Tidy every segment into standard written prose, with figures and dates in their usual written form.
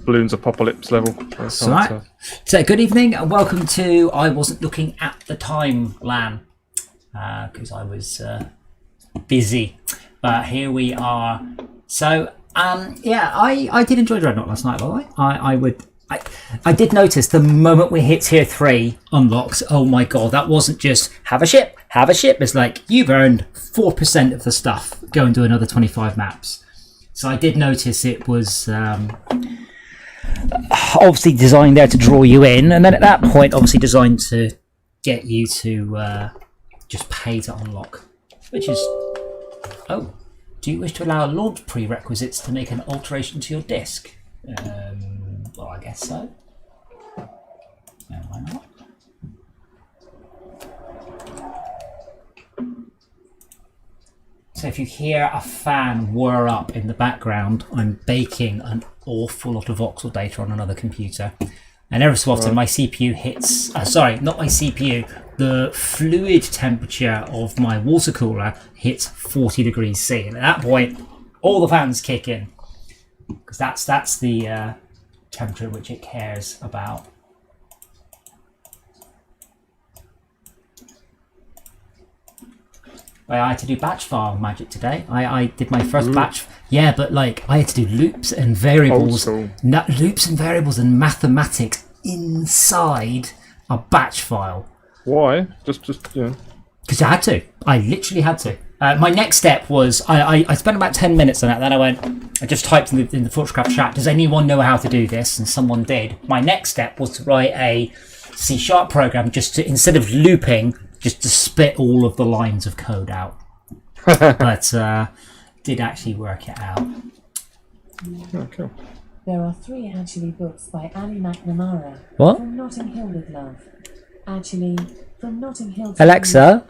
balloons apocalypse level. That's right. So good evening and welcome to I wasn't looking at the time LAN because I was busy, but here we are. So yeah, I did enjoy Dreadnought last night, by the way. I did notice the moment we hit tier 3 unlocks, oh my god, that wasn't just have a ship. It's like you've earned 4% of the stuff, go and do another 25 maps. So I did notice it was obviously designed there to draw you in, and then at that point obviously designed to get you to just pay to unlock, which is, oh, do you wish to allow launch prerequisites to make an alteration to your disk? Well, I guess so. No, why not? So if you hear a fan whir up in the background, I'm baking an awful lot of voxel data on another computer. And every so often my CPU hits, sorry, not my CPU, the fluid temperature of my water cooler hits 40 degrees C. And at that point, all the fans kick in. Because that's the temperature which it cares about. I had to do batch file magic today. I did my first batch. Yeah, but like I had to do loops and variables, loops and variables and mathematics inside a batch file. Why? Just you know. Because I had to. I literally had to. My next step was I spent about 10 minutes on it. Then I just typed in the Fortcraft chat, does anyone know how to do this? And someone did. My next step was to write a C# program just to, instead of looping, just to spit all of the lines of code out. But did actually work it out. Oh, cool. There are 3 actually books by Ali McNamara. What? From Notting Hill with Love. Actually, from Notting Hill. Alexa,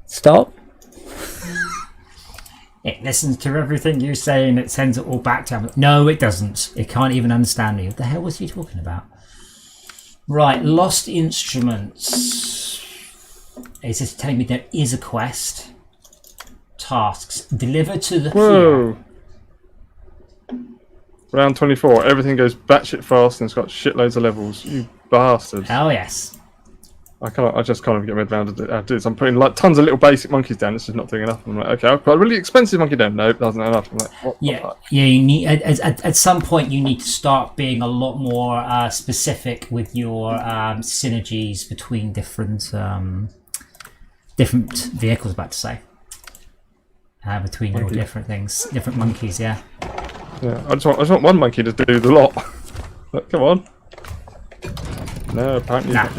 stop. It listens to everything you say and it sends it all back to him. No, it doesn't. It can't even understand me. What the hell was you talking about? Right, lost instruments. It's just telling me there is a quest. Tasks. Deliver to the Whoa. Round 24. Everything goes batshit fast and it's got shitloads of levels. You bastards. Oh, yes. I just can't even get my head around how to do this. I'm putting like tons of little basic monkeys down. It's just not doing enough. I'm like, okay, I'll put a really expensive monkey down. No, it doesn't enough. I'm like, what? Yeah. You need at some point you need to start being a lot more specific with your synergies between different vehicles. About to say between your different things, different monkeys. Yeah. Yeah. I just want one monkey to do the lot. But, come on. No, apparently no.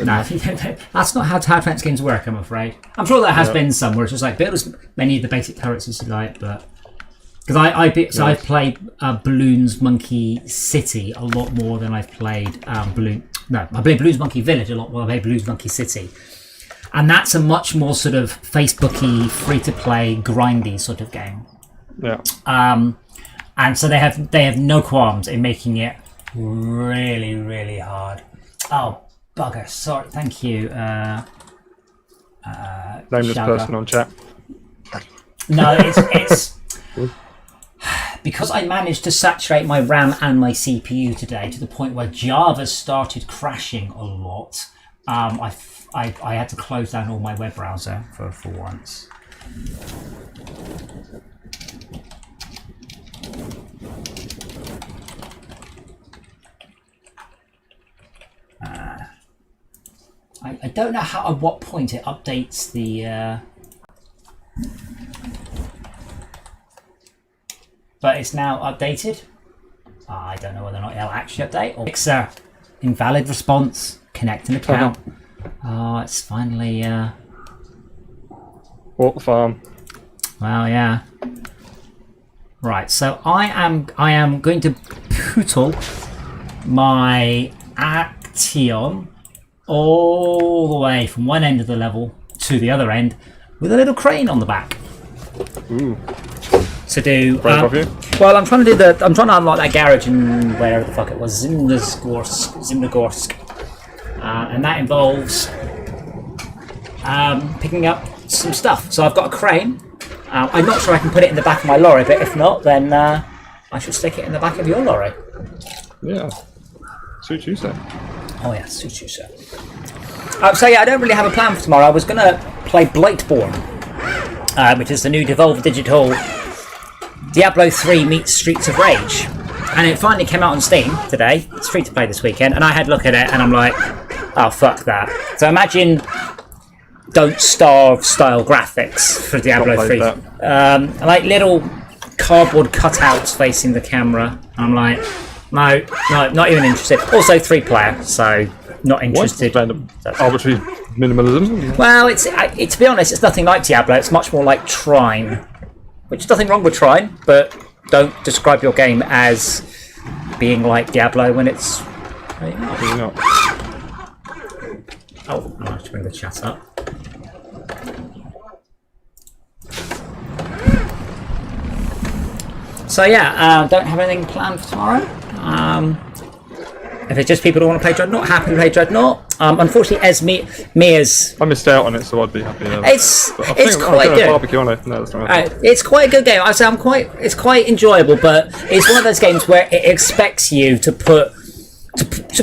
That's not how Tower Defense games work, I'm afraid. I'm sure there has been somewhere. It's just like build as many of the basic turrets as you like, but because I've played Balloons Monkey City a lot more than I've played I played Balloons Monkey Village a lot more than I played Balloons Monkey City, and that's a much more sort of Facebooky, free to play, grindy sort of game. Yeah. And so they have no qualms in making it really, really hard. Oh, bugger. Sorry. Thank you. Nameless person on chat. No, it's because I managed to saturate my RAM and my CPU today to the point where Java started crashing a lot. I had to close down all my web browser for once. I don't know at what point it updates the but it's now updated. I don't know whether or not it'll actually update or Mixer invalid response, connect an account. Oh, it's finally Walk the farm. Well, yeah. Right, so I am going to poodle my Action all the way from one end of the level to the other end with a little crane on the back. Ooh. To do well, I'm trying to unlock that garage in wherever the fuck it was, Zimnogorsk. And that involves picking up some stuff. So I've got a crane. I'm not sure I can put it in the back of my lorry, but if not, then I should stick it in the back of your lorry. Yeah. Sue Tuesday. Oh yeah, sushi sir. So yeah, I don't really have a plan for tomorrow. I was gonna play Blightborn, which is the new Devolver Digital Diablo 3 meets Streets of Rage, and it finally came out on Steam today. It's free to play this weekend, and I had a look at it, and I'm like, oh fuck that. So imagine Don't Starve style graphics for Diablo 3. Like little cardboard cutouts facing the camera. I'm like, no, not even interested. Also 3-player, so not interested. Random arbitrary minimalism. Well, it's to be honest, it's nothing like Diablo. It's much more like Trine, which is nothing wrong with Trine, but don't describe your game as being like Diablo when it's. Probably not. Oh, I have to bring the chat up. So yeah, don't have anything planned for tomorrow. If it's just people who want to play Dreadnought, happy to play Dreadnought. Unfortunately, Mia's. I missed out on it, so I'd be happy. It's quite good. Barbecue on it. No, that's right. It's quite a good game. I say it's quite enjoyable, but it's one of those games where it expects you to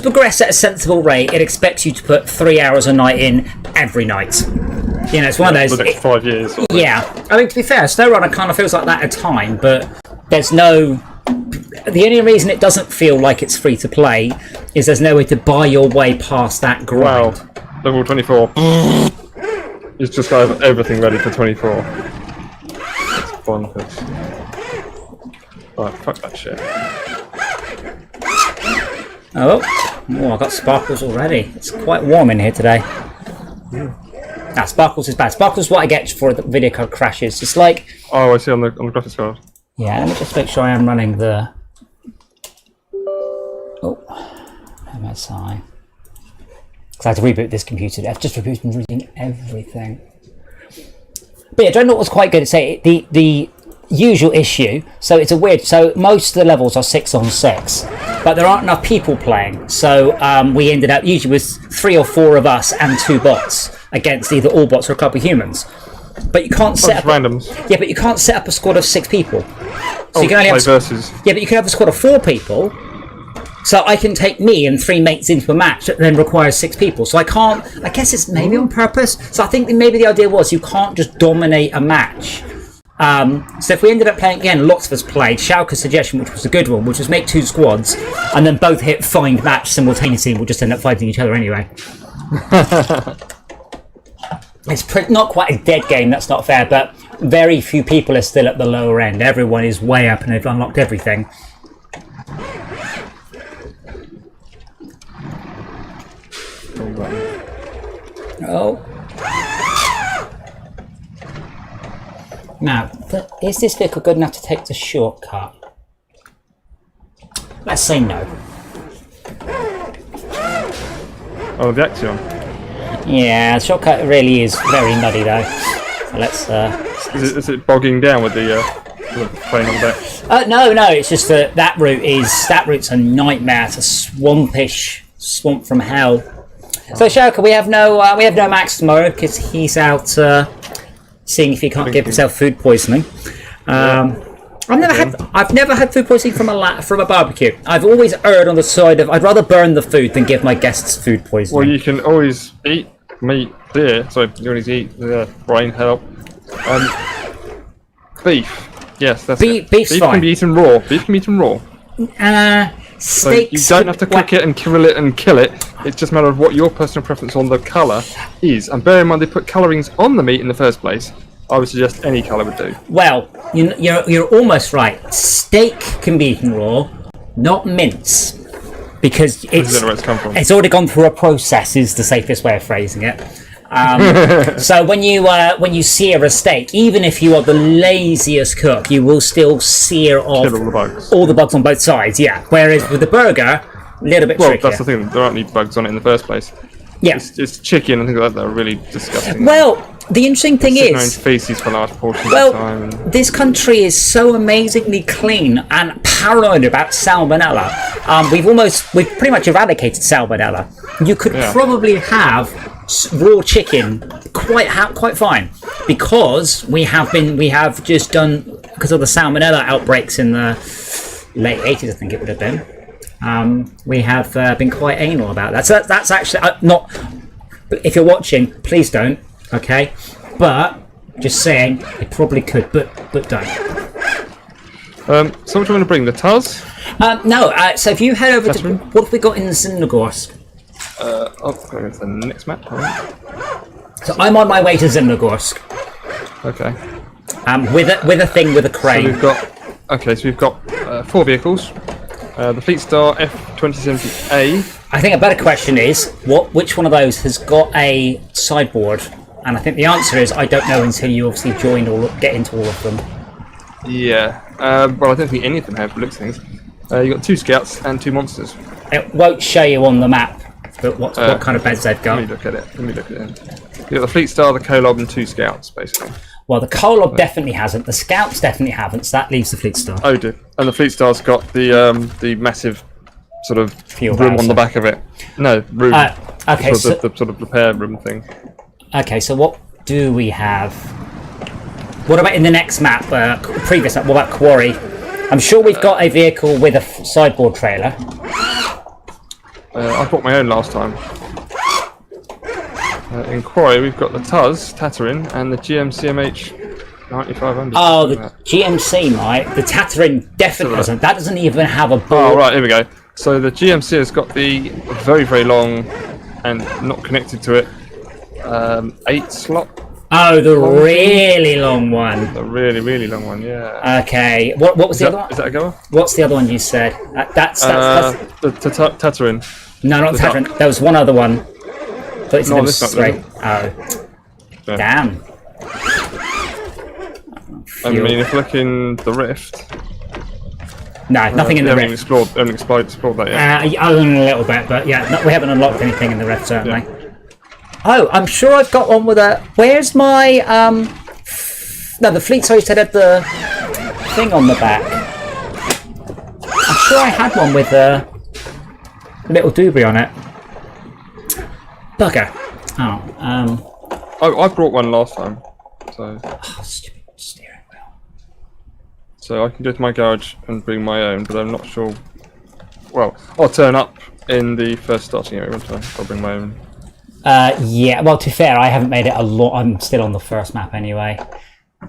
progress at a sensible rate. It expects you to put 3 hours a night in every night. You know, it's one of those. For the next 5 years. Yeah, I mean, to be fair, SnowRunner kind of feels like that at time, but there's no. The only reason it doesn't feel like it's free to play is there's no way to buy your way past that grind. Wow, level 24. You've just got everything ready for 24. That's bonkers. Right, fuck that shit. Oh, I got sparkles already. It's quite warm in here today. Sparkles is bad. Sparkles is what I get for the video card crashes. It's like. Oh, I see on the graphics card. Yeah, let me just make sure I am running the. Oh, MSI. Because I had to reboot this computer. I've just rebooted everything. But yeah, Dreadnought was quite good at saying the usual issue. So it's a weird. So most of the levels are 6 on 6, but there aren't enough people playing. So we ended up usually with 3 or 4 of us and 2 bots against either all bots or a couple of humans. But you can't set up randoms. Yeah, but you can't set up a squad of 6 people. So you can only have versus. Yeah, but you can have a squad of 4 people. So I can take me and 3 mates into a match that then requires 6 people. So I can't. I guess it's maybe on purpose. So I think maybe the idea was you can't just dominate a match. So if we ended up playing again, lots of us played. Shauka's suggestion, which was a good one, which was make 2 squads and then both hit find match simultaneously. And we'll just end up fighting each other anyway. It's not quite a dead game, that's not fair, but very few people are still at the lower end. Everyone is way up and they've unlocked everything. Oh. Now, is this vehicle good enough to take the shortcut? Let's say no. Oh, the Axion. Yeah, the shortcut really is very muddy though. So let's. Is it bogging down with the plane on deck? No, it's just that route's a nightmare. It's a swamp from hell. So Shauka, we have no Max tomorrow because he's out seeing if he can't give himself food poisoning. I've never had food poisoning from a barbecue. I've always erred on the side of I'd rather burn the food than give my guests food poisoning. Well, you can always eat meat here, so you always eat brain help. Beef. Yes, that's it. Beef's Beef fine. can be eaten raw. Beef can be eaten raw. Steaks. So you don't have to cook it and grill it and kill it. It's just a matter of what your personal preference on the colour is. And bear in mind they put colourings on the meat in the first place. I would suggest any colour would do. Well, you're almost right. Steak can be eaten raw, not mince, because it's already gone through a process. Is the safest way of phrasing it. So when you sear a steak, even if you are the laziest cook, you will still sear off all the bugs on both sides. Yeah. Whereas with the burger, a little bit trickier. Well, that's the thing. There aren't any bugs on it in the first place. Yeah. It's chicken and things like that that are really disgusting. Well, the interesting thing is, feces for large portions of the time. This country is so amazingly clean and paranoid about salmonella. We've pretty much eradicated salmonella. You could probably have raw chicken quite fine because we have just done because of the salmonella outbreaks in the late 80s. I think it would have been. we have been quite anal about that. So that's actually not. If you're watching, please don't. Okay, but just saying, you probably could, but don't. So what do you want to bring? The Tuz? No. So if you head over to what have we got in Zimnogorsk? I'll go to the next map. So I'm on my way to Zimnogorsk. Okay. With a thing with a crane. So we've got 4 vehicles. The Fleet Star F2070A. I think a better question is which one of those has got a sideboard? And I think the answer is I don't know until you obviously join or get into all of them. Yeah. Well, I don't think any of them have looks things. You got 2 scouts and 2 monsters. It won't show you on the map, but what kind of beds they've got. Let me look at it. You got the Fleet Star, the Kolob, and 2 scouts, basically. Well, the Kolob definitely hasn't. The scouts definitely haven't. So that leaves the Fleet Star. Oh, do. And the Fleet Star's got the massive sort of Field room house. on the back of it. No, room. Okay, the sort of repair room thing. Okay, so what do we have? What about in the next map? Previous map. What about Quarry? I'm sure we've got a vehicle with a sideboard trailer. I bought my own last time. In Quarry, we've got the Tuz, Tatarin, and the GMCMH 9500. Oh, the GMC might. The Tatarin definitely doesn't. That doesn't even have a board. Oh, right, here we go. So the GMC has got the very, very long and not connected to it 8 slot. Oh, the really long one. The really, really long one, yeah. Okay. What was the other one? Is that a goer? What's the other one you said? That's the Tatarin. No, not the Tatarin. There was one other one. But it's Not this map, straight. Yeah. Damn. I mean, if looking the Rift. No, nothing in the Rift. Haven't explored that yet. Other than a little bit, but yeah, we haven't unlocked anything in the Rift certainly. Yeah. Oh, I'm sure I've got one with a. Where's my No, the Fleet Star had the thing on the back. I'm sure I had one with a little doobie on it. Bugger. I brought one last time, so. Oh, stupid steering wheel. So I can go to my garage and bring my own, but I'm not sure. Well, I'll turn up in the first starting area, won't I? I'll bring my own. Yeah. Well, to be fair, I haven't made it a lot. I'm still on the first map anyway.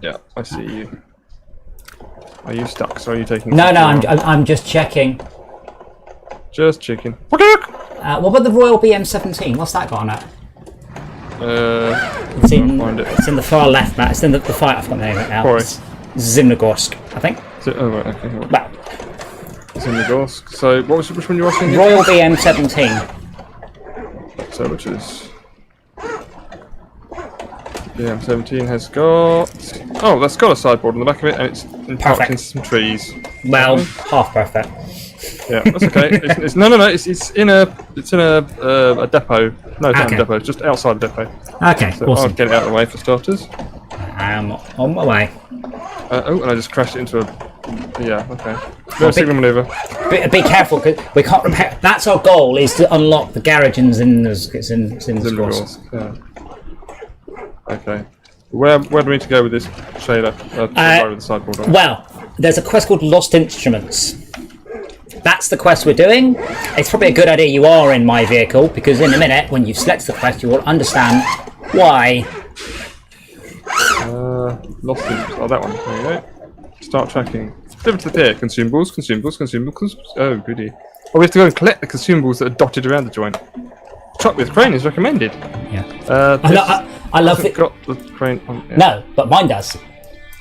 Yeah, I see you. Are you stuck? So are you taking? No, I'm just checking. Just checking. What about the Royal BM17? What's that got on it? It's in the far left map. It's in the far. I've got the name right now. Zimnogorsk, I think. Oh right, okay. Well, Zimnogorsk. So which one you asking? Royal BM17. So which is? BM17 has got. Oh, that's got a sideboard on the back of it, and it's parked in some trees. Well, half perfect. Yeah, that's okay. It's no. It's in a depot. No, it's not a depot. It's just outside the depot. Okay, so awesome. I'll get it out of the way for starters. I'm on my way. Oh, and I just crashed it into a. Yeah. Okay. No signal maneuver. Be careful, because we can't repair. That's our goal: is to unlock the garage in Zimnogorsk. Yeah. Okay. Where do we need to go with this trailer? With the sideboard on? Well, there's a quest called Lost Instruments. That's the quest we're doing. It's probably a good idea you are in my vehicle, because in a minute, when you've selected the quest, you will understand why. Lost Instruments. Oh, that one. There you go. Start tracking. Deliver to the pier. Consumables. Oh, goody. Oh, we have to go and collect the consumables that are dotted around the joint. Truck with crane is recommended. Yeah. I love it. Got the crane on. Yeah. No, but mine does.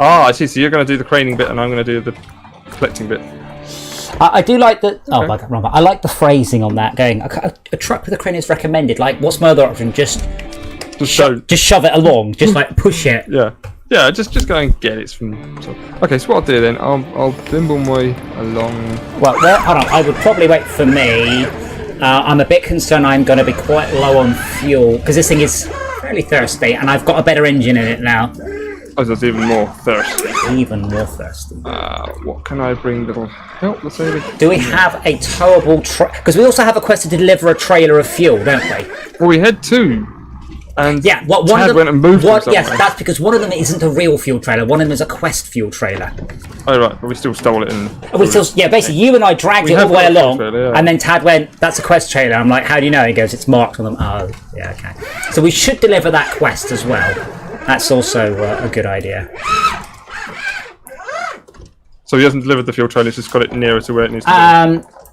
Ah, I see. So you're going to do the craning bit, and I'm going to do the collecting bit. I do like the. Oh, bugger, wrong. I like the phrasing on that. Going a truck with a crane is recommended. Like, what's my other option? Just shove it along. Just like push it. Yeah. Yeah. Just go and get it from. Okay. So what I'll do then, I'll bimble my way along. Well, hold on. I would probably wait for me. I'm a bit concerned. I'm going to be quite low on fuel because this thing is fairly thirsty, and I've got a better engine in it now. Oh, so it's even more thirsty. Even more thirsty. What can I bring that'll help? Let's say. Do we have a towable truck? Because we also have a quest to deliver a trailer of fuel, don't we? Well, we had 2. And Yeah, one Tad of them went and moved them Yes, somewhere. that's because one of them isn't a real fuel trailer. One of them is a quest fuel trailer. Oh right, but we still stole it and. We still, yeah, basically you and I dragged it all have the way got a fuel along, trailer, yeah. and then Tad went, "That's a quest trailer." I'm like, "How do you know?" He goes, "It's marked on them." Oh, yeah, okay. So we should deliver that quest as well. That's also a good idea. So he hasn't delivered the fuel trailer; he's just got it nearer to where it needs to be.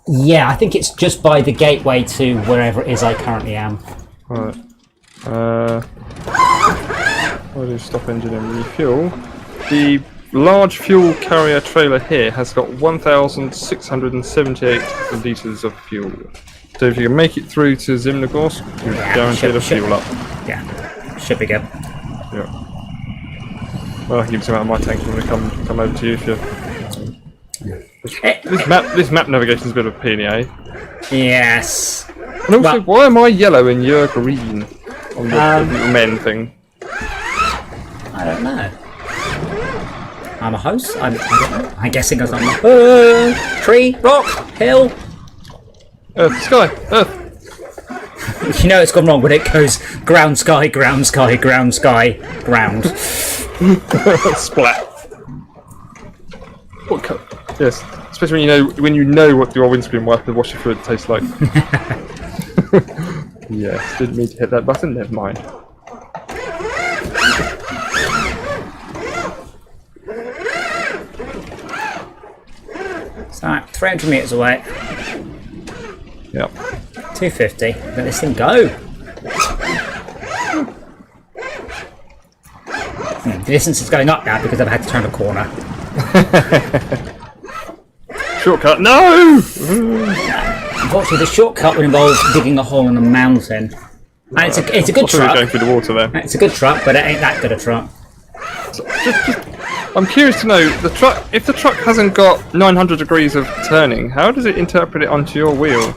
Yeah, I think it's just by the gateway to wherever it is I currently am. Right. I'll do stop engine and refuel. The large fuel carrier trailer here has got 1,678 litres of fuel. So if you can make it through to Zimnogorsk, you're guaranteed a fuel up. Yeah, should be good. Yeah. Well, I can give some out of my tank when we come over to you if you. This map navigation is a bit of a pain, eh? Yes. And also, why am I yellow and you're green on the little men thing? I don't know. I'm a host. I don't know. I'm guessing because I'm tree, rock, hill. Earth, sky, Earth. You know it's gone wrong when it goes ground, sky, ground, sky, ground, sky, ground. Splat. What yes, especially when you know what your windscreen wiper washer fluid tastes like. Yes, didn't mean to hit that button. Never mind. So, 300 metres away. Yep. 250. Let this thing go. The distance is going up now because I've had to turn a corner. Shortcut. No. Unfortunately, the shortcut would involve digging a hole in a mountain. And it's a good I thought we were going truck. through the water there. It's a good truck, but it ain't that good a truck. I'm curious to know the truck. If the truck hasn't got 900 degrees of turning, how does it interpret it onto your wheel?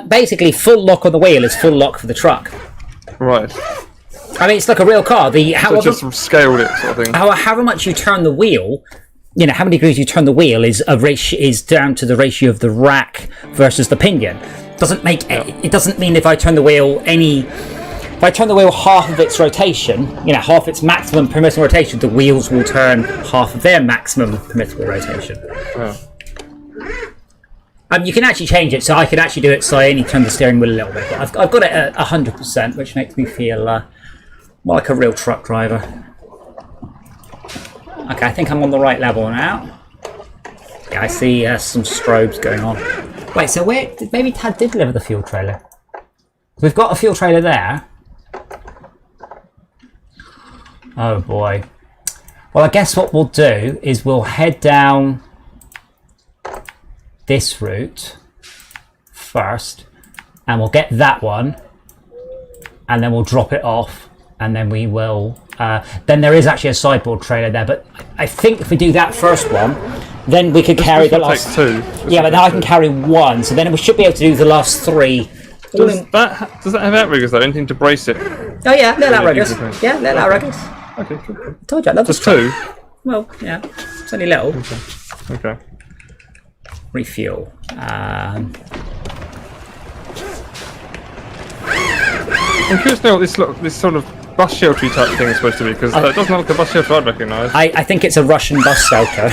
Basically, full lock on the wheel is full lock for the truck. Right. I mean, it's like a real car. So it just scaled it, sort of thing. However much you turn the wheel, you know, how many degrees you turn the wheel is down to the ratio of the rack versus the pinion. It doesn't mean if I turn the wheel half of its rotation, you know, half its maximum permissible rotation, the wheels will turn half of their maximum permissible rotation. Oh. You can actually change it, so I could actually do it so I only turn the steering wheel a little bit. But I've got it at 100%, which makes me feel more like a real truck driver. Okay, I think I'm on the right level now. Yeah, I see some strobes going on. Wait, so maybe Tad did deliver the fuel trailer. We've got a fuel trailer there. Oh boy. Well, I guess what we'll do is we'll head down this route first, and we'll get that one, and then we'll drop it off, and then we will. Then there is actually a sideboard trailer there, but I think if we do that first one, then we could carry the last. Take two. Yeah, but now I can carry one, so then we should be able to do the last three. Does that have outriggers though? Anything to brace it? Oh yeah, little outriggers. Yeah, little outriggers. Okay, cool. I told you I love this Just two? truck. Well, yeah, it's only little. Okay. Refuel. I'm curious to know what this sort of bus shelter type thing is supposed to be, because it doesn't look like a bus shelter I'd recognise. I think it's a Russian bus shelter.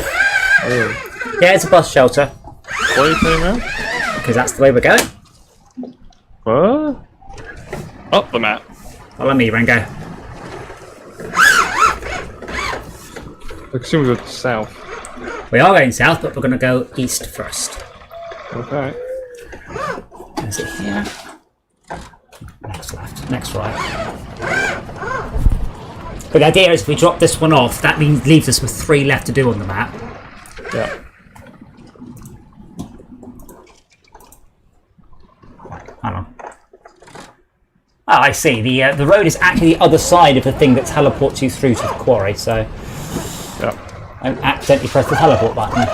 Oh. Yeah, it's a bus shelter. Why are you saying that? Because that's the way we're going. What? Up the map. Follow me, Rango. The consumers are south. We are going south, but we're going to go east first. Okay. Is it here? Next left, next right. But the idea is if we drop this one off, that leaves us with 3 left to do on the map. Yeah. Hang on. Oh, I see. The road is actually the other side of the thing that teleports you through to the quarry, so Yeah. I accidentally pressed the teleport button.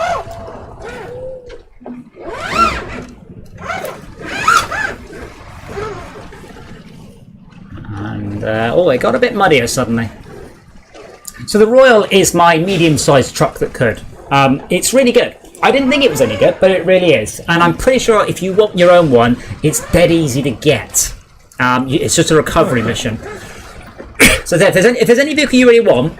And, it got a bit muddier suddenly. So the Royal is my medium-sized truck that could. It's really good. I didn't think it was any good, but it really is. And I'm pretty sure if you want your own one, it's dead easy to get. It's just a recovery mission. So if there's any vehicle you really want,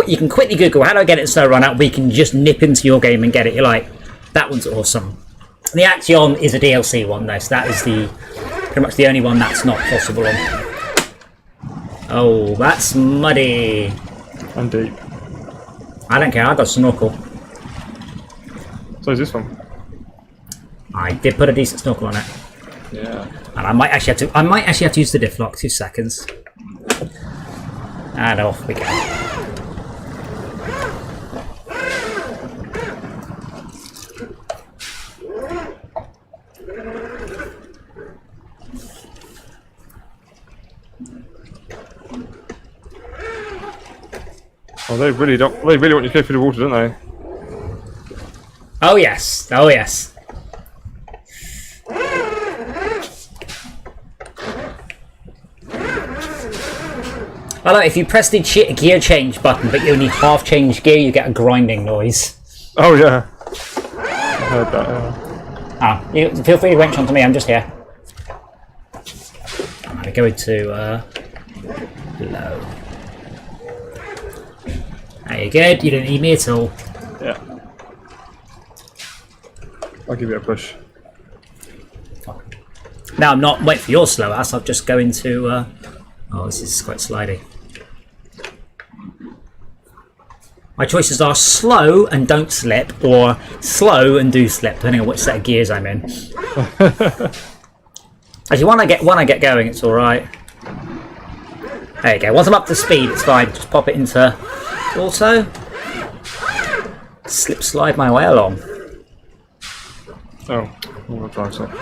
you can quickly Google how do I get it in SnowRunner. We can just nip into your game and get it. You're like, that one's awesome. The Action is a DLC one though, so that is pretty much the only one that's not possible on. Oh, that's muddy. And deep. I don't care. I got snorkel. So is this one. I did put a decent snorkel on it. Yeah. And I might actually have to use the diff lock. 2 seconds. And off we go. Oh, they really don't. They really want you to go through the water, don't they? Oh yes. Oh yes. Well, if you press the gear change button, but you only half change gear, you get a grinding noise. Oh yeah. I heard that. Yeah. Ah, you feel free to wrench onto me. I'm just here. I'm gonna go into low. Are you good? You don't need me at all. Yeah. I'll give you a push. Now I'm not wait for your slow ass. I'll just go into. Oh, this is quite slidey. My choices are slow and don't slip, or slow and do slip, depending on which set of gears I'm in. Actually, when I get going, it's all right. There you go. Once I'm up to speed, it's fine. Just pop it into auto. Slip slide my way along. Oh, we'll drive so.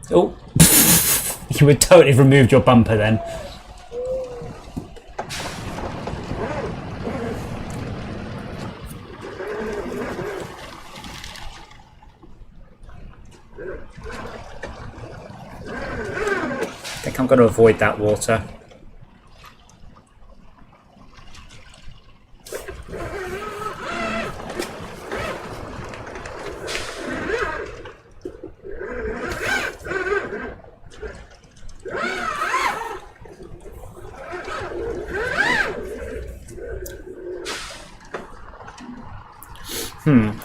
Oh, you would totally have removed your bumper then. I think I'm going to avoid that water.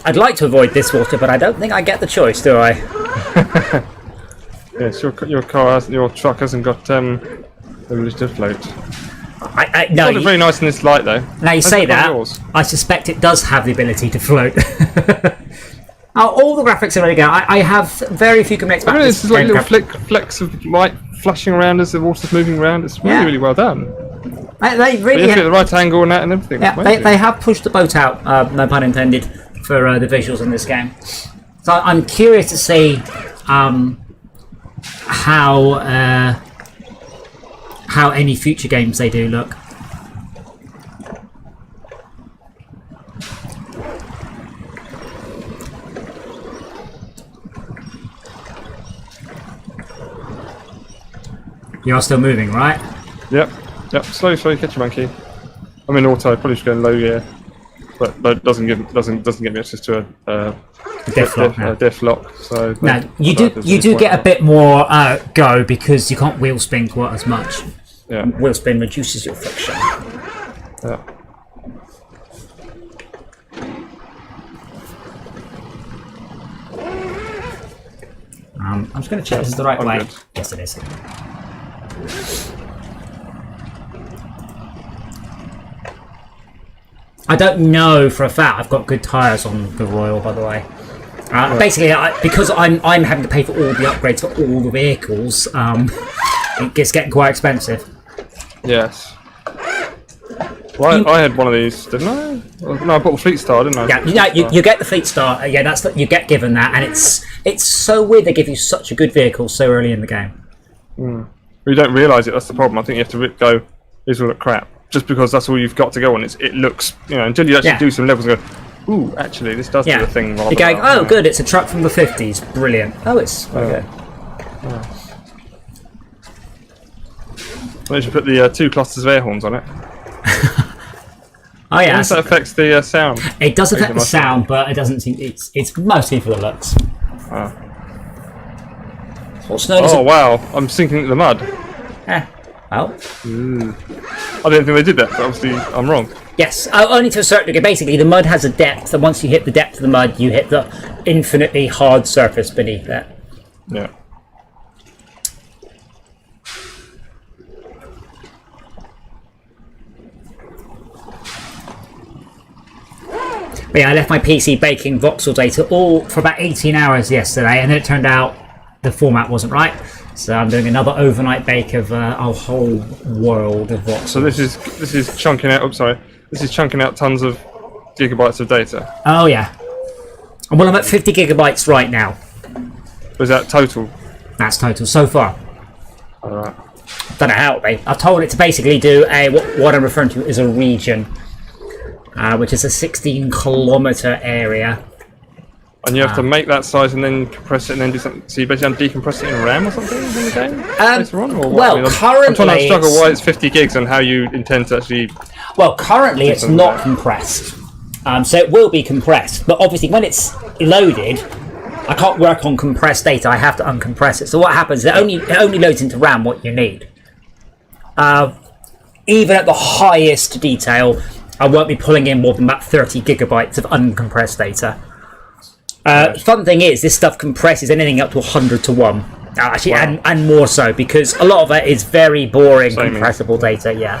I'd like to avoid this water, but I don't think I get the choice, do I? Yes, your car hasn't, your truck hasn't got the ability to float. No, It's very nice in this light though. now you say that, I suspect it does have the ability to float. Oh, all the graphics are really good. I have very few complaints about This this. is like little flecks of light flashing around as the water's moving around. It's really, really well done. They really At the right angle and that and everything. Yeah, they have pushed the boat out, no pun intended, for the visuals in this game. So I'm curious to see how any future games they do look. You are still moving, right? Yep. Slowly, catch your monkey. I'm in auto. Probably should go in low gear, but it doesn't get me access to a diff lock. So now you do get a bit more go because you can't wheel spin quite as much. Yeah. Wheel spin reduces your friction. Yeah. I'm just going to check this is the right way. Good. Yes, it is. I don't know for a fact I've got good tyres on the Royal, by the way. Basically, because I'm having to pay for all the upgrades for all the vehicles, it's getting quite expensive. Yes. Well, I had one of these, didn't I? No, I bought the Fleet Star, didn't I? Yeah, you get the Fleet Star. Yeah, you get given that, and it's so weird they give you such a good vehicle so early in the game. Well, you don't realise it. That's the problem. I think you have to go. These all look crap, just because that's all you've got to go on. It looks, until you actually do some levels and go, ooh, actually, this does do a thing. You're going, oh, good, it's a truck from the 50s. Brilliant. Oh, it's okay. So you should put the 2 clusters of air horns on it. Oh yeah, That affects the sound. it does affect the sound, but it doesn't seem it's mostly for the looks. Oh, Oh wow, I'm sinking into the mud. Well, I didn't think they did that, but obviously I'm wrong. yes, only to a certain degree. Basically, the mud has a depth, and once you hit the depth of the mud, you hit the infinitely hard surface beneath it. Yeah. But yeah, I left my PC baking voxel data all for about 18 hours yesterday, and then it turned out the format wasn't right. So I'm doing another overnight bake of a whole world of voxels. So this is chunking out. Oops, sorry. This is chunking out tons of gigabytes of data. Oh yeah. Well, I'm at 50 gigabytes right now. Was that total? That's total so far. Alright. Don't know how I've told it to basically do a what I'm referring to as a region, which is a 16-kilometer area. And you have to make that size and then compress it and then do something. So you basically decompress it in RAM or something in the game later on? Or what? Well, I'm currently trying to struggle why it's 50 gigs and how you intend to actually. Well, currently it's not compressed, so it will be compressed. But obviously, when it's loaded, I can't work on compressed data. I have to uncompress it. So what happens? It only loads into RAM what you need. Even at the highest detail, I won't be pulling in more than about 30 gigabytes of uncompressed data. Fun thing is, this stuff compresses anything up to 100 to 1. Actually, Wow. and more so, because a lot of it is very boring compressible data, yeah.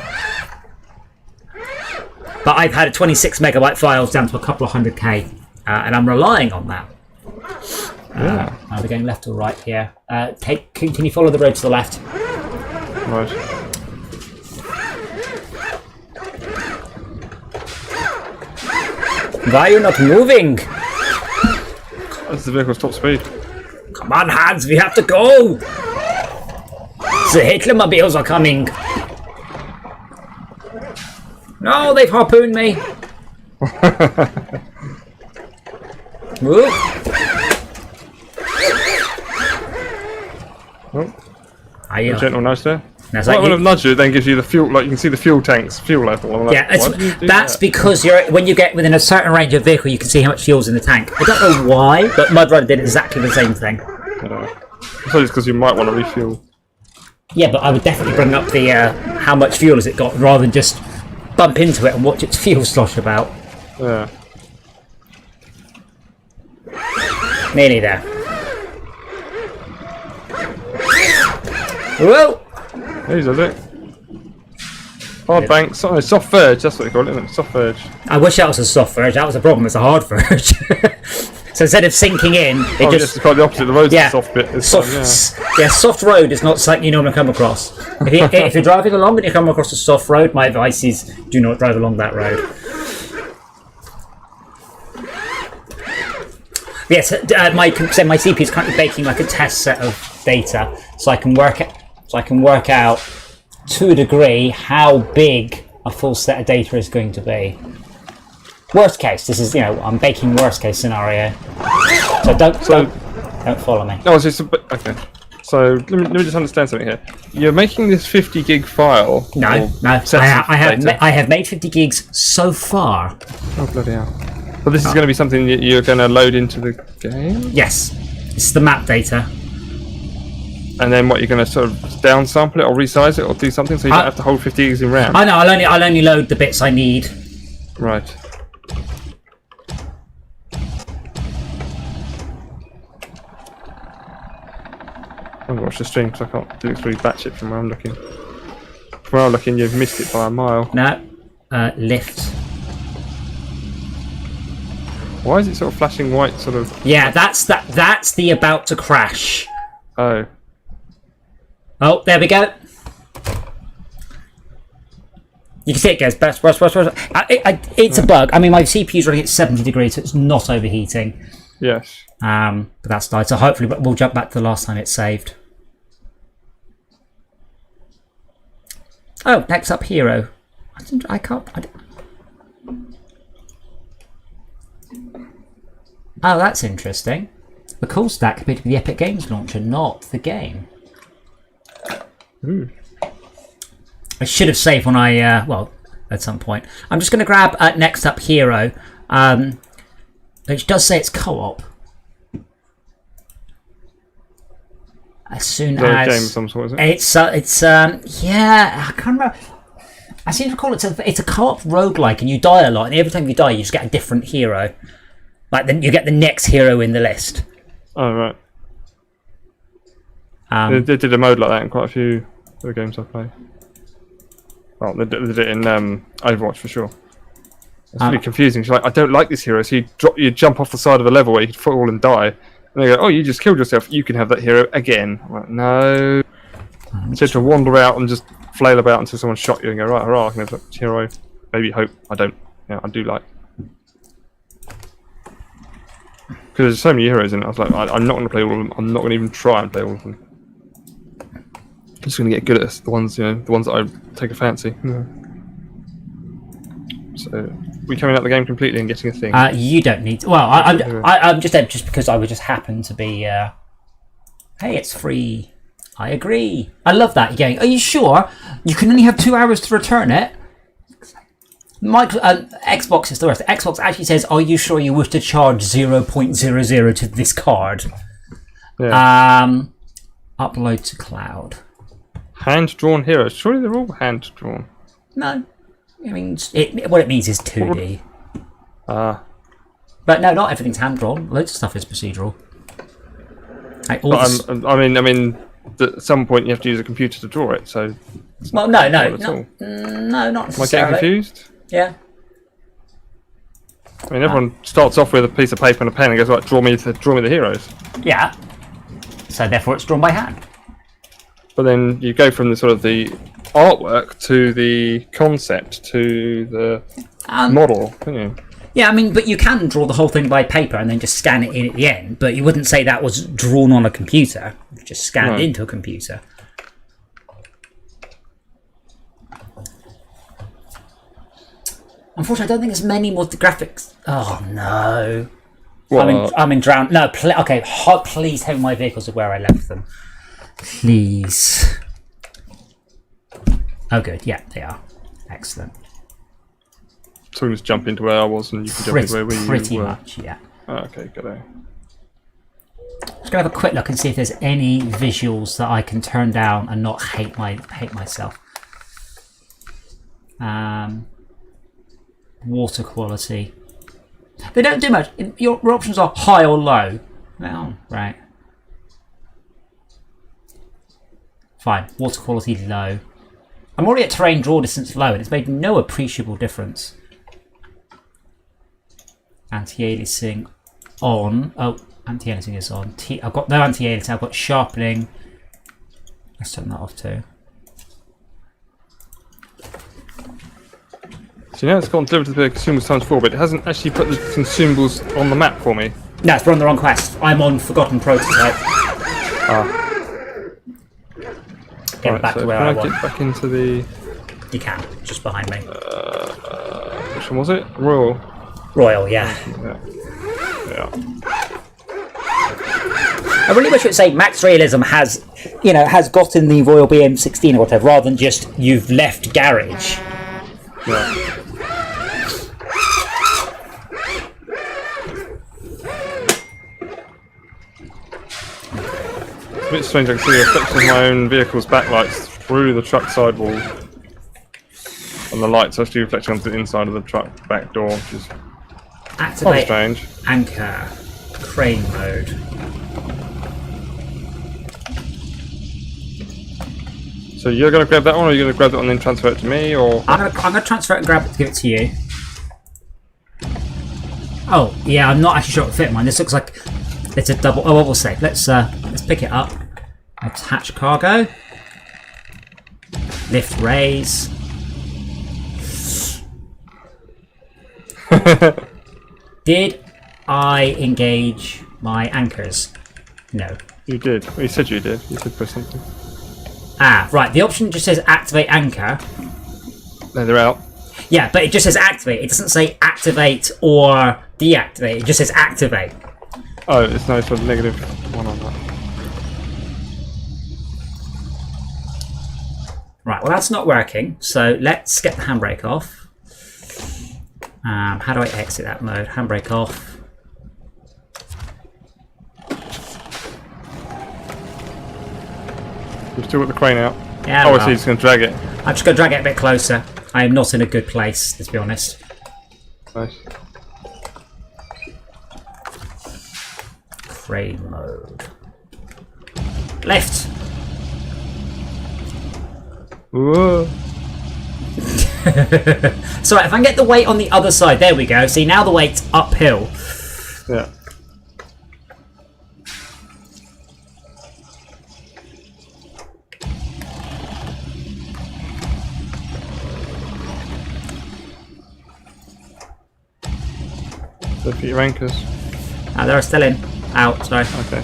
But I've had a 26 megabyte files down to a couple of 100k, and I'm relying on that. We're going left or right here. Can you follow the road to the left? Right. Why are you not moving? That's the vehicle's top speed. Come on, Hans, we have to go! The Hitlermobiles are coming! No, they've harpooned me! Move! Oh, Are you? gentle nudge there. That's Right, like when you- I've nudged it, then gives you the fuel. Like you can see the fuel tanks, fuel level. I'm like, Yeah, why do you do that's that? because when you get within a certain range of vehicle, you can see how much fuel's in the tank. I don't know why, but MudRunner did exactly the same thing. I suppose it's because you might want to refuel. Yeah, but I would definitely bring up the how much fuel has it got, rather than just bump into it and watch its fuel slosh about. Yeah. Nearly there. Whoa! These are it. Hard bank, soft verge, that's what they call it, isn't it? Soft verge. I wish that was a soft verge. That was a problem. It's a hard verge. So instead of sinking in, it Yes, just it's quite the opposite. The road's yeah, the soft bit. This soft. time, Yeah, soft road is not something you normally come across. If you're driving along and you come across a soft road, my advice is do not drive along that road. Yes, my CPU is currently baking like a test set of data, so I can work out to a degree how big a full set of data is going to be. Worst case, this is I'm baking worst case scenario. So don't follow me. No, it's just okay. So let me just understand something here. You're making this 50 gig file. No. I have made 50 gigs so far. Oh bloody hell! But this is going to be something that you're going to load into the game, Yes, it's the map data. and then what you're going to sort of downsample it or resize it or do something so you don't have to hold 50 gigs in RAM. I know. I'll only load the bits I need. Right. I haven't watched the stream because I can't do it through batch it from where I'm looking. From where I'm looking, you've missed it by a mile. No, lift. Why is it sort of flashing white? Sort of. Yeah, that's the about to crash. Oh. Oh, there we go. You can see it goes burst. It's a bug. I mean, my CPU's running at 70 degrees, so it's not overheating. Yes. But that's died. So hopefully, we'll jump back to the last time it saved. Oh, next up, hero. I can't. Oh, that's interesting. The call stack appeared to be the Epic Games launcher, not the game. Ooh. I should have saved when I, well, at some point. I'm just going to grab next up Hero, which does say it's co-op. As soon as game of some sort, is it? It's yeah, I can't remember. I seem to recall it's a co-op roguelike, and you die a lot, and every time you die, you just get a different hero. Like then you get the next hero in the list. Oh right. They did a mode like that in quite a few of the games I play. Well, they did it in Overwatch for sure. It's really confusing. You're like, I don't like this hero, so you jump off the side of a level where you could fall and die. And they go, oh, you just killed yourself. You can have that hero again. I'm like, no. Instead to wander out and just flail about until someone shot you and go, right, hurrah, I can have that hero. Maybe hope. I don't. Yeah, I do like. Because there's so many heroes in it. I was like, I'm not going to play all of them. I'm not going to even try and play all of them. I'm just going to get good at the ones, the ones that I take a fancy. Yeah. So, we coming out the game completely and getting a thing. You don't need to. Well, I'm just because I would just happen to be. Hey, it's free. I agree. I love that. You're going, are you sure? You can only have 2 hours to return it. Xbox is the worst. Xbox actually says, are you sure you wish to charge 0.00 to this card? Yeah. Upload to cloud. Hand-drawn heroes. Surely they're all hand-drawn. No. I mean, what it means is 2D. But no, not everything's hand-drawn. Loads of stuff is procedural. Like I mean, at some point you have to use a computer to draw it, so... Well, no, not necessarily. Am I getting confused? Yeah. I mean, everyone starts off with a piece of paper and a pen and goes, right, draw me the heroes. Yeah. So therefore it's drawn by hand. But then you go from the sort of the artwork to the concept to the model, don't you? Yeah, I mean, but you can draw the whole thing by paper and then just scan it in at the end, but you wouldn't say that was drawn on a computer. Just scanned into a computer. Unfortunately, I don't think there's many more graphics. Oh no! What? I'm in drown. No, okay. Please have my vehicles are where I left them. Please. Oh, good. Yeah, they are. Excellent. So we just jump into where I was, and you can jump into where we were. Pretty much, yeah. Oh, okay, good. Just gonna have a quick look and see if there's any visuals that I can turn down and not hate myself. Water quality. They don't do much. Your options are high or low. Oh, right. Fine. Water quality low. I'm already at terrain draw distance low, and it's made no appreciable difference. Anti-aliasing on. Oh, anti-aliasing is on. I've got no anti-aliasing. I've got sharpening. Let's turn that off too. So it's gone delivered to the consumables times 4, but it hasn't actually put the consumables on the map for me. No, it's on the wrong quest. I'm on Forgotten Prototype. Get back to where I want. Get back into the... You can, just behind me. Which one was it? Royal, yeah. Yeah. I really wish it would say Max Realism has, has gotten the Royal BM16 or whatever, rather than just you've left garage. Yeah. It's a bit strange. I can see the reflection of my own vehicle's backlights through the truck sidewall, and the lights actually reflecting onto the inside of the truck back door, which is activate strange. Anchor crane mode. So you're going to grab that one, or are you going to grab that one and then transfer it to me, or? I'm going to transfer it and grab it to give it to you. Oh, yeah, I'm not actually sure it will fit mine. This looks like it's a double. Oh, what we'll say. Let's pick it up. Attach cargo. Lift raise. Did I engage my anchors? No. You did. Well, you said you did. You said press something. Ah, right. The option just says activate anchor. No, they're out. Yeah, but it just says activate. It doesn't say activate or deactivate. It just says activate. Oh, it's no sort of negative one on that. Right, well that's not working, so let's get the handbrake off. How do I exit that mode? Handbrake off. We've still got the crane out. Yeah, Oh, I well, see, he's going to drag it. I'm just going to drag it a bit closer. I am not in a good place, let's be honest. Nice. Crane mode. Left! Whoa. So if I can get the weight on the other side, there we go. See, now the weight's uphill. Yeah. Look at your anchors. They're still in. Out, sorry. Okay.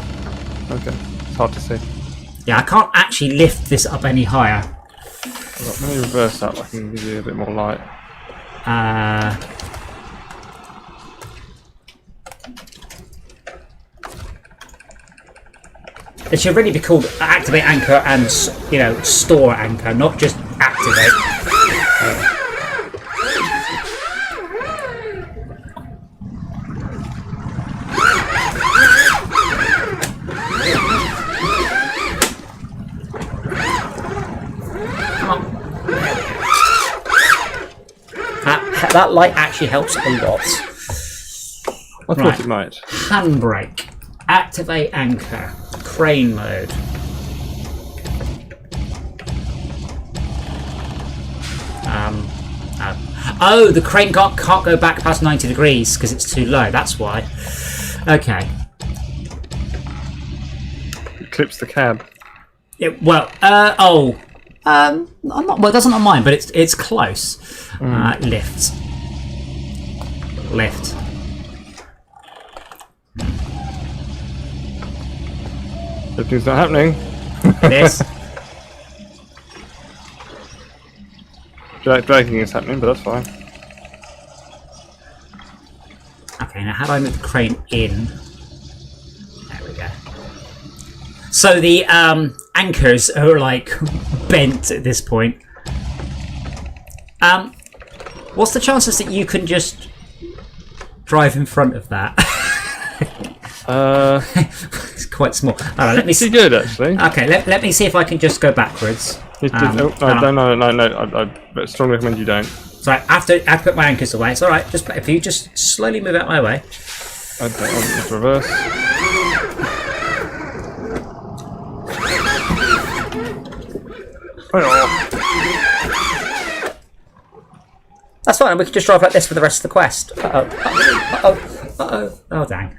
Okay. It's hard to see. Yeah, I can't actually lift this up any higher. Let me reverse that. I can give you a bit more light. It should really be called activate anchor and, you know, store anchor, not just activate. That light actually helps a lot. I thought it might. Handbrake. Activate anchor. Crane mode. Oh, the crane can't go back past 90 degrees because it's too low. That's why. Okay. It clips the cab. I'm not. Well, it doesn't on mine, but it's close. Lift. Lift. Everything's not happening. It is. Dragging is happening, but that's fine. Okay, now how do I move the crane in? There we go. So the anchors are like bent at this point. What's the chances that you can just drive in front of that? It's quite small. Alright, let me see. Pretty good, actually. Okay, let me see if I can just go backwards. No, I strongly recommend you don't. So I have to put my anchors away. It's alright, just if you just slowly move out my way. Okay, I'll just reverse. That's fine, we can just drive like this for the rest of the quest. Oh dang.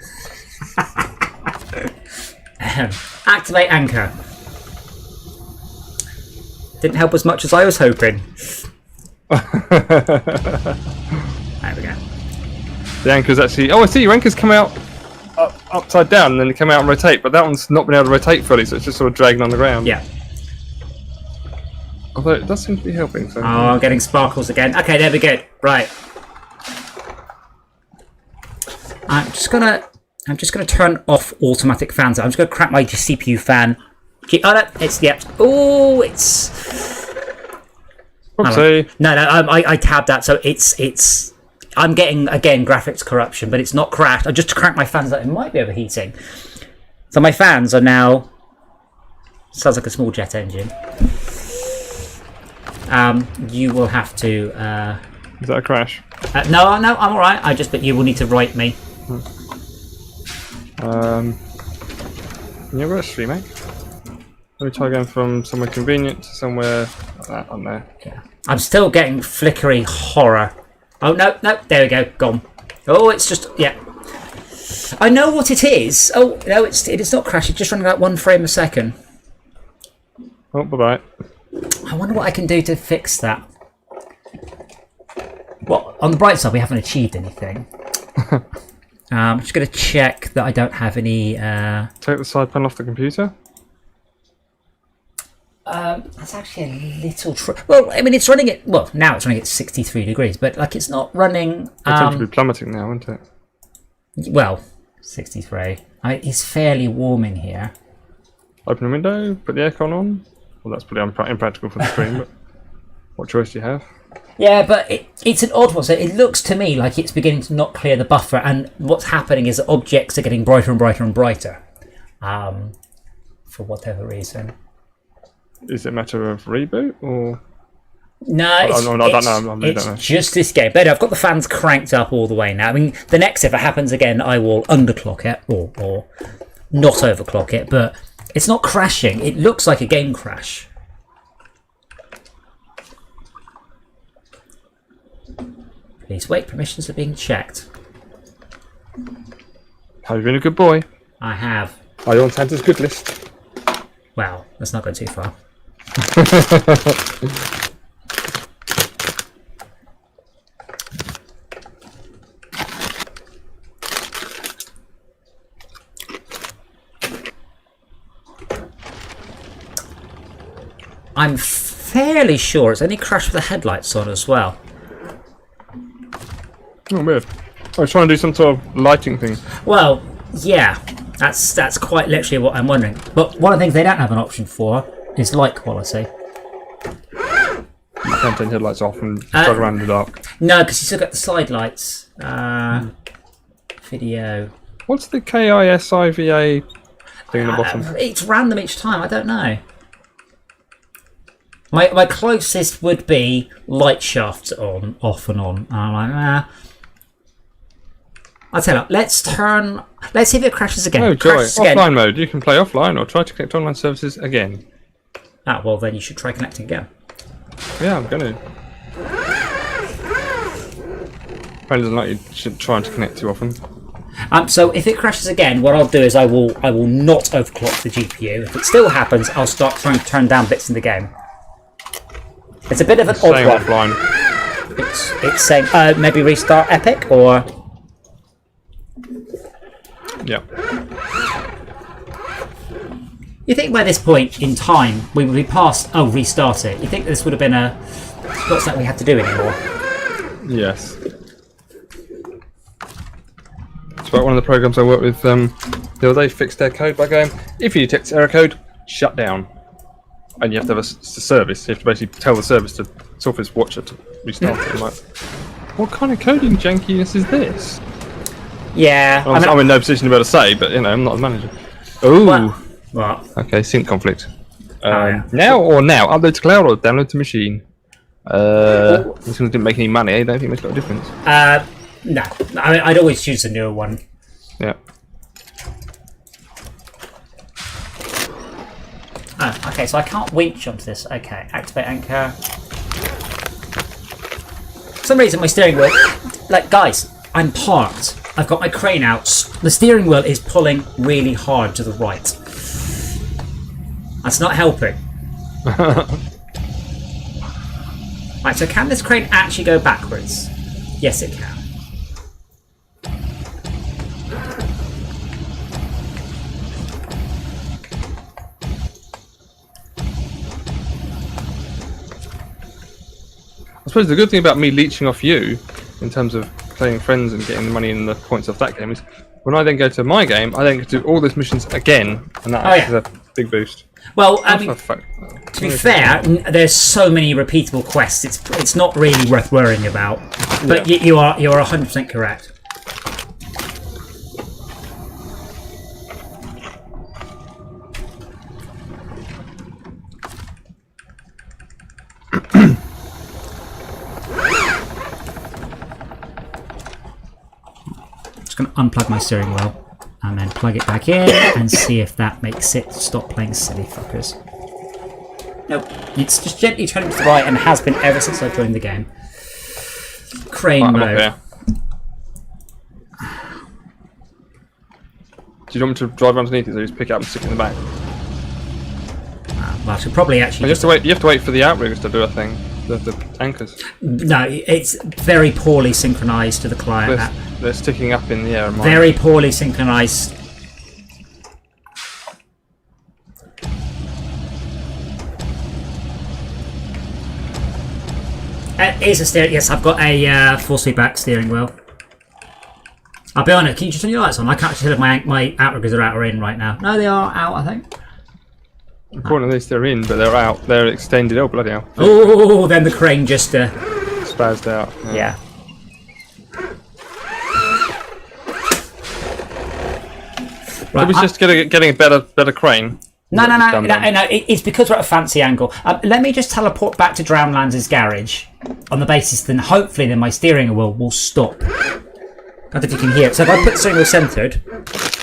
Activate anchor. Didn't help as much as I was hoping. There we go. The anchor's actually... Oh, I see, your anchors come out upside down and then they come out and rotate, but that one's not been able to rotate fully, so it's just sort of dragging on the ground. Yeah. Although it does seem to be helping. So. Oh, I'm getting sparkles again. Okay, there we go. Right. I'm just gonna turn off automatic fans. I'm just gonna crack my CPU fan. Oh no, it's yep. Oh, it's. Oopsie. No, I tabbed that, so it's. I'm getting again graphics corruption, but it's not cracked. I just cracked my fans that it might be overheating. So my fans are now. Sounds like a small jet engine. You will have to. Is that a crash? No, I'm all right. But you will need to write me. Yeah, we're actually, mate. Let me try going from somewhere convenient to somewhere like that on there. Yeah. I'm still getting flickery horror. Oh no, there we go, gone. Oh, it's just I know what it is. Oh no, it is not crash. It's just running like 1 frame a second. Oh, bye bye. I wonder what I can do to fix that. Well, on the bright side, we haven't achieved anything. I'm just going to check that I don't have any... Take the side panel off the computer. That's actually a little... Well, I mean, it's running at... Well, now it's running at 63 degrees, but like it's not running... It's going to be plummeting now, isn't it? Well, 63. I mean, it's fairly warm in here. Open a window, put the aircon on. Well, that's pretty impractical for the stream, but what choice do you have? Yeah, but it's an odd one. So it looks to me like it's beginning to not clear the buffer, and what's happening is that objects are getting brighter and brighter and brighter, for whatever reason. Is it a matter of reboot or? No, I don't know. It's just this game. But I've got the fans cranked up all the way now. I mean, the next, if it happens again, I will underclock it or not overclock it. But it's not crashing. It looks like a game crash. Please wait. Permissions are being checked. Have you been a good boy? I have. Are you on Santa's good list? Well, let's not go too far. I'm fairly sure it's only crashed with the headlights on as well. Oh, weird. I was trying to do some sort of lighting thing. Well, yeah, that's quite literally what I'm wondering. But one of the things they don't have an option for is light quality. I can't turn headlights off and drive around in the dark. No, because you still got the slide lights. Video. What's the KISIVA thing at the bottom? It's random each time. I don't know. My closest would be light shafts on, off and on. And I'm like, I'll tell you, let's see if it crashes again. Oh, joy. Crashes again. Offline mode. You can play offline or try to connect online services again. Ah, well, then you should try connecting again. Yeah, I'm going to. Friend doesn't like you trying to connect too often. So if it crashes again, what I'll do is I will not overclock the GPU. If it still happens, I'll start trying to turn down bits in the game. It's a bit of an odd one. Offline. It's saying maybe restart Epic or. Yeah. You think by this point in time we would be past? Oh, restart it. You think this would have been not something we had to do anymore? Yes. It's about one of the programs I worked with the other day fixed their code by going, if you detect error code, shut down. And you have to have a service. You have to basically tell the service to sort of watch it to restart it. I'm like, what kind of coding jankiness is this? Yeah. I'm in no position to be able to say, but you know, I'm not a manager. Ooh. What? Okay, sync conflict. Yeah. Now or now? Upload to cloud or download to machine? This one didn't make any money. I don't think it makes a lot of difference. No. I mean, I'd always choose a newer one. Yeah. Oh, okay, so I can't winch onto this. Okay, activate anchor. For some reason my steering wheel... Like, guys, I'm parked. I've got my crane out. The steering wheel is pulling really hard to the right. That's not helping. Right, so can this crane actually go backwards? Yes, it can. I suppose the good thing about me leeching off you, in terms of playing friends and getting the money and the points off that game, is when I then go to my game, I then get to do all those missions again, and that is a big boost. Well, I mean, to be fair, there's so many repeatable quests. It's not really worth worrying about. But yeah. you are 100% correct. Just going to unplug my steering wheel and then plug it back in and see if that makes it stop playing silly fuckers. Nope, it's just gently turning to the right and has been ever since I joined the game. Crane mode. Do you want me to drive underneath it, so you just pick it up and stick it in the back? Well, I should probably actually. You have to wait for the outriggers to do a thing. The anchors. No, it's very poorly synchronized to the client. They're sticking up in the air. Very poorly synchronized. Here's a steering. Yes, I've got a full speed back steering wheel. I'll be honest. Can you just turn your lights on? I can't actually tell if my outriggers are out or in right now. No, they are out, I think. According to this, they're in, but they're out. They're extended. Oh, bloody hell. Oh, then the crane just... Spazzed out. yeah. Right, we just getting a better crane. No. It's because we're at a fancy angle. Let me just teleport back to Drownlands' garage on the basis then hopefully then my steering wheel will stop. I don't know if you can hear it. So if I put the steering wheel centred,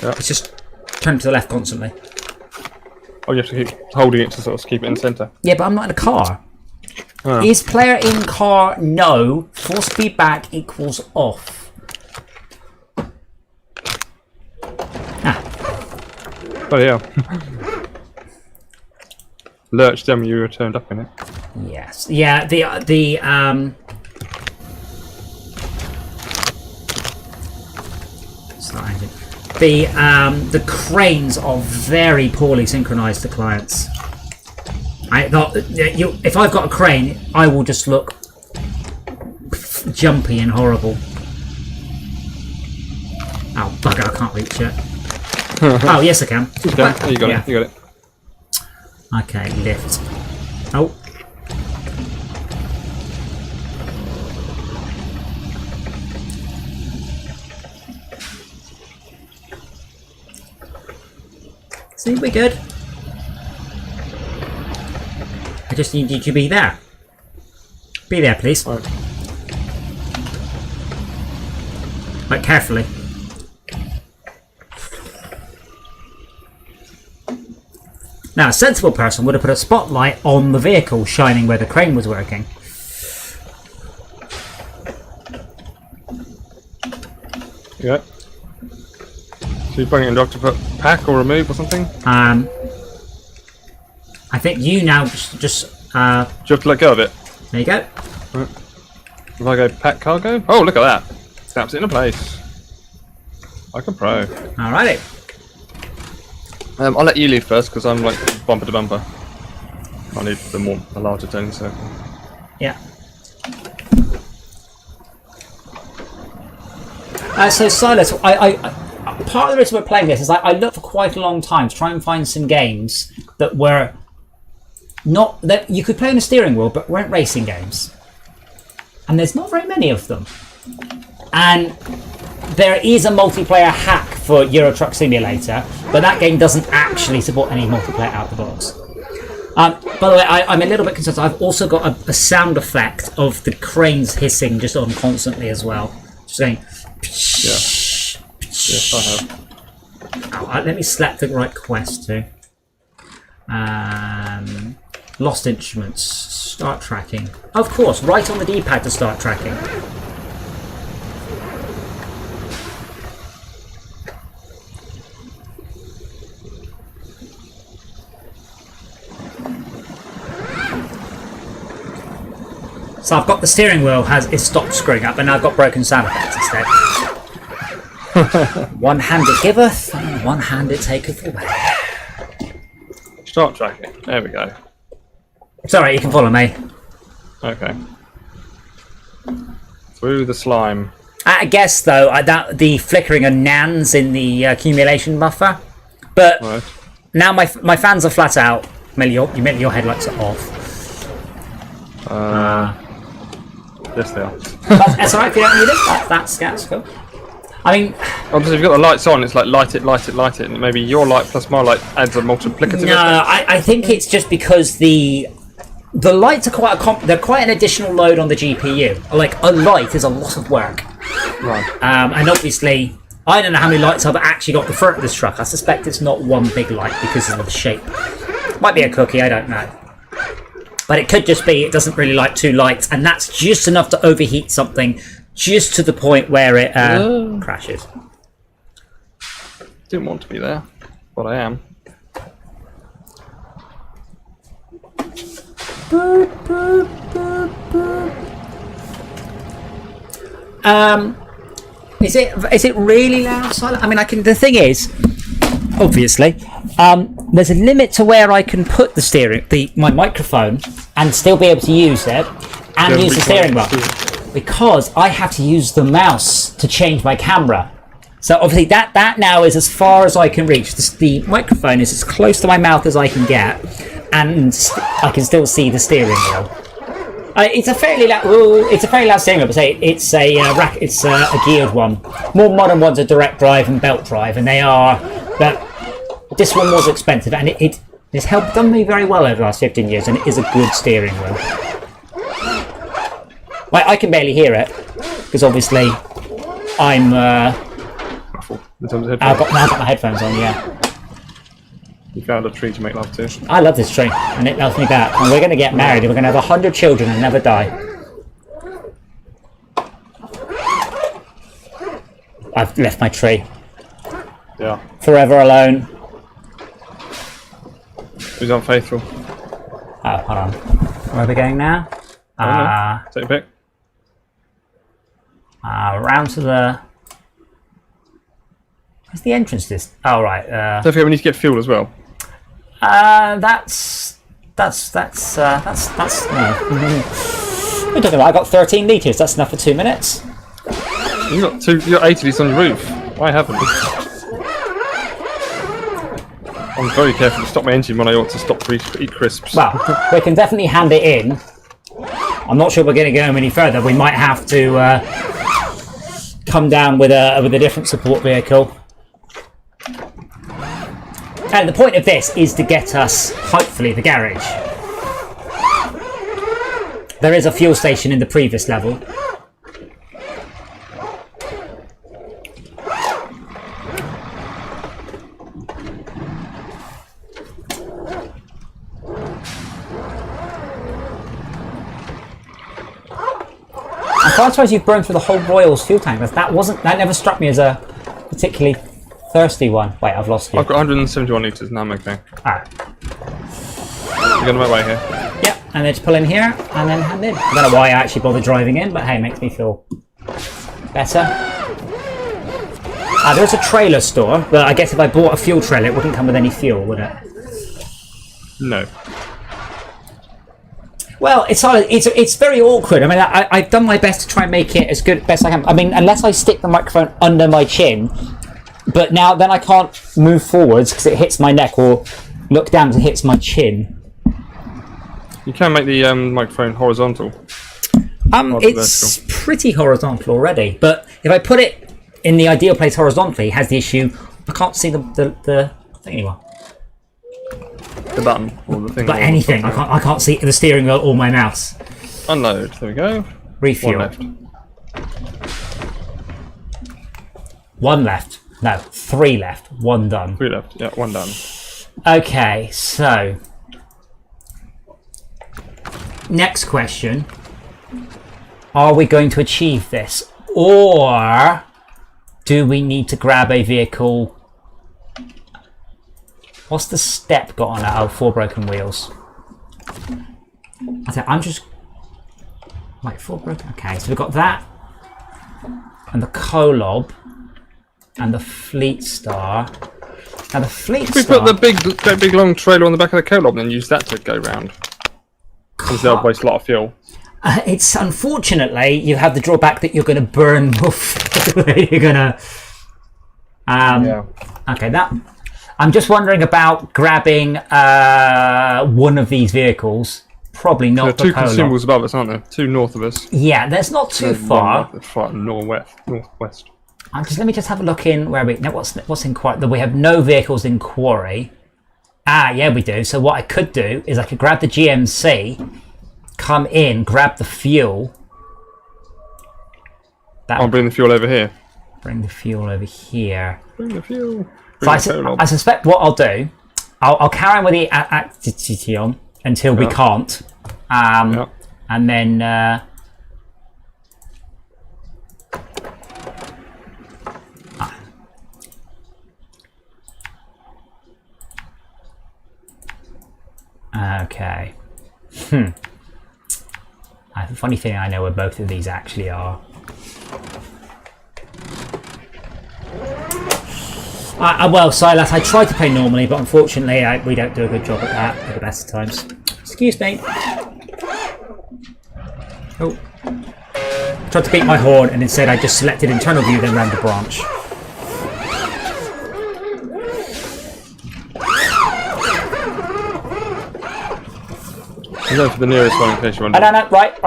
it's just turn to the left constantly. Oh, you have to keep holding it to sort of keep it in the centre. Yeah, but I'm not in a car. Oh. Is player in car? No. Force feedback equals off. Oh yeah. Lurch them when you were turned up in it. Yes. Yeah. Start engine. The cranes are very poorly synchronized to clients. I thought if I've got a crane, I will just look jumpy and horrible. Oh bugger! I can't reach it. Oh yes, I can. You got it. You got it. Okay, lift. Oh. See, we're good. I just need you to be there. Be there, please. Right. Like, carefully. Now, a sensible person would have put a spotlight on the vehicle shining where the crane was working. Yeah. So you bring it in Doctor put pack or remove or something? I think you now just Do you have to let go of it? there you go. Right. If I go pack cargo? Oh, look at that. Snaps it into place. Like a pro. Alrighty. I'll let you lead first because I'm like bumper to bumper. I need a larger turning circle. Yeah. So Silas, I part of the reason we're playing this is I looked for quite a long time to try and find some games that were not that you could play on a steering wheel but weren't racing games, and there's not very many of them. And there is a multiplayer hack for Euro Truck Simulator, but that game doesn't actually support any multiplayer out the box. By the way, I'm a little bit concerned. I've also got a sound effect of the cranes hissing just on constantly as well. Just going. Yeah. Yes, I have. Oh, let me select the right quest too. Lost instruments. Start tracking. Of course, right on the D-pad to start tracking. So I've got the steering wheel is stopped screwing up, and now I've got broken sound effects instead. One hand it giveth, and one hand it taketh away. Start tracking. There we go. Sorry, you can follow me. Okay. Through the slime. I guess though that the flickering of nans in the accumulation buffer, but Right. now my fans are flat out. Your headlights are off. Yes, they are. That's alright if you don't need it. That's cool. I mean, Obviously, if you've got the lights on, it's like light it, and maybe your light plus my light adds a multiplicative no, effect. I think it's just because the lights are they're quite an additional load on the GPU. Like a light is a lot of work. Right. And obviously, I don't know how many lights I've actually got at the front of this truck. I suspect it's not one big light because of the shape. Might be a cookie, I don't know. But it could just be it doesn't really like two lights, and that's just enough to overheat something just to the point where it crashes. Didn't want to be there, but I am. Is it really loud, silent? I mean, the thing is, obviously, there's a limit to where I can put my microphone and still be able to use it and Yeah, use the steering wheel, because I have to use the mouse to change my camera. So obviously that now is as far as I can reach. The microphone is as close to my mouth as I can get, and I can still see the steering wheel. It's a fairly loud steering wheel, but say it's a geared one. More modern ones are direct drive and belt drive, and they are. But this one was expensive, and it's done me very well over the last 15 years, and it is a good steering wheel. Like, I can barely hear it because obviously I'm. I've got my headphones on. Yeah. You found a tree to make love to. I love this tree, and it loves me back. And we're going to get married, and we're going to have 100 children and never die. I've left my tree. Yeah. Forever alone. Who's unfaithful? Oh, hold on. Where are we going now? Take a pick. Round to the. Where's the entrance to this? Oh, right. Don't forget we need to get fuel as well. That's no. We're talking about, I got 13 litres. That's enough for 2 minutes. You got 8 of these on your roof. Why haven't you? I'm very careful to stop my engine when I ought to stop to eat crisps. Well, we can definitely hand it in. I'm not sure we're going to go any further. We might have to come down with a different support vehicle. And the point of this is to get us, hopefully, the garage. There is a fuel station in the previous level. I'm quite surprised you've burned through the whole Royals fuel tank. That never struck me as a particularly thirsty one. Wait, I've lost you. I've got 171 litres and I'm okay. Alright. You're going my way here. Yep, and then just pull in here and then hand in. I don't know why I actually bothered driving in, but hey, it makes me feel better. There's a trailer store, but I guess if I bought a fuel trailer, it wouldn't come with any fuel, would it? No. Well, it's very awkward. I mean, I've done my best to try and make it as good best I can. I mean, unless I stick the microphone under my chin, but then I can't move forwards because it hits my neck, or look down because it hits my chin. You can make the microphone horizontal. It's pretty horizontal already, but if I put it in the ideal place horizontally, it has the issue I can't see the thing anymore. The button or the thing. But anything, I can't see the steering wheel or my mouse. Unload. There we go. Refuel. 1 left. 1 left. No, 3 left. 1 done. 3 left. Yeah, 1 done. Okay, so next question: are we going to achieve this, or do we need to grab a vehicle? What's the step got on it? Oh, 4 broken wheels. I'm just... Wait, 4 broken... Okay, so we've got that. And the Kolob. And the Fleet Star. Now the Fleet Star... We put the big long trailer on the back of the Kolob and then use that to go round. Because they'll waste a lot of fuel. It's unfortunately, you have the drawback that you're going to burn more fuel. You're going to... Yeah. Okay, that... I'm just wondering about grabbing one of these vehicles. Probably not the There are 2 Kolob. consumables above us, aren't there? 2 north of us. Yeah, there's not too far. Far northwest. Let me just have a look in where we... Now, what's in Quarry? We have no vehicles in Quarry. Yeah, we do. So what I could do is I could grab the GMC, come in, grab the fuel. I'll bring the fuel over here. Bring the fuel over here. Bring the fuel. So I suspect what I'll do, I'll carry on with the activity on until we can't, and then okay. I have a funny feeling I know where both of these actually are. Well, Silas, I tried to play normally, but unfortunately we don't do a good job at that at the best of times. Excuse me. Oh. I tried to beat my horn and instead I just selected internal view, then ran the branch. I'm going for the nearest one in case you want Oh, to. no, right.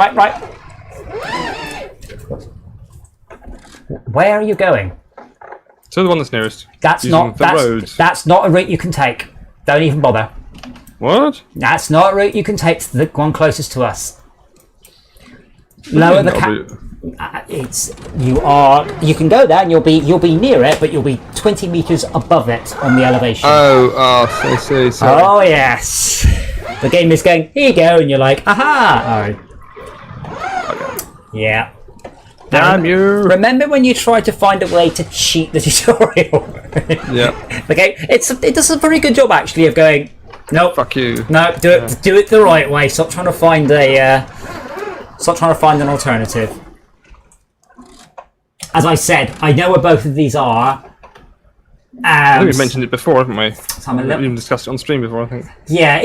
Where are you going? To the one that's nearest. That's using not the that's, roads. that's not a route you can take. Don't even bother. What? That's not a route you can take to the one closest to us. Lower the it's you can go there and you'll be near it, but you'll be 20 meters above it on the elevation. I see. Sorry. Oh yes. The game is going, here you go, and you're like, aha! Oh. Yeah. Damn you! Remember when you tried to find a way to cheat the tutorial? Yeah. The game, it does a very good job actually of going, nope. Fuck you. No, do it the right way. Stop trying to find an alternative. As I said, I know where both of these are. I think we've mentioned it before, haven't we? So We've even discussed it on stream before, I think. Yeah,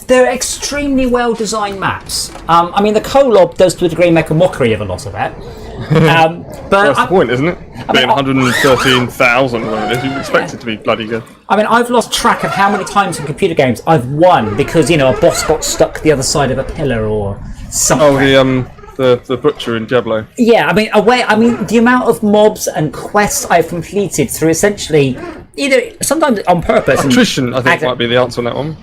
they're extremely well designed maps. I mean, the co-op does to a degree make a mockery of a lot of it. But that's the point, isn't it? Being 113,000 or whatever it is, you'd expect it to be bloody good. I mean, I've lost track of how many times in computer games I've won because, a boss got stuck the other side of a pillar or something. Oh, the butcher in Diablo. Yeah, I mean, the amount of mobs and quests I've completed through essentially either sometimes on purpose. Attrition, I think, might be the answer on that one.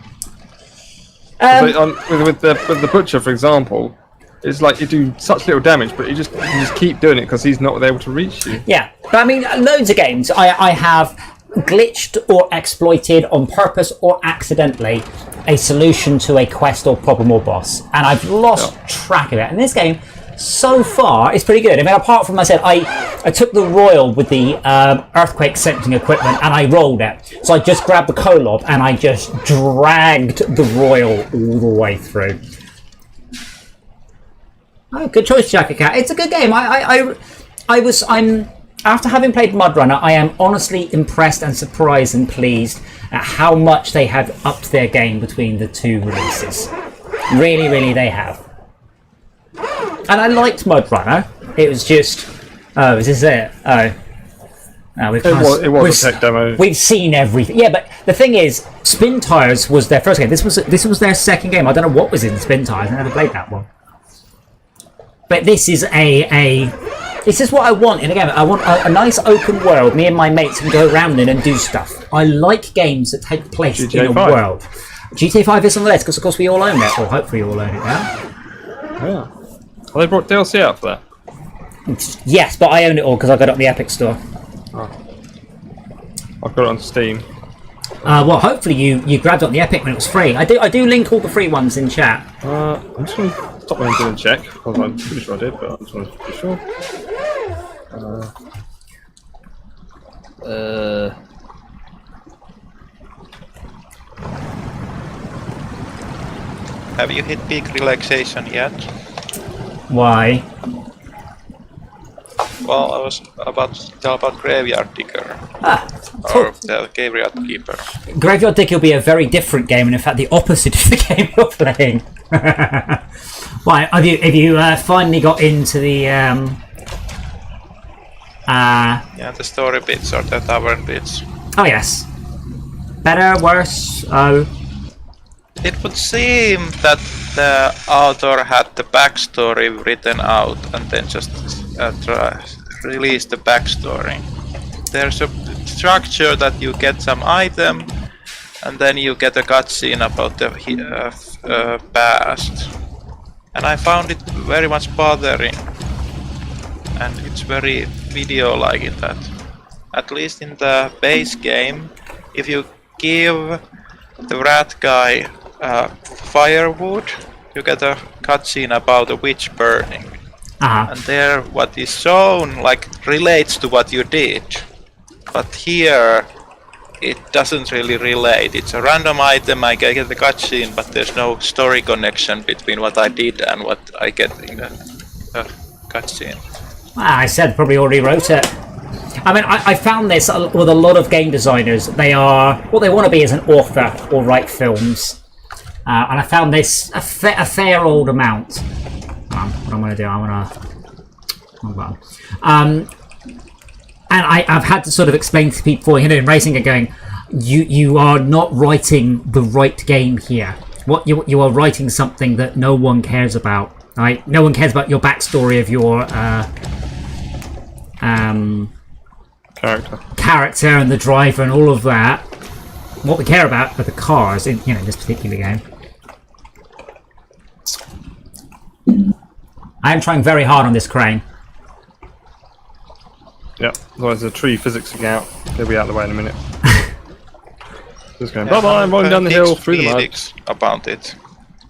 With the butcher, for example, it's like you do such little damage, but you just keep doing it because he's not able to reach you. Yeah, but I mean, loads of games I have glitched or exploited on purpose or accidentally a solution to a quest or problem or boss, and I've lost track of it. And this game, so far, is pretty good. I mean, apart from I said, I took the Royal with the earthquake sensing equipment and I rolled it. So I just grabbed the Kolob and I just dragged the Royal all the way through. Oh, good choice, Jackie Cat. It's a good game. I'm after having played MudRunner, I am honestly impressed and surprised and pleased at how much they have upped their game between the two releases. Really, really, they have. And I liked MudRunner. It was just, is this it? It was a tech demo. We've seen everything. Yeah, but the thing is, Spin Tires was their first game. This was their second game. I don't know what was in Spin Tires. I never played that one. But this is this is what I want in a game. I want a nice open world. Me and my mates can go around in and do stuff. I like games that take place in a world. GTA 5 is on the list because, of course, we all own it. Or hopefully you all own it now. Yeah. Well, they brought DLC out for that. Yes, but I own it all because I got it on the Epic Store. Oh. I've got it on Steam. Well, hopefully you grabbed it on the Epic when it was free. I do link all the free ones in chat. I'm just going to stop and do a check because I'm pretty sure I did, but I just want to be sure. Have you hit peak relaxation yet? Why? Well, I was about to tell about Graveyard Digger. Cool. Or the Graveyard Keeper. Graveyard Digger will be a very different game, and in fact, the opposite of the game you're playing. Why? Have you finally got into the Yeah, the story bits or the tavern bits. Oh yes. Better, worse? Oh. It would seem that the author had the backstory written out and then just released the backstory. There's a structure that you get some item and then you get a cutscene about the past. And I found it very much bothering. And it's very video-like in that. At least in the base game, if you give the rat guy firewood, you get a cutscene about a witch burning. And there what is shown relates to what you did. But here it doesn't really relate. It's a random item, I get the cutscene, but there's no story connection between what I did and what I get in the cutscene. I said probably already wrote it. I mean, I found this with a lot of game designers. They are what they want to be as an author or write films. And I found this a fair old amount. What I'm going to do, I'm going to... Oh, well. And I've had to sort of explain to people in racing and going, you are not writing the right game here. what you are writing something that no one cares about. Right? No one cares about your backstory of your character and the driver and all of that. What we care about are the cars in this particular game. I am trying very hard on this crane. Yep, otherwise the tree physics will get out. They'll be out of the way in a minute. Just going, bye-bye, I'm rolling down the hill through the mud. About it.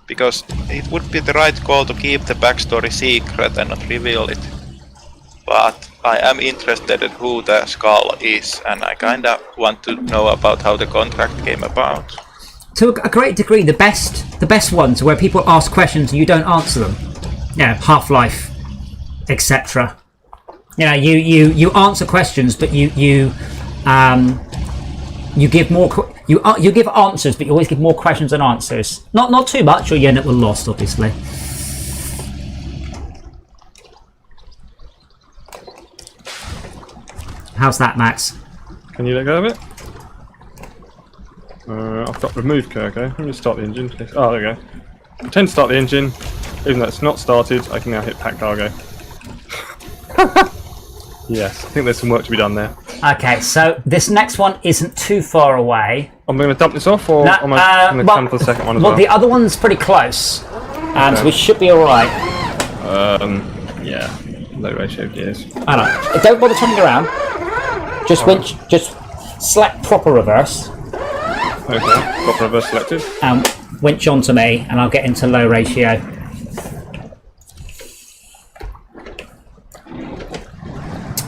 Because it would be the right call to keep the backstory secret and not reveal it. But I am interested in who the skull is, and I kinda want to know about how the contract came about. To a great degree, the best ones are where people ask questions and you don't answer them. Half-Life, etc. You answer questions, but you give more. You give answers, but you always give more questions than answers. Not too much, or you end up with lost, obviously. How's that, Max? Can you let go of it? I've got remove key, okay. Let me start the engine, please. Oh, there we go. Pretend to start the engine. Even though it's not started, I can now hit pack cargo. Yes, I think there's some work to be done there. Okay, so this next one isn't too far away. I'm going to dump this off, or am I going to come for the second one as well? Well, the other one's pretty close, so we should be alright. Yeah, low ratio gears. I know. Don't bother turning around. Just winch, just select proper reverse. Okay, proper reverse selected. Winch onto me, and I'll get into low ratio.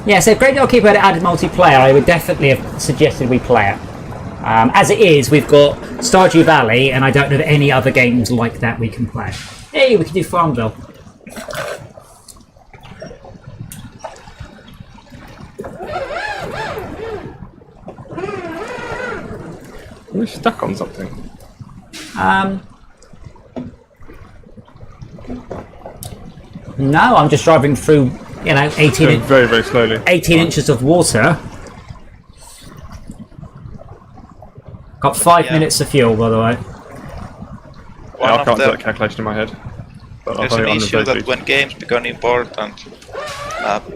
Yeah, so if Great Dog Keeper had added multiplayer, I would definitely have suggested we play it. As it is, we've got Stardew Valley, and I don't know of any other games like that we can play. Hey, we can do Farmville. We're stuck on something. No, I'm just driving through, 18 very, very slowly. 18 inches of water. Got 5 minutes of fuel, by the way. Yeah, I can't do that calculation in my head. But there's an issue that when games become important,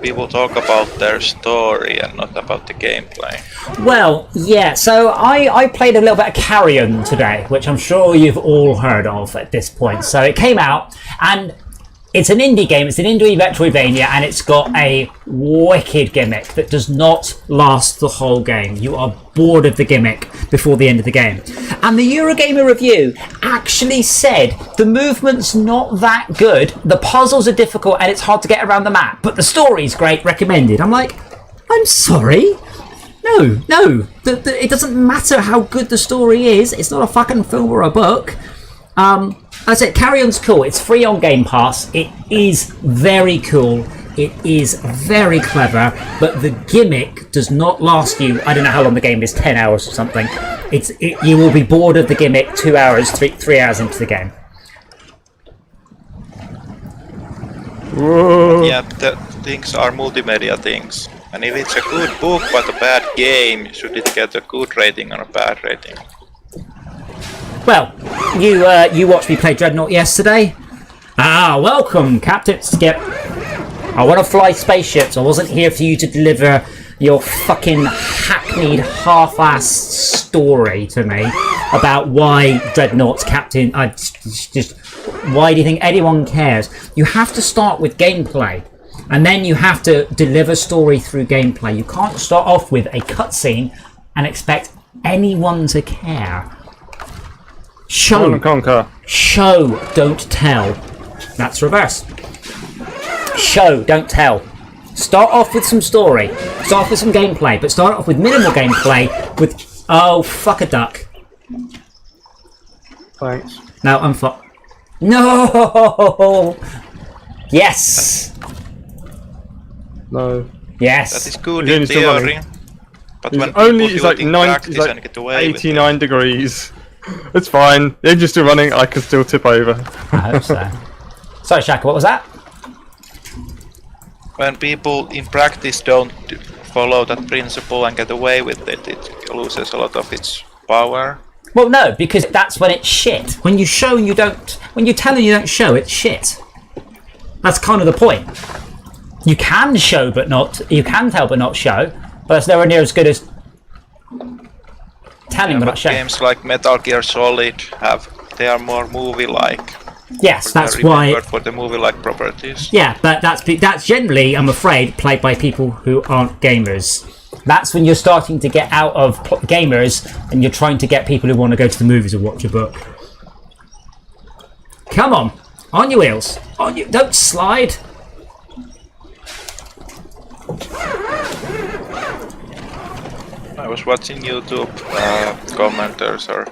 people talk about their story and not about the gameplay. Well, yeah, so I played a little bit of Carrion today, which I'm sure you've all heard of at this point. So it came out, and it's an indie game, it's an indie Metroidvania, and it's got a wicked gimmick that does not last the whole game. You are bored of the gimmick before the end of the game. And the Eurogamer review actually said the movement's not that good, the puzzles are difficult, and it's hard to get around the map, but the story's great, recommended. I'm like, I'm sorry? No, it doesn't matter how good the story is, it's not a fucking film or a book. I said, Carrion's cool. It's free on Game Pass. It is very cool. It is very clever, but the gimmick does not last you. I don't know how long the game is, 10 hours or something. You will be bored of the gimmick 2 hours, 3 hours into the game. Whoa. Yeah, the things are multimedia things. And if it's a good book but a bad game, should it get a good rating or a bad rating? Well, you watched me play Dreadnought yesterday. Welcome, Captain Skip. I want to fly spaceships. I wasn't here for you to deliver your fucking hackneyed half-assed story to me about why Dreadnought's captain. Why do you think anyone cares? You have to start with gameplay, and then you have to deliver story through gameplay. You can't start off with a cutscene and expect anyone to care. Show, don't tell. That's reverse. Show, don't tell. Start off with some story. Start off with some gameplay, but start off with minimal gameplay with... Oh, fuck a duck. Thanks. No, I'm No! Yes! No. Yes. That is good in theory. But when it's like 89 degrees. It's fine. The engine's still running. I can still tip over. I hope so. Sorry, Shaka, what was that? When people in practice don't follow that principle and get away with it, it loses a lot of its power. Well, no, because that's when it's shit. When you show and you don't, when you tell and you don't show, it's shit. That's kind of the point. You can show but not, you can tell but not show, but it's nowhere near as good as telling but not showing. Games like Metal Gear Solid they are more movie-like. Yes, that's why. For the movie-like properties. Yeah, but that's generally, I'm afraid, played by people who aren't gamers. That's when you're starting to get out of gamers and you're trying to get people who want to go to the movies or watch a book. Come on your wheels. Don't slide. I was watching YouTube commenters or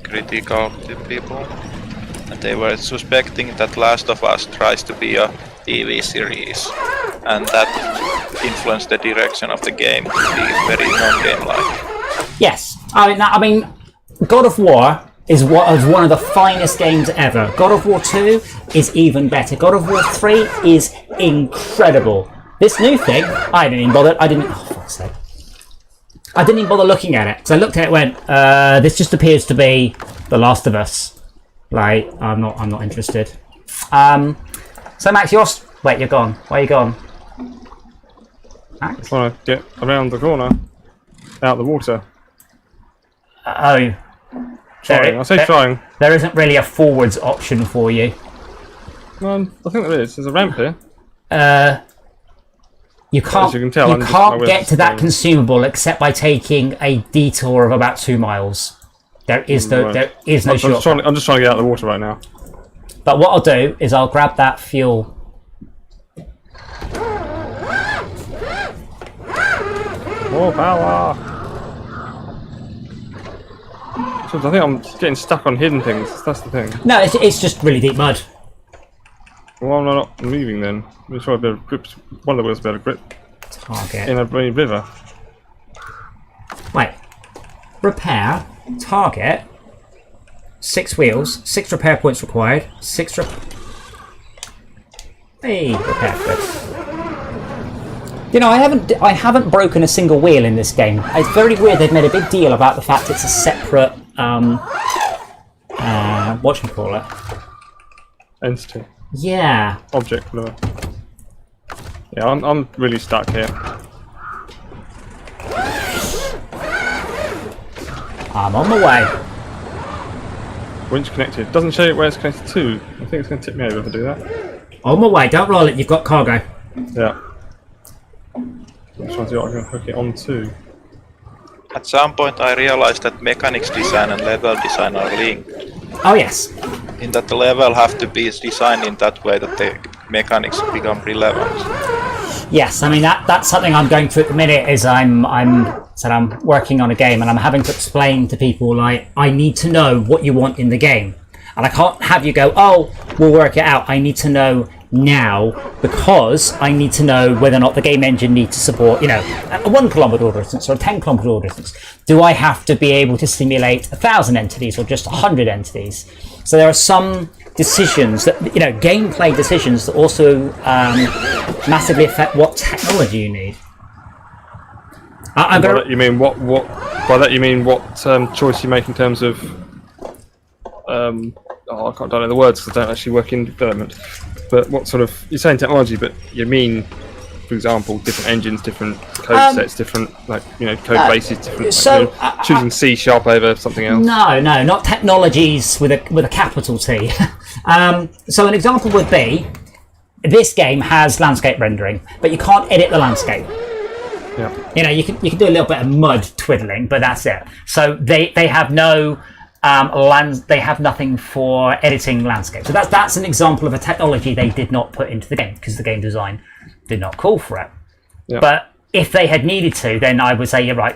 critical people, and they were suspecting that Last of Us tries to be a TV series, and that influenced the direction of the game to be very non-game-like. Yes, I mean, God of War is one of the finest games ever. God of War 2 is even better. God of War 3 is incredible. This new thing, I didn't even bother. I didn't even bother looking at it. So I looked at it and went, this just appears to be The Last of Us. Like, I'm not interested. So Max, wait, you're gone. Where are you gone? Max? I want to get around the corner, out the water. Oh. Trying. I say trying. There isn't really a forwards option for you. I think there is. There's a ramp here. You can't. As you can tell, you can't get to that consumable except by taking a detour of about 2 miles. There is no shortcut. I'm just trying to get out of the water right now. But what I'll do is I'll grab that fuel. More power! I think I'm getting stuck on hidden things. That's the thing. No, it's just really deep mud. Well, I'm not moving then. I'm sure I'll be able to grip. One of the wheels will be able to grip Target. in a river. Wait. Repair. Target. 6 wheels. 6 repair points required. 6 Hey, repair. Good. You know, I haven't broken a single wheel in this game. It's very weird. They've made a big deal about the fact it's a separate whatchamacallit? Entity. Yeah. Object, whatever. Yeah, I'm really stuck here. I'm on my way. Winch connected. Doesn't show you where it's connected to. I think it's going to tip me over if I do that. On my way. Don't roll it. You've got cargo. Yeah. I'm trying to see what I can hook it onto. At some point I realized that mechanics design and level design are linked. Oh yes. In that the level have to be designed in that way that the mechanics become relevant. Yes, I mean that's something I'm going through at the minute. Is I'm working on a game and I'm having to explain to people like I need to know what you want in the game, and I can't have you go, oh, we'll work it out. I need to know now because I need to know whether or not the game engine needs to support, you know, a 1 kilometre order distance or a 10 kilometre order distance. Do I have to be able to simulate 1,000 entities or just 100 entities? So there are some decisions that, you know, gameplay decisions that also massively affect what technology you need. By that you mean what? By that you mean what choice you make in terms of? I don't know the words because I don't actually work in development. But what sort of, you're saying technology, but you mean, for example, different engines, different code sets, different, like, you know, code bases, different, so, like, you know, choosing C# over something else? No, not technologies with a capital T. So an example would be, this game has landscape rendering, but you can't edit the landscape. Yeah. You know, you can do a little bit of mud twiddling, but that's it. So they have no... they have nothing for editing landscape. So that's an example of a technology they did not put into the game because the game design did not call for it. Yeah. But if they had needed to, then I would say, you're right,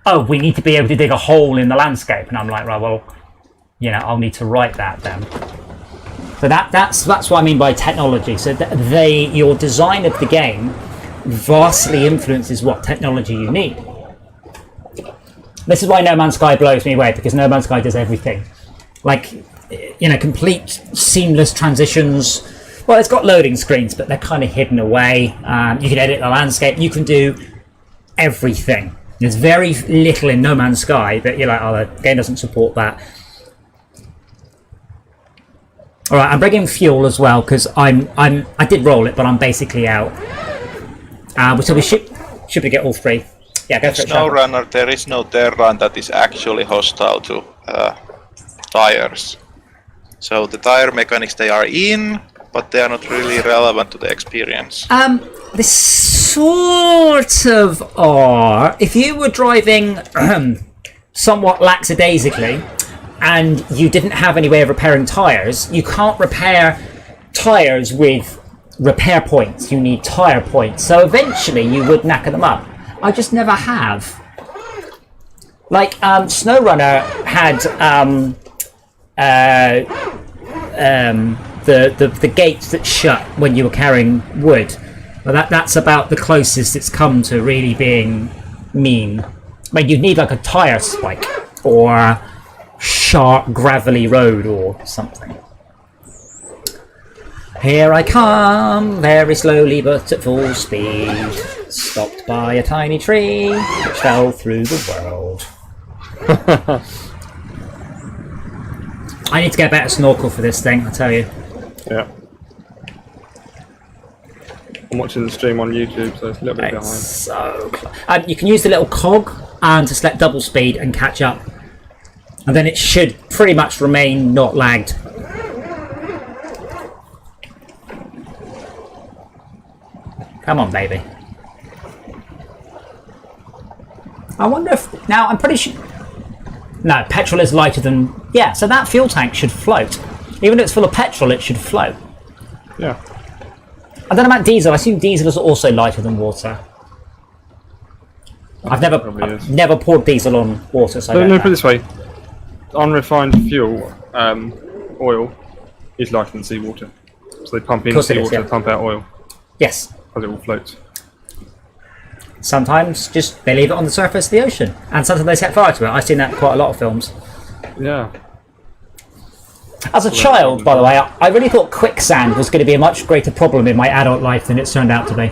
oh, we need to be able to dig a hole in the landscape. And I'm like, right, well, you know, I'll need to write that then. So that's what I mean by technology. So your design of the game vastly influences what technology you need. This is why No Man's Sky blows me away, because No Man's Sky does everything. Like, you know, complete seamless transitions. Well, it's got loading screens, but they're kind of hidden away. You can edit the landscape. You can do everything. There's very little in No Man's Sky that you're like, oh, the game doesn't support that. All right, I'm bringing fuel as well because I did roll it, but I'm basically out. So we should get all three. Yeah, go for it. SnowRunner, there is no terrain that is actually hostile to tires. So the tire mechanics they are in, but they are not really relevant to the experience. They sort of are. If you were driving somewhat lackadaisically and you didn't have any way of repairing tires, you can't repair tires with repair points. You need tire points. So eventually you would knacker them up. I just never have. Like, SnowRunner had the gates that shut when you were carrying wood. Well, that's about the closest it's come to really being mean. I mean, you'd need like a tire spike or a sharp gravelly road or something. Here I come, very slowly but at full speed, stopped by a tiny tree which fell through the world. I need to get a better snorkel for this thing, I tell you. Yeah. I'm watching the stream on YouTube, so it's a little bit behind. So you can use the little cog to select double speed and catch up. And then it should pretty much remain not lagged. Come on, baby. I wonder if... Now, I'm pretty sure... No, petrol is lighter than... Yeah, so that fuel tank should float. Even if it's full of petrol, it should float. Yeah. I don't know about diesel. I assume diesel is also lighter than water. I've never poured diesel on water, so I don't know. Put it this way. Unrefined fuel, oil, is lighter than seawater. So they pump in seawater and pump out oil. Yes. Because it all floats. Sometimes just they leave it on the surface of the ocean. And sometimes they set fire to it. I've seen that in quite a lot of films. Yeah. As a child, by the way, I really thought quicksand was going to be a much greater problem in my adult life than it's turned out to be.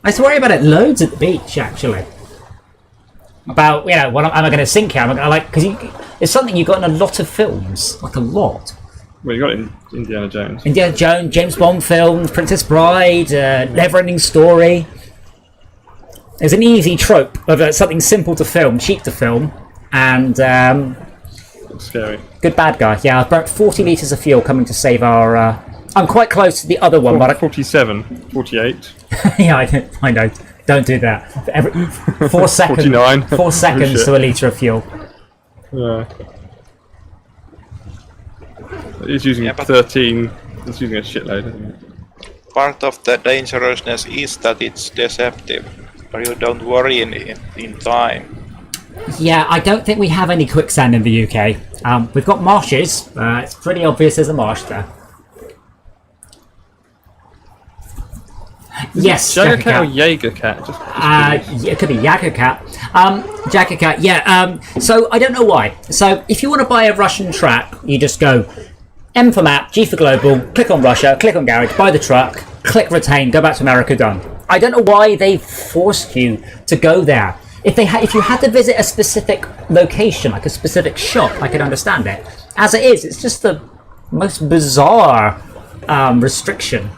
I used to worry about it loads at the beach, actually. About, you know, am I going to sink here? Because it's something you got in a lot of films, like a lot. Well, you got it in Indiana Jones. Indiana Jones, James Bond films, Princess Bride, Never-Ending Story. There's an easy trope of something simple to film, cheap to film, and scary. Good bad guy. Yeah, I've burnt 40 litres of fuel coming to save our... I'm quite close to the other one, but 47, 48. Yeah, I know. Don't do that. Every 4 seconds. 49. 4 seconds to a litre of fuel. Yeah. He's using 13. He's using a shitload, isn't it? Part of the dangerousness is that it's deceptive, but you don't worry in time. Yeah, I don't think we have any quicksand in the UK. We've got marshes. It's pretty obvious there's a marsh there. Yes, Jaggercat or Jaegercat? Yeah, it could be Jaggercat. Jaggercat, yeah. So I don't know why. So if you want to buy a Russian track, you just go M for map, G for global, click on Russia, click on garage, buy the truck, click retain, go back to America, done. I don't know why they forced you to go there. If you had to visit a specific location, like a specific shop, I could understand it. As it is, it's just the most bizarre restriction.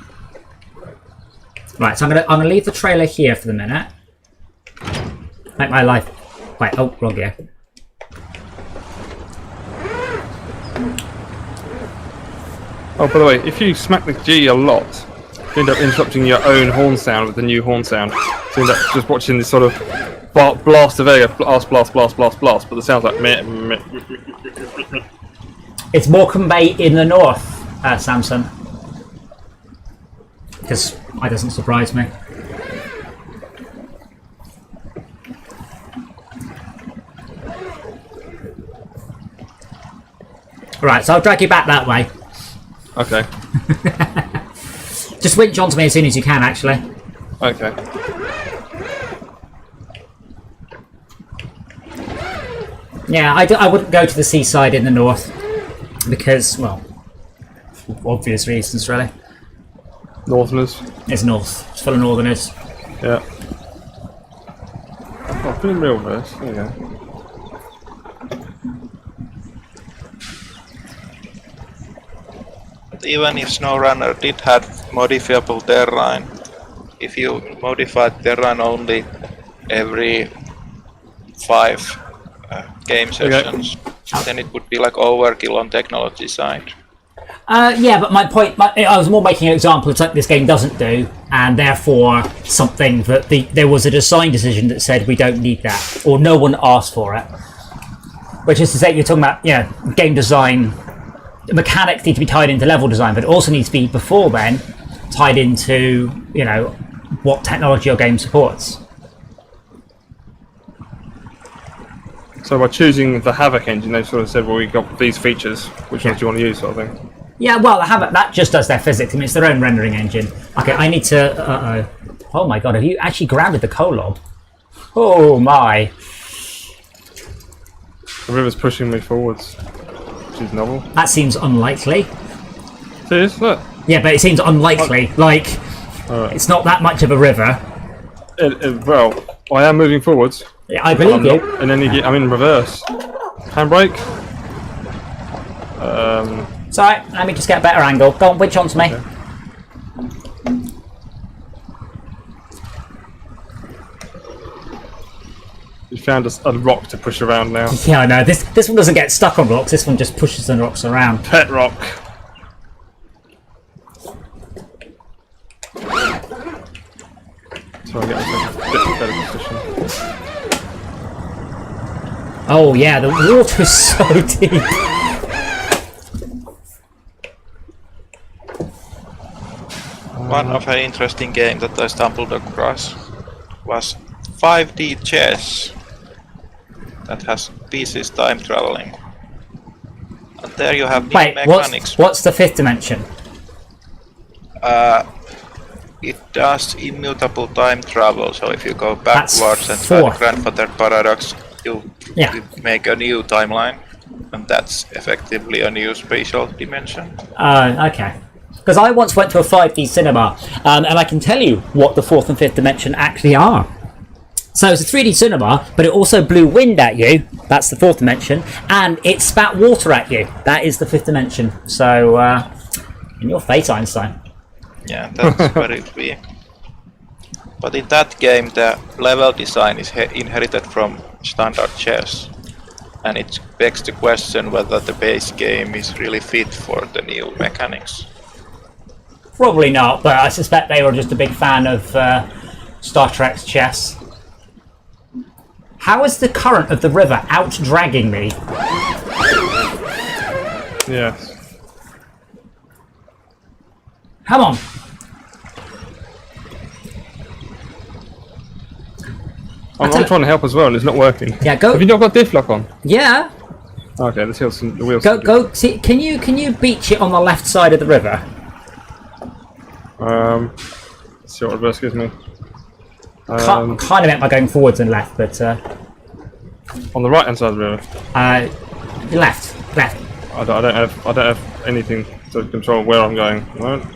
Right, so I'm gonna leave the trailer here for the minute. Make my life... Wait, oh, wrong gear. Oh, by the way, if you smack the G a lot, you end up interrupting your own horn sound with the new horn sound. So you end up just watching this sort of blast of air, blast, blast, blast, blast, blast, but the sound's like meh, meh. It's Morecambe Bay in the north, Samson. Because that doesn't surprise me. Right, so I'll drag you back that way. Okay. Just winch onto me as soon as you can, actually. Okay. Yeah, I wouldn't go to the seaside in the north. Because, well, for obvious reasons, really. Northerners. It's north. It's full of northerners. Yeah. Oh, put in real verse. There you go. Even if SnowRunner did have modifiable terrain, if you modified terrain only every 5 game sessions, then it would be like overkill on technology side. Yeah, but my point, I was more making an example of something this game doesn't do, and therefore something that there was a design decision that said we don't need that, or no one asked for it. Which is to say, you're talking about, game design. The mechanics need to be tied into level design, but it also needs to be before then tied into, what technology your game supports. So by choosing the Havoc engine, they sort of said, well, we got these features. Which ones do you want to use, sort of thing? Yeah, well, that just does their physics. I mean, it's their own rendering engine. Okay, I need to... Oh my god, have you actually grabbed the Kolob? Oh my. The river's pushing me forwards, which is novel. That seems unlikely. Serious? Look. Yeah, but it seems unlikely. It's not that much of a river. Well, I am moving forwards. Yeah, I believe you. And then I'm in reverse. Handbrake. It's alright, let me just get a better angle. Go on, winch onto me. Okay. You found a rock to push around now. Yeah, I know. This one doesn't get stuck on rocks. This one just pushes the rocks around. Pet rock. So I get a bit better position. Oh yeah, the water's so deep. One of the interesting games that I stumbled across was 5D chess that has pieces time traveling. And there you have new Wait, mechanics. what's the 5th dimension? It does immutable time travel, so if you go backwards and try four. the grandfather paradox, you make a new timeline, and that's effectively a new spatial dimension. Okay. Because I once went to a 5D cinema, and I can tell you what the 4th and 5th dimension actually are. So it's a 3D cinema, but it also blew wind at you. That's the 4th dimension, and it spat water at you. That is the 5th dimension. So, in your face, Einstein. Yeah, that's very weird. But in that game, the level design is inherited from standard chess, and it begs the question whether the base game is really fit for the new mechanics. Probably not, but I suspect they were just a big fan of Star Trek's chess. How is the current of the river out-dragging me? Yes. Come on. I'm trying to help as well, and it's not working. Yeah, go. Have you not got diff lock on? Yeah. Okay, the wheels. Go. See, can you beach it on the left side of the river? Let's see what reverse gives me. Kind of meant by going forwards and left, but On the right hand side of the river. left. I don't have anything to control where I'm going at the moment.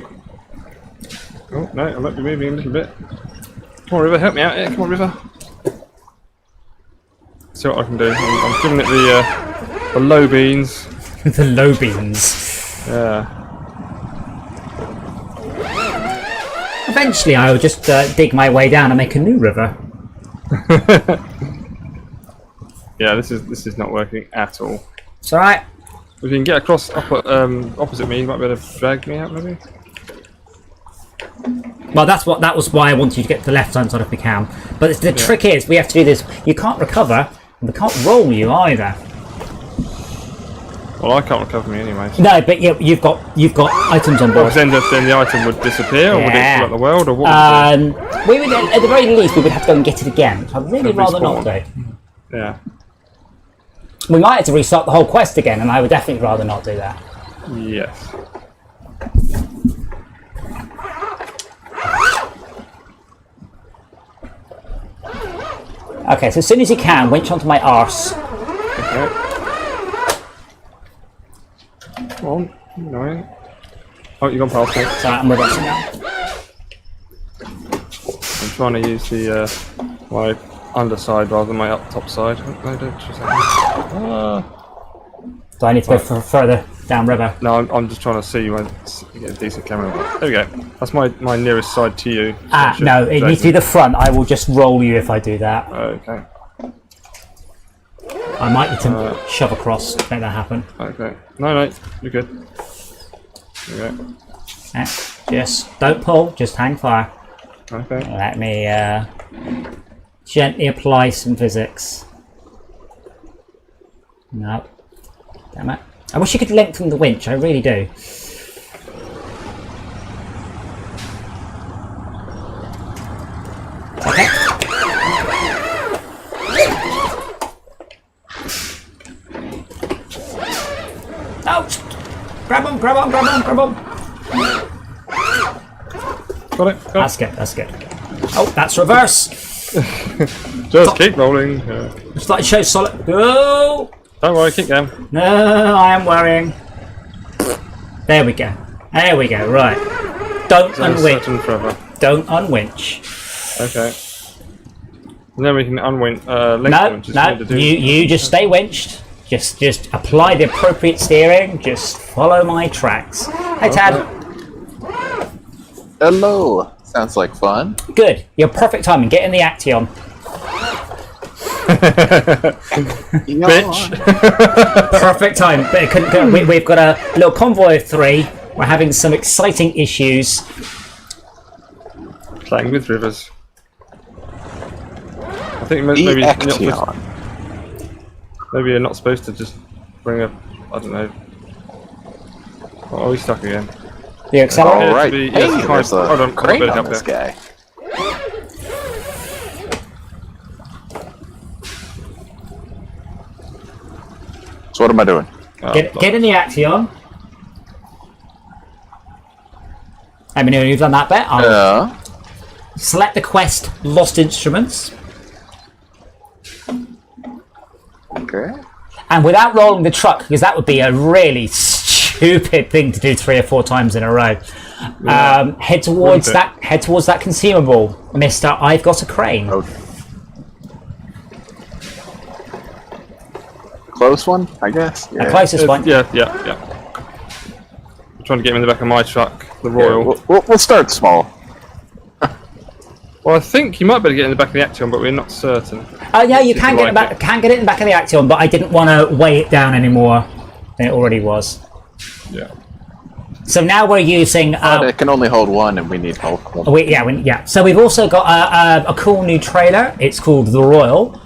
Oh no, I might be moving a little bit. Come on, river, help me out here. Come on, river. See what I can do. I'm giving it the low beans. The low beans. Yeah. Eventually, I will just dig my way down and make a new river. Yeah, this is not working at all. It's all right. If you can get across opposite me, you might be able to drag me out, maybe. Well, that was why I wanted you to get to the left-hand side if we can. But the trick is, we have to do this. You can't recover, and we can't roll you either. Well, I can't recover me anyway. So. No, but you've got items on board. Then the item would disappear, or would it flood the world, or what would it do? We would, at the very least, we would have to go and get it again. Which I'd really rather not do. Yeah. We might have to restart the whole quest again, and I would definitely rather not do that. Yes. Okay, so as soon as you can, winch onto my arse. Okay. Come on. No. Oh, you've gone past me. So I'm reversing now. trying to use the my underside rather than my top side. Oh, no, don't just Do I need to go further downriver? No, I'm just trying to see when you get a decent camera. There we go. That's my nearest side to you. No, it needs to be the front. I will just roll you if I do that. Okay. I might need to shove across to make that happen. Okay. No, you're good. There we go. Just don't pull, just hang fire. Okay. Let me gently apply some physics. No. Damn it. I wish you could lengthen the winch, I really do. Okay. Ouch! Grab him, grab him, grab him, grab him! Got it. That's good, that's good. Oh, that's reverse! Just keep rolling. Just like show solid. Go! Don't worry, keep going. No, I am worrying. There we go. There we go, right. Don't unwinch. Forever. Don't unwinch. Okay. And then we can unwinch. No, you just stay winched. Just apply the appropriate steering. Just follow my tracks. Hey, Tad. Hello. Sounds like fun. Good. You're perfect timing. Get in the Action. Bitch. Perfect time. But it couldn't go. We've got a little convoy of 3. We're having some exciting issues. Playing with rivers. I think maybe you're not supposed to just bring a. I don't know. Oh, he's stuck again. The accelerator. All right. Hey, There's a crane on this there. guy. So what am I doing? Get in the Action. I mean, you've done that bit. Yeah. Select the quest Lost Instruments. Okay. And without rolling the truck, because that would be a really stupid thing to do 3 or 4 times in a row. Yeah. Head towards that consumable, Mister. I've got a crane. Oh. Close one, I guess. The closest one. Yeah. I'm trying to get him in the back of my truck, the Royal. Yeah, we'll start small. Well, I think you might better get in the back of the Action, but we're not certain. Oh yeah, you can get like it back. Can get it in the back of the Action, but I didn't want to weigh it down any more than it already was. Yeah. So now we're using. But it can only hold one, and we need multiple. Yeah. So we've also got a cool new trailer. It's called the Royal.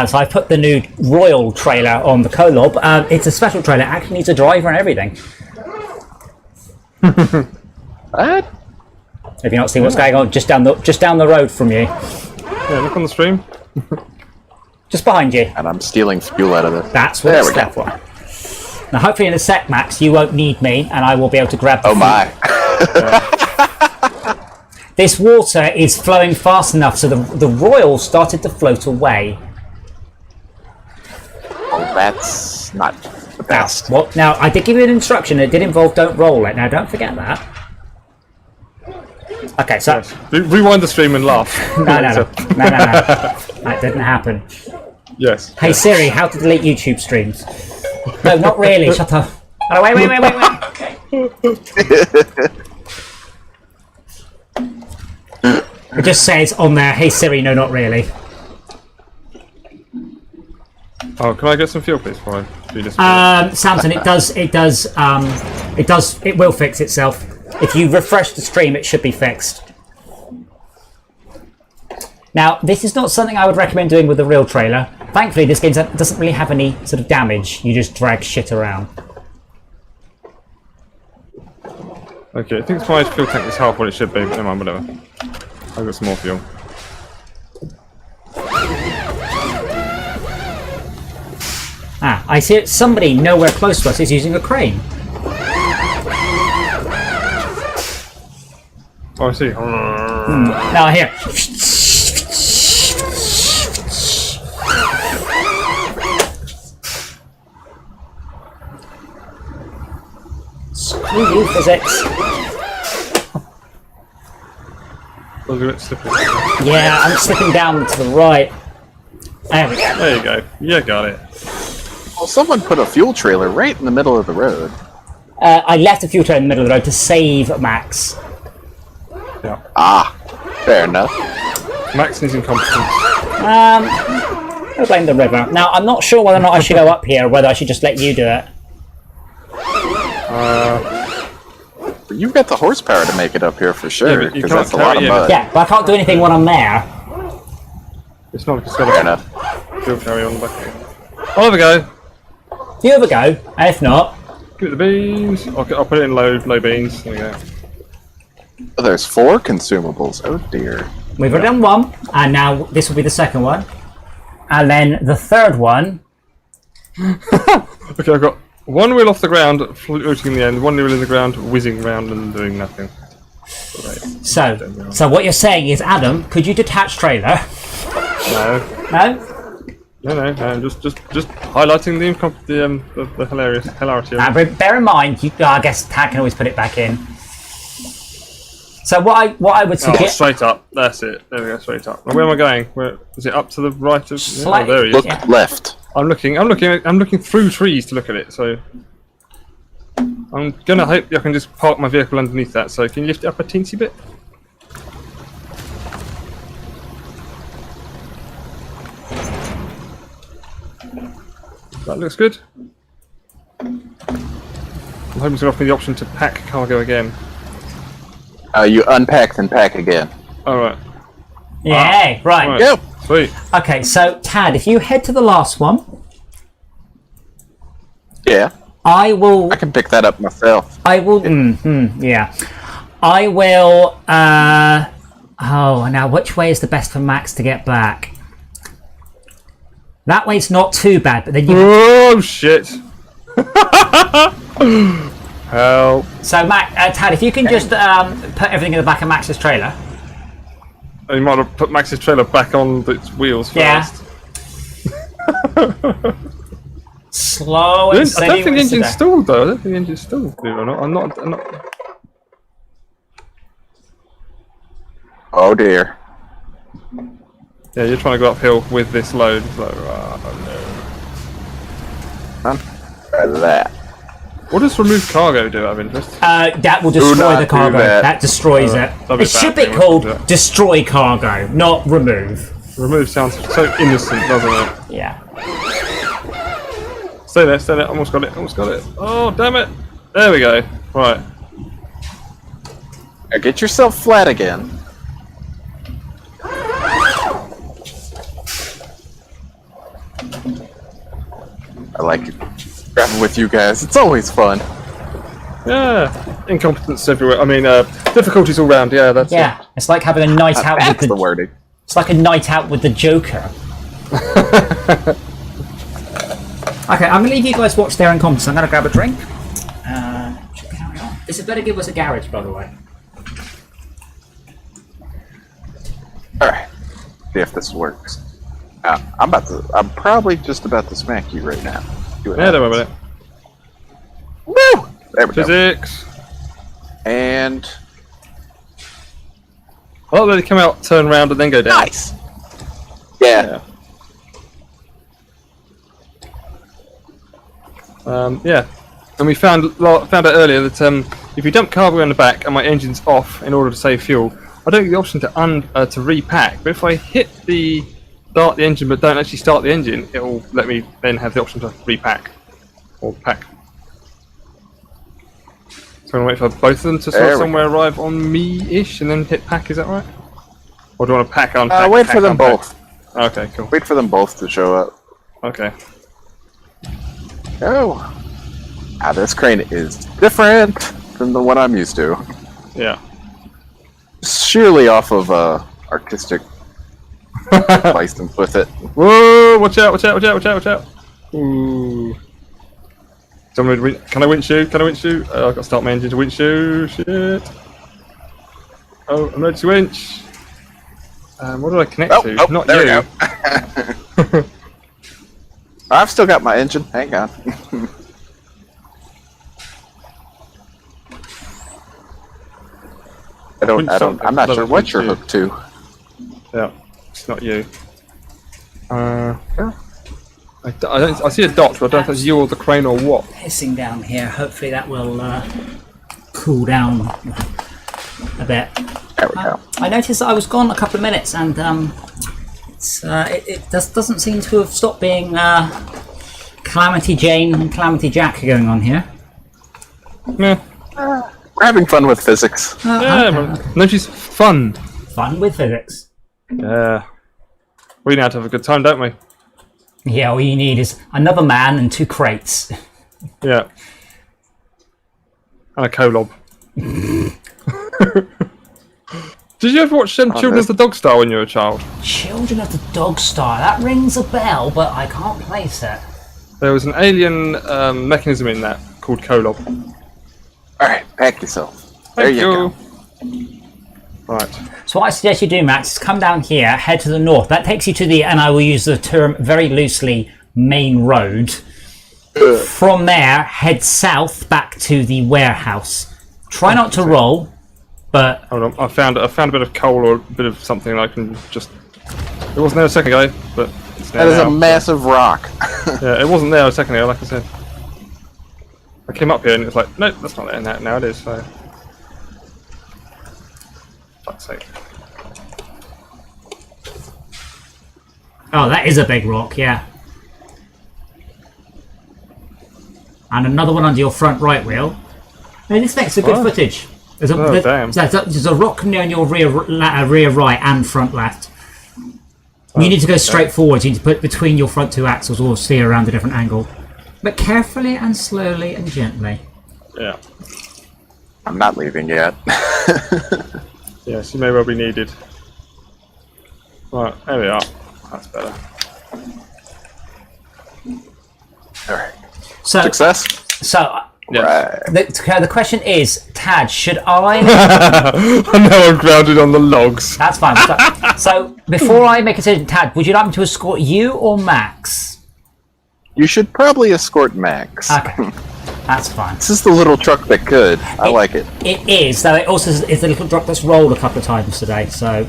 So I put the new Royal trailer on the Colob. It's a special trailer. It actually needs a driver and everything. What? Have you not seen what's going on just down the road from you? Yeah, look on the stream. Just behind you. And I'm stealing fuel out of this. That's what it's there for. Now, hopefully in a sec, Max, you won't need me, and I will be able to grab the Oh my. This water is flowing fast enough so the Royal started to float away. Oh, that's not the best. Now, I did give you an instruction. It did involve don't roll it. Now, don't forget that. Okay, so... Yes. Rewind the stream and laugh. No. That didn't happen. Yes. Hey Siri, how to delete YouTube streams? No, not really. Shut up. Oh, wait. It just says on there, hey Siri, no, not really. Oh, can I get some fuel, please, before I do this? Samson, it will fix itself. If you refresh the stream, it should be fixed. Now, this is not something I would recommend doing with a real trailer. Thankfully, this game doesn't really have any sort of damage. You just drag shit around. Okay, I think my fuel tank is half what it should be, but never mind, whatever. I've got some more fuel. I see somebody nowhere close to us is using a crane. Oh, I see. Now here. Screw you, physics. Oh, you're a bit slippery. Yeah, I'm slipping down to the right. There we go. There you go. Yeah, got it. Well, someone put a fuel trailer right in the middle of the road. I left a fuel trailer in the middle of the road to save Max. Yeah. Ah, fair enough. Max is incompetent. I'll blame the river. Now, I'm not sure whether or not I should go up here, or whether I should just let you do it. You've got the horsepower to make it up here for Yeah, sure, but you because can't that's a lot of carry it. mud. Yeah, but I can't do anything when I'm there. It's not like it's Fair got enough. Still carry on the back. I'll have a go. You have a go, and if not, Give it the beans. I'll put it in low beans. There we go. Oh, there's 4 consumables. Oh dear. we've already done one, and now this will be the second one. And then the third one. Okay, I've got one wheel off the ground, floating in the end, one wheel in the ground, whizzing around and doing nothing. Right. So what you're saying is, Adam, could you detach trailer? No. No? No, just highlighting the hilarity of it. Bear in mind, I guess Tad can always put it back in. So what I would Oh, suggest... straight up. That's it. There we go, straight up. Now, where am I going? Where is it? Up to the right of? Slight- Oh, there he is. Look Yeah. left. I'm looking through trees to look at it. So I'm gonna hope I can just park my vehicle underneath that. So can you lift it up a teensy bit? That looks good. I'm hoping to offer me the option to pack cargo again. You unpack and pack again. Alright. Yeah, right. Go! Sweet. Okay, so Tad, if you head to the last one, Yeah, I will... I can pick that up myself. yeah. I will... Oh, now which way is the best for Max to get back? That way's not too bad, but then you... Oh shit! Help! So, Tad, if you can just put everything in the back of Max's trailer. Oh, you might have put Max's trailer back on its wheels first. Yeah. Slow I and don't steady. think the with engine's the- stalled though. I don't think the engine's stalled, believe it or not. I'm not. Oh dear. Yeah, you're trying to go uphill with this load. It's like, Try that. what does remove cargo do out of interest? That will Do destroy not the do cargo. that. That destroys Alright, it. that'll be It should bad be thing, called won't it? destroy cargo, not remove. Remove sounds so innocent, doesn't it? Yeah. Stay there. Almost got it. Oh, damn it. There we go. Right. Now get yourself flat again. I like it. Grabbing with you guys. It's always fun. Yeah. Incompetence everywhere. I mean, difficulties all round. Yeah, that's Yeah. It's like having a night out with That's the the... wording. It's like a night out with the Joker. Okay, I'm going to leave you guys watch their incompetence. I'm going to grab a drink. Should carry on. This had better give us a garage, by the way. Alright. See if this works. I'm probably just about to smack you right now. See what Yeah, don't worry happens. about it. Woo! There we go. Physics. And Oh, they come out, turn around, and then go down. nice. Yeah. Yeah. And we found out earlier that if you dump cargo in the back and my engine's off in order to save fuel, I don't get the option to repack. But if I start the engine but don't actually start the engine, it will let me then have the option to repack or pack. So I'm going to wait for both of them to There we somewhere arrive on me-ish and then hit pack. Is that right? Or do you want to pack, unpack? Wait pack, for them unpack? both. Okay, cool. Wait for them both to show up. Okay. Oh. This crane is different than the one I'm used to. Yeah. Surely off of artistic license with it. Whoa! Watch out! Ooh. Somebody, can I winch you? I've got to start my engine to winch you. Shit. Oh, emergency winch. What did I connect to? Not there you. we go. I've still got my engine. Hang on. I don't I'm not sure what you're hooked to. Yeah, it's not you. I see a dot, but I don't know if it's you or the crane or what. Hissing down here. Hopefully that will cool down a bit. There we go. I noticed that I was gone a couple of minutes, and it doesn't seem to have stopped being Calamity Jane and Calamity Jack going on here. Yeah, We're having fun with physics. no, she's fun. Fun with physics. Yeah, we now have to have a good time, don't we? Yeah, all you need is another man and 2 crates. Yeah, and a Kolob. Did you ever watch Children of the Dog Star when you were a child? Children of the Dog Star. That rings a bell, but I can't place it. There was an alien mechanism in that called Kolob. Alright, pack yourself. There Thank you go. Right. So what I suggest you do, Max, is come down here, head to the north. That takes you to the, and I will use the term very loosely, main road. From there, head south back to the warehouse. Try not to roll, but... Hold on, I found a bit of coal or a bit of something I can just... It wasn't there a second ago, but it's there That is now. a massive rock. Yeah, it wasn't there a second ago, like I said. I came up here and it was like, nope, that's not there now it is, so... Fuck's sake. Oh, that is a big rock, yeah. And another one under your front right wheel. Now, this makes a good footage. There's a, damn. there's a rock near your rear right and front left. You need to go straight forward. You need to put between your front 2 axles or steer around a different angle. But carefully and slowly and gently. Yeah. I'm not leaving yet. Yes, you may well be needed. Right, there we are. That's better. Alright. So, Success? Yes. Right. the question is, Tad, should I... I know I'm grounded on the logs. That's fine. So, before I make a decision, Tad, would you like me to escort you or Max? You should probably escort Max. Okay, that's fine. This is the little truck that could. I like it. It is, though it also is the little drop that's rolled a couple of times today, so...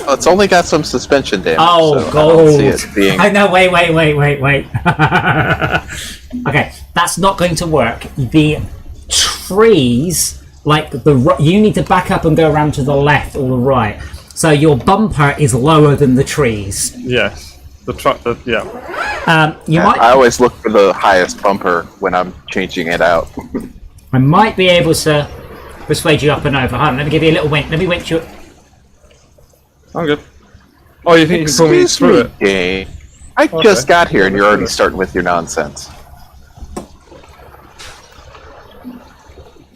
Well, it's only got some suspension damage. Oh, so gold! I don't see it being... I know, wait. Okay, that's not going to work. The trees, like you need to back up and go around to the left or the right. So your bumper is lower than the trees. Yes. The truck, yeah. You might... I always look for the highest bumper when I'm changing it out. I might be able to persuade you up and over. Hold on, let me give you a little winch. Let me winch you. I'm good. Oh, you think you can pull me through it? Game. I just got here and you're already starting with your nonsense.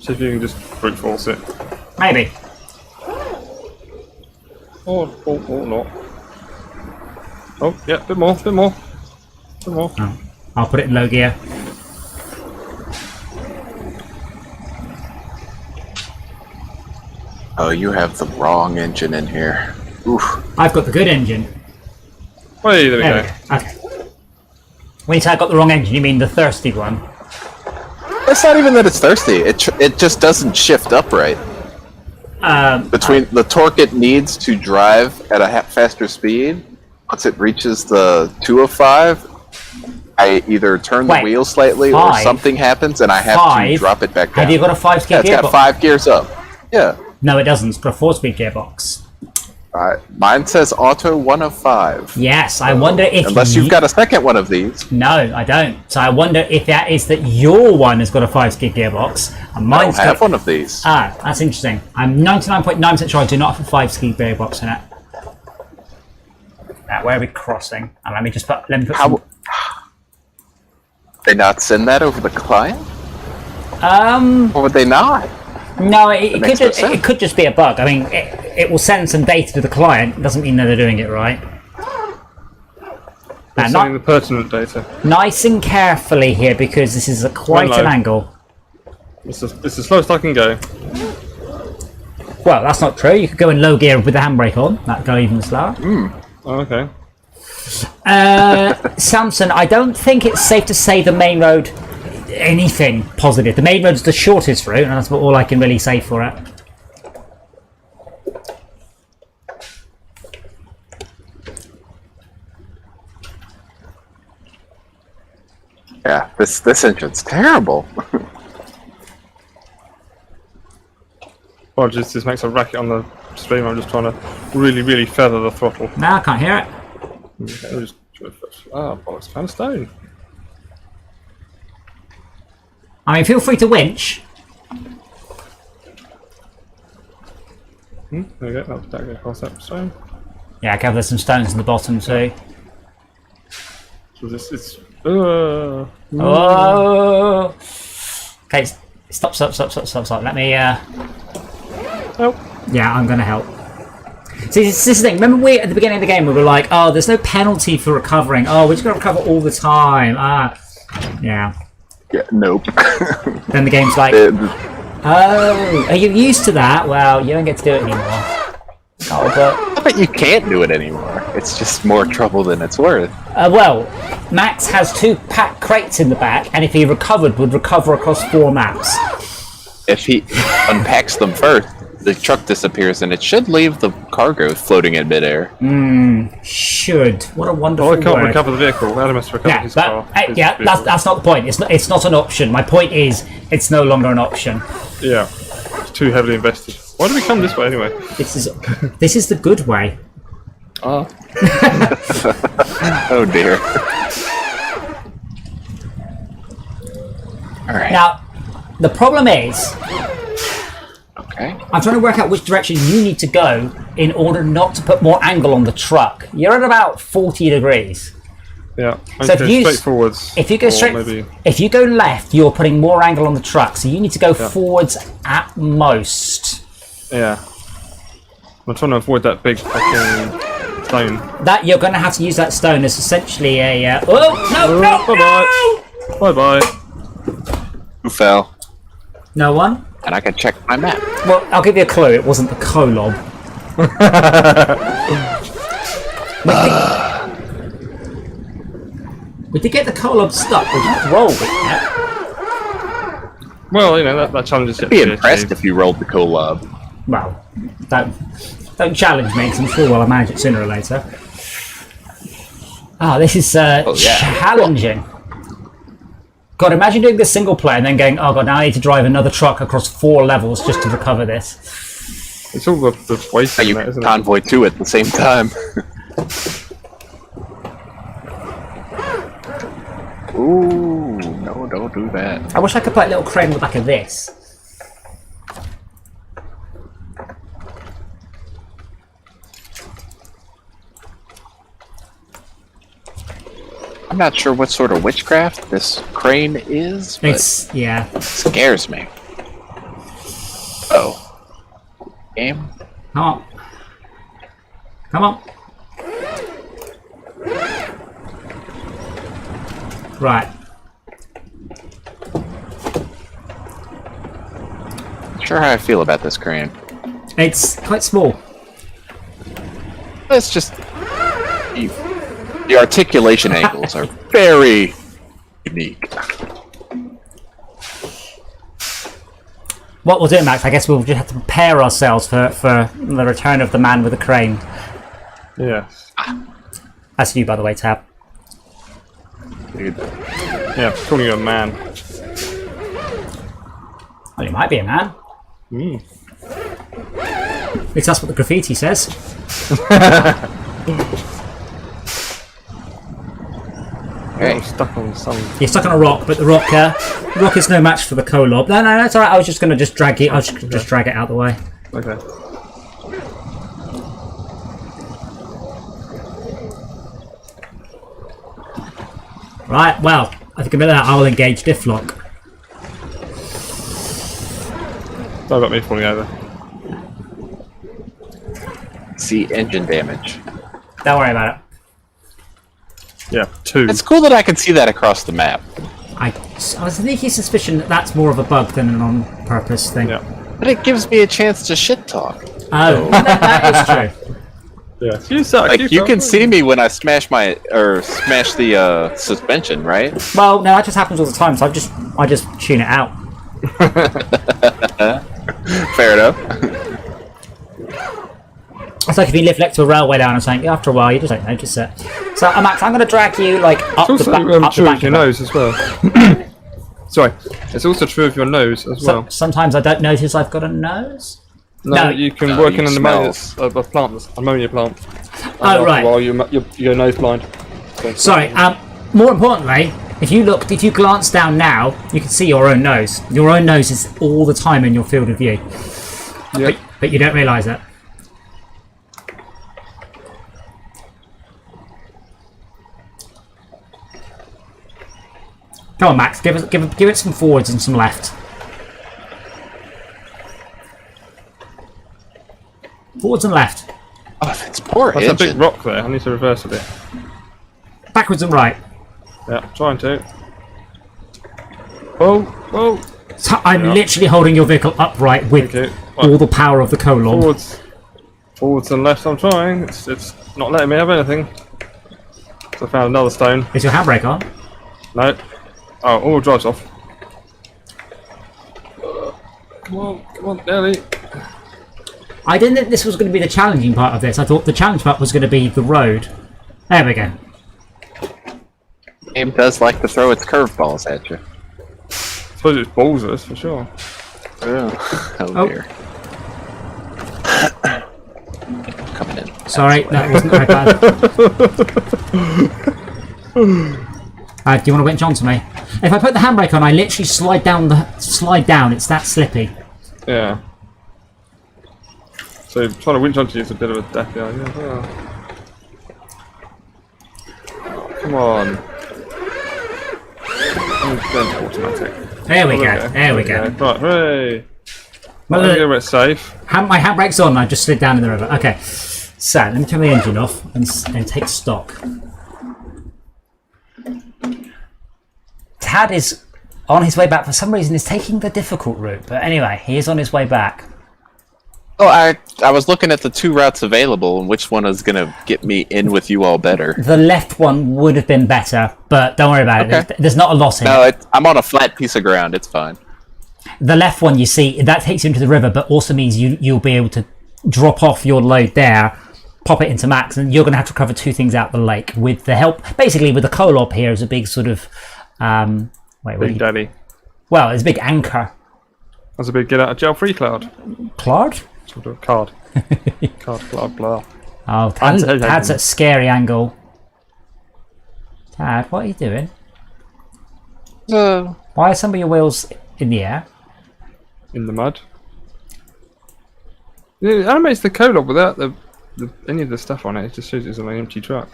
See if you can just brute force it. Maybe. Or not. Oh, yeah, bit more. Oh, I'll put it in low gear. Oh, you have the wrong engine in here. Oof. I've got the good engine. Hey, there we There go. we go. Okay. When you say I got the wrong engine, you mean the thirsty one? It's not even that it's thirsty. It just doesn't shift upright. Between the torque it needs to drive at a faster speed, once it reaches the 205, I either turn the wheel slightly or something happens and I have to drop it back down. Have you got a 5-speed gearbox? It's got 5 gears up. Yeah. No, it doesn't. It's got a 4-speed gearbox. Mine says auto 1 of 5. Yes, I wonder if... Unless you've got a second one of these. No, I don't. So I wonder if that is that your one has got a 5-speed gearbox and mine's I don't have one of these. Ah, that's interesting. I'm 99.9% sure I do not have a 5-speed gearbox in it. Now, where are we crossing? And let me put How... They not send that over the client? Or would they not? No, it could just be a bug. I mean, it will send some data to the client. It doesn't mean that they're doing it right. They're sending the pertinent data. Nice and carefully here, because this is quite an angle. It's the slowest I can go. Well, that's not true. You could go in low gear with the handbrake on. That'd go even slower. Oh, okay. Samson, I don't think it's safe to say the main road anything positive. The main road is the shortest route, and that's all I can really say for it. Yeah, this engine's terrible. Well, this makes a racket on the stream. I'm just trying to really feather the throttle. No, I can't hear it. Okay, bollocks, found a stone. I mean, feel free to winch. There we go. That'll go across that stone. Yeah, I gather there's some stones in the bottom too. So this is. Oh. Okay, stop. Let me. Oh. Yeah, I'm gonna help. See, this is the thing. Remember, at the beginning of the game, we were like, "Oh, there's no penalty for recovering. Oh, we're just gonna recover all the time." Yeah. Yeah, nope. Then the game's like, "Oh, are you used to that? Well, you don't get to do it anymore." Oh, but you can't do it anymore. It's just more trouble than it's worth. Well, Max has 2 packed crates in the back, and if he recovered, would recover across 4 maps. If he unpacks them first, the truck disappears, and it should leave the cargo floating in midair. Should. What a wonderful Oh, I can't word. recover the vehicle. Adam has to recover Yeah, his car. that's not the point. It's not an option. My point is, it's no longer an option. Yeah, it's too heavily invested. Why did we come this way anyway? This is the good way. Ah. Oh dear. Alright. Now, the problem is, Okay. I'm trying to work out which direction you need to go in order not to put more angle on the truck. You're at about 40 degrees. Yeah. So Okay, straight forwards. If you go if you go left, you're putting more angle on the truck. So you need to go forwards at most. Yeah. I'm trying to avoid that big fucking stone. That you're going to have to use that stone as essentially a. Bye bye. Who fell? No one. And I can check my map. Well, I'll give you a clue. It wasn't the Kolob. We did get the Kolob stuck. We just rolled it. Yeah? Well, you know that challenge is yet I'd be to be impressed achieved. if you rolled the Kolob. Well, don't challenge me, because I'm sure I'll manage it sooner or later. This is challenging. God, imagine doing this single player and then going, oh god, now I need to drive another truck across 4 levels just to recover this. It's all the wasting You that, isn't convoy 2 at the same time. Ooh, no, don't do that. I wish I could put a little crane on the back of this. I'm not sure what sort of witchcraft this crane is, but it scares me. Oh. Game? Come on. Come on. Right. Not sure how I feel about this crane. It's quite small. It's just... The articulation angles are very unique. What we'll do, Max, I guess we'll just have to prepare ourselves for the return of the man with the crane. Yes. That's you, by the way, Tab. Dude. Yeah, calling you a man. Well, you might be a man. At least that's what the graffiti says. Hey. I'm stuck on some. You're stuck on a rock, but the rock is no match for the Kolob. No, that's alright. I was just going to drag it. I was just drag it out the way. Okay. Right. Well, I think about that. I will engage diff lock. Sorry about me falling over. See engine damage. Don't worry about it. Yeah, 2. It's cool that I can see that across the map. I was sneaky suspicion that that's more of a bug than an on-purpose thing. Yeah. But it gives me a chance to shit talk. Oh, that is true. Yeah. You suck. Like you can see me when I smash the suspension, right? Well, no, that just happens all the time. So I just tune it out. Fair enough. It's like if you live next to a railway line or something, after a while you just don't notice it. So, Max, I'm going to drag you like up It's the also back. Up the true back of your of it. nose as well. Sorry, it's also true of your nose as well. Sometimes I don't notice I've got a nose. No, No. you can No, work you in an smell. ammonia plant. Oh, right. While you're nose blind. Sorry. More importantly, if you glance down now, you can see your own nose. Your own nose is all the time in your field of view, Yeah. but you don't realise it. Come on, Max. Give it some forwards and some left. Forwards and left. Oh, it's poor That's a engine. big rock there. I need to reverse a bit. Backwards and right. Yeah, trying to. Oh, oh. So I'm Yeah. literally holding your vehicle upright with Okay. all the power of the colon. Forwards and left. I'm trying. It's not letting me have anything. So I found another stone. Is your handbrake on? No. Oh, all drives off. Come on, nearly. I didn't think this was going to be the challenging part of this. I thought the challenge part was going to be the road. There we go. The game does like to throw its curveballs at you. I suppose it's ballsers for sure. Oh dear. Coming in. Sorry, that wasn't very bad. Do you want to winch onto me? If I put the handbrake on, I literally slide down. It's that slippy. Yeah. So trying to winch onto you is a bit of a daffy idea. Oh. Come on. Then automatic. There we go. There we go. Right, hooray! Well, Right, we're safe. my handbrake's on. I just slid down in the river. Okay. So let me turn the engine off and take stock. Tad is on his way back. For some reason, he's taking the difficult route. But anyway, he is on his way back. Oh, I was looking at the two routes available and which one is going to get me in with you all better. The left one would have been better, but don't worry about it. There's not a lot in it. No, I'm on a flat piece of ground. It's fine. The left one, you see, that takes you into the river, but also means you'll be able to drop off your load there, pop it into Max, and you're going to have to cover two things out the lake with the help. Basically, with the Kolob here is a big sort of Big Daddy. Well, it's a big anchor. That's a big get out of jail free cloud. Claude? Sort of card. Card, blah, blah. Oh, Tad's at a scary angle. Tad, what are you doing? Why are some of your wheels in the air? In the mud. Yeah, it animates the Kolob without any of the stuff on it. It just shows it's on an empty truck.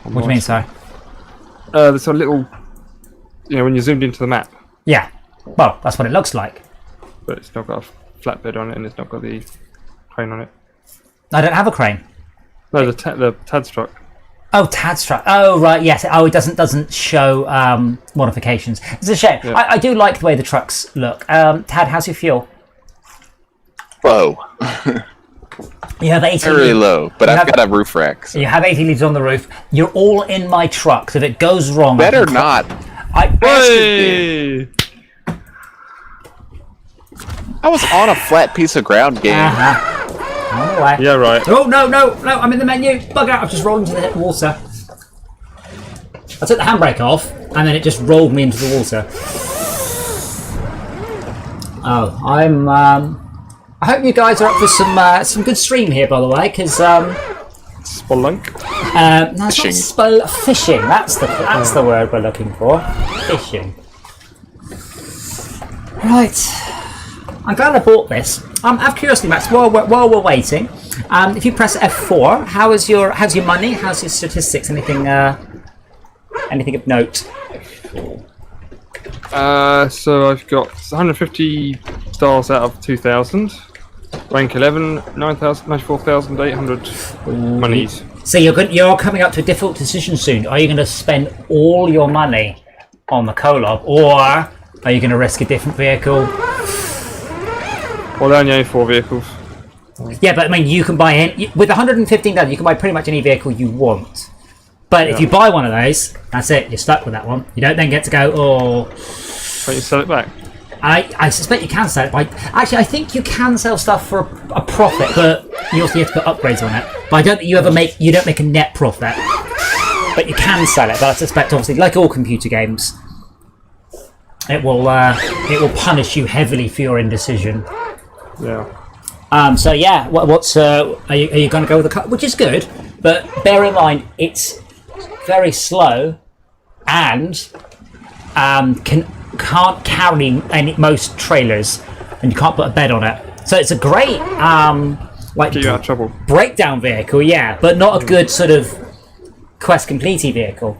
What do you mean, sorry? There's a little, when you zoomed into the map, Yeah. Well, that's what it looks like. but it's not got a flatbed on it and it's not got the crane on it. I don't have a crane. No, the Tad's truck. Oh, Tad's truck. Oh, right, yes. Oh, it doesn't show modifications. It's a shame. Yeah. I do like the way the trucks look. Tad, how's your fuel? Low. You have 80 Very low, but You I've have- got a roof rack. So. You have 80 litres on the roof. You're all in my truck. So if it goes wrong... Better not. Hey! I was on a flat piece of ground game. On the way. Yeah, right. Oh, no, I'm in the menu. Bugger out. I've just rolled into the water. I took the handbrake off, and then it just rolled me into the water. Oh, I hope you guys are up for some good stream here, by the way, because Spelunk. no, it's not fishing. That's the word we're looking for. Fishing. Right. I'm glad I bought this. Out of curiosity, Max, while we're waiting, if you press F4, how's your money? How's your statistics? Anything of note? So I've got 150 stars out of 2,000. Rank 11, 94,800 monies. So you're coming up to a difficult decision soon. Are you going to spend all your money on the Kolob, or are you going to risk a different vehicle? Well, they only own 4 vehicles. Yeah, but I mean, you can buy with 115 dollars. You can buy pretty much any vehicle you want. But if you buy one of those, that's it. You're stuck with that one. You don't then get to go. Oh, Can't you sell it back? I suspect you can sell it. Actually, I think you can sell stuff for a profit, but you also have to put upgrades on it. But I don't think you don't make a net profit. But you can sell it. But I suspect, obviously, like all computer games, it will punish you heavily for your indecision. Yeah. So yeah, what's are you going to go with the car? Which is good, but bear in mind it's very slow and can't carry most trailers, and you can't put a bed on it. So it's a great like Get you out of trouble. breakdown vehicle, yeah, but not a good sort of quest completing vehicle.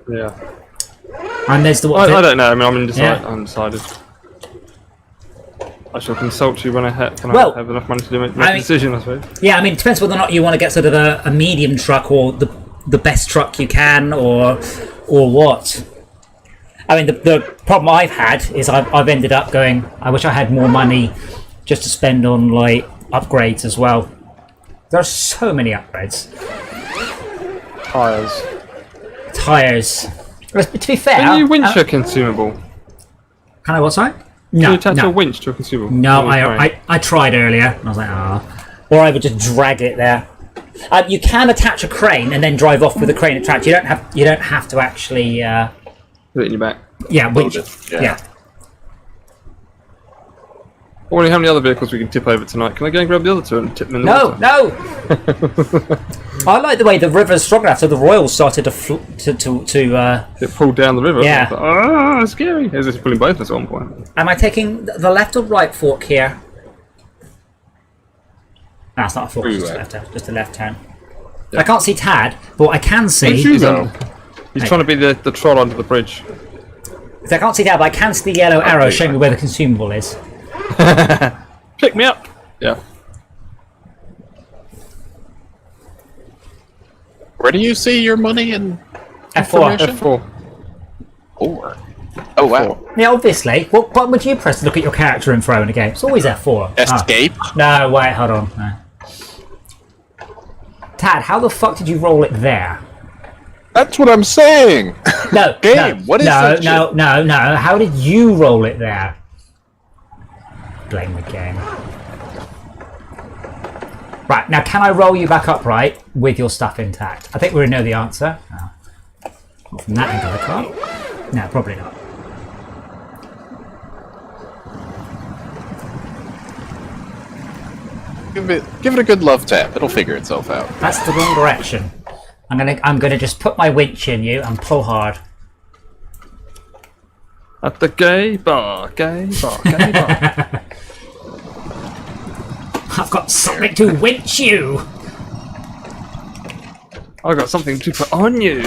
Yeah. And there's the I don't know. I mean, I'm undecided. Yeah. Undecided. I shall consult you when I have enough money to make a decision, I suppose. Yeah, I mean, it depends whether or not you want to get sort of a medium truck or the best truck you can, or what. I mean, the problem I've had is I've ended up going, I wish I had more money just to spend on, like, upgrades as well. There are so many upgrades. Tyres. To be fair... Can you winch a consumable? Can I what, sorry? Can No, you attach no. a winch to a consumable? No, I tried earlier. And I was like, ah. Or I would just drag it there. You can attach a crane and then drive off with the crane attached. You don't have to actually. Put it in your back. Yeah, winch. Yeah. I wonder how many other vehicles we can tip over tonight. Can I go and grab the other two and tip them in the water? No. I like the way the river's strong enough, so the royals started to It pulled down the river. Yeah. Ah, scary. It was just pulling both of us at one point. Am I taking the left or right fork here? No, it's not a fork. It's just a left turn. Yeah. I can't see Tad, but what I can see. He's trying to be the troll under the bridge. So I can't see Tad, but I can see the yellow arrow showing me where the consumable is. Pick me up. Yeah. Where do you see your money in F4. information? F4. Oh wow. Yeah, obviously. What button would you press to look at your character info in a game? It's always F4. Escape. No, wait, hold on. No. Tad, how the fuck did you roll it there? That's what I'm saying. No, Game. no, What is no, that no, shit? no. How did you roll it there? Blame the game. Right, now can I roll you back upright with your stuff intact? I think we know the answer. Oh. Not from that angle, I can't. No, probably not. Give it a good love tap. It'll figure itself out. That's the wrong direction. I'm gonna just put my winch in you and pull hard. At the gay bar, gay bar, gay bar. I've got something to winch you. I've got something to put on you.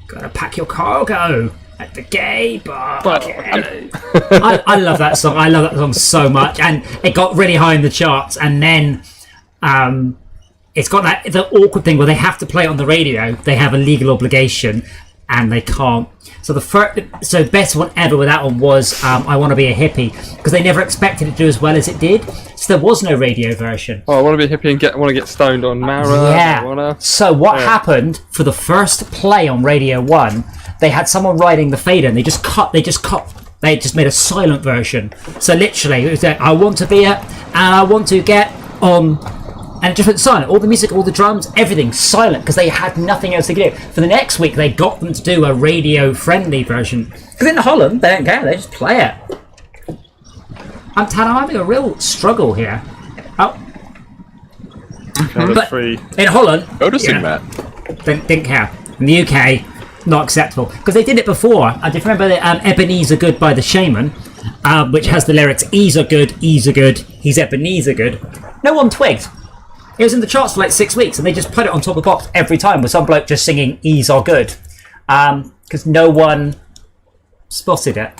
Gotta pack your cargo at the gay bar. Bar, Okay. I love that song. I love that song so much, and it got really high in the charts. And then, it's got the awkward thing where they have to play it on the radio. They have a legal obligation, and they can't. So the best one ever with that one was "I Want to Be a Hippie," because they never expected it to do as well as it did. So there was no radio version. Oh, I want to be a hippie and want to get stoned on Mara. Yeah. So what happened for the first play on Radio 1? They had someone riding the fader, and they just made a silent version. So literally, it was like, I want to be and I want to get on. And it just went silent. All the music, all the drums, everything silent, because they had nothing else to do. For the next week, they got them to do a radio-friendly version. Because in Holland, they don't care. They just play it. I'm having a real struggle here. Oh. But in Holland, Noticing that. didn't care. In the UK, not acceptable. Because they did it before. I did remember that Ebenezer Good by the Shaman, which has the lyrics, E's are good, he's Ebenezer good. No one twigged. It was in the charts for like 6 weeks, and they just put it on top of the box every time with some bloke just singing E's are good. Because no one spotted it.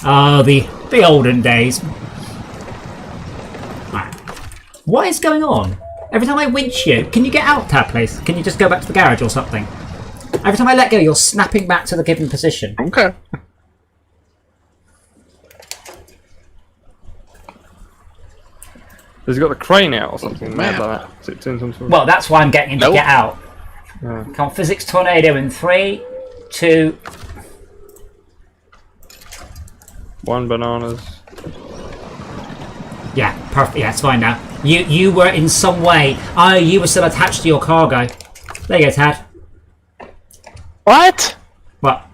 Oh, the olden days. Right. What is going on? Every time I winch you, can you get out, Tab, please? Can you just go back to the garage or something? Every time I let go, you're snapping back to the given position. Okay. Has he got the crane out or something mad like that? Is it doing some sort of... Well, that's why I'm getting him to Nope. get out. Yeah. Come on, physics tornado in 3, 2... 1 bananas. Yeah, perfect. Yeah, it's fine now. You were in some way. Oh, you were still attached to your cargo. There you go, Tad. What? What?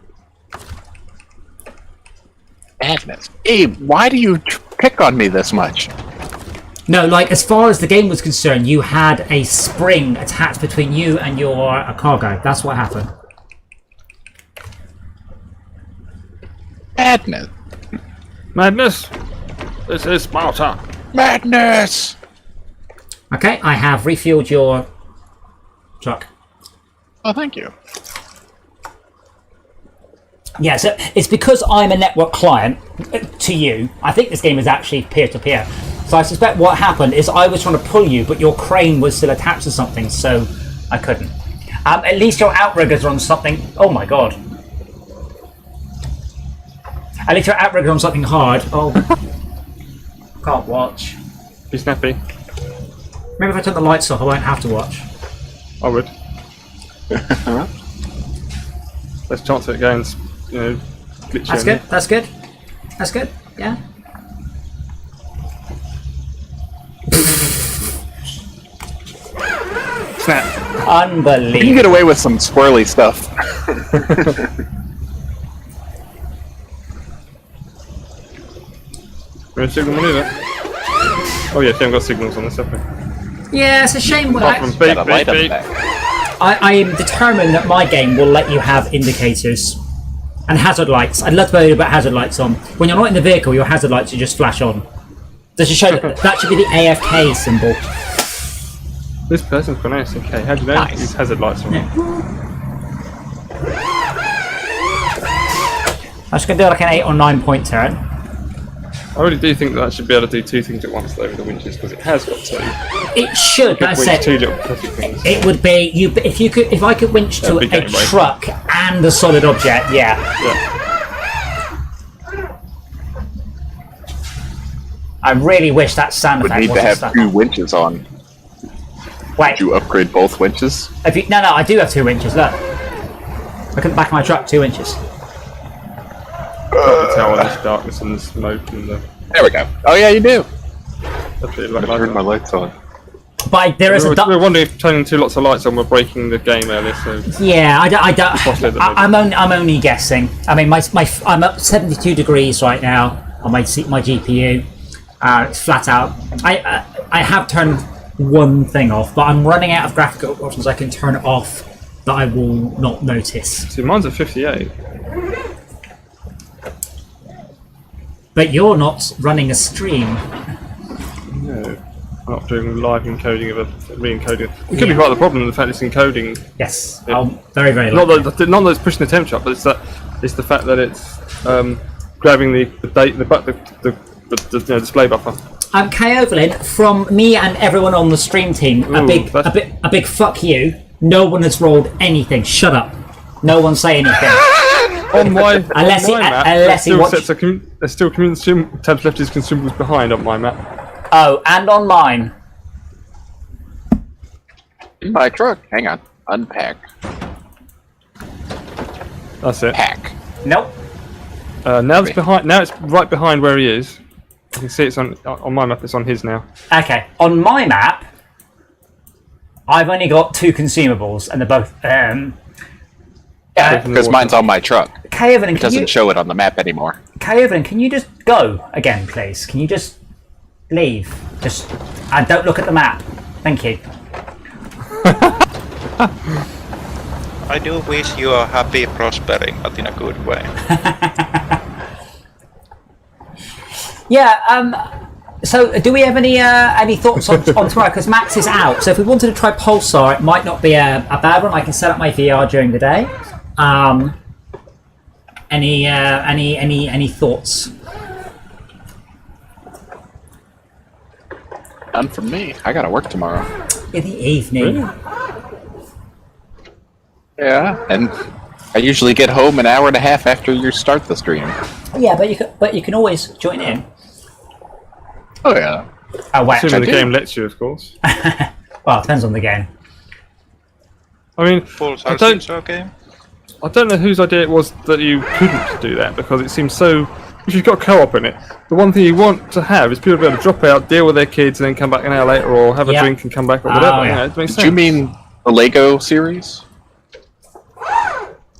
Madness. Abe, why do you pick on me this much? No, like as far as the game was concerned, you had a spring attached between you and your cargo. That's what happened. Madness. Madness! This is Sparta! Madness! Okay, I have refueled your truck. Oh, thank you. Yeah, so it's because I'm a network client to you. I think this game is actually peer-to-peer. So I suspect what happened is I was trying to pull you, but your crane was still attached to something, so I couldn't. At least your outriggers are on something... Oh my god. At least your outriggers are on something hard. Oh. Can't watch. Be snappy. Maybe if I turn the lights off, I won't have to watch. I would. Let's chance it going, glitchy. That's good, that's good. That's good, yeah. Snap. Unbelievable. You get away with some squirrely stuff. We're in signal maneuver. Oh yeah, we haven't got signals on this, have we? Yeah, it's a shame. Apart from beep, Got a beep, light on the beep. back. I am determined that my game will let you have indicators and hazard lights. I'd love to know about hazard lights on. When you're not in the vehicle, your hazard lights should just flash on. Does it show that should be the AFK symbol? This person's pronounced okay. How do you know Nice. these hazard lights on? I'm just going to do like an 8 or 9 point turn. I really do think that should be able to do two things at once though with the winches, because it has got two. It should, Could that winch said, two little pathetic things. it would be you. If I could winch to That'd be a game breaking. truck and a solid object, yeah. Yeah. I really wish that sound Would effect need to wasn't have stuck 2 on. winches on. Wait, Do you upgrade both winches? no, I do have 2 inches. Look, look at the back of my truck, 2 inches. Can't tell in this darkness and the smoke and the. There we go. Oh yeah, you do. Definitely I like turned my lights on. But there is we a were wondering if turning lots of lights on were breaking the game earlier, so yeah. Possibly that I'm only guessing. I mean, I'm up 72 degrees right now on my GPU. It's flat out. I have turned one thing off, but I'm running out of graphical options I can turn off that I will not notice. see mine's at 58. But you're not running a stream. No. I'm not doing live encoding of a re-encoding. It could be part of the problem, the fact it's encoding. Yes, Yeah. very, very Not likely. that it's pushing the temperature up, but it's the fact that it's grabbing the date, the display buffer. Kay Overlin, from me and everyone on the stream team, Ooh, a big fuck you. No one has rolled anything. Shut up. No one say anything. On my Unless on my he- map, unless he watch- there's still tabs left as consumables behind on my map. Oh, and on mine. My truck. Hang on. Unpack. That's it. Pack. Nope. Now it's behind. Now it's right behind where he is. You can see it's on my map. It's on his now. Okay, on my map, I've only got 2 consumables, and they're both. Because mine's on my truck. Kay Overlin, It doesn't show it on the map anymore. Kay Overlin, can you just go again, please? Can you just leave? Just and don't look at the map. Thank you. I do wish you are happy, prospering, but in a good way. Yeah. So, do we have any thoughts on tomorrow? Because Max is out. So, if we wanted to try Pulsar, it might not be a bad one. I can set up my VR during the day. Any thoughts? None from me. I gotta work tomorrow. In the evening. Really? Yeah, and I usually get home an hour and a half after you start the stream. Yeah, but you can always join in. Oh yeah. Oh wait. Assuming the do. game lets you, of course. Well, it depends on the game. I mean, Full I seems okay. don't know whose idea it was that you couldn't do that, because it seems so if you've got co-op in it, the one thing you want to have is people to be able to drop out, deal with their kids, and then come back an hour later, or have a Yeah. drink and come back, or whatever. Oh, yeah. You know, it makes Did sense. you mean the Lego series?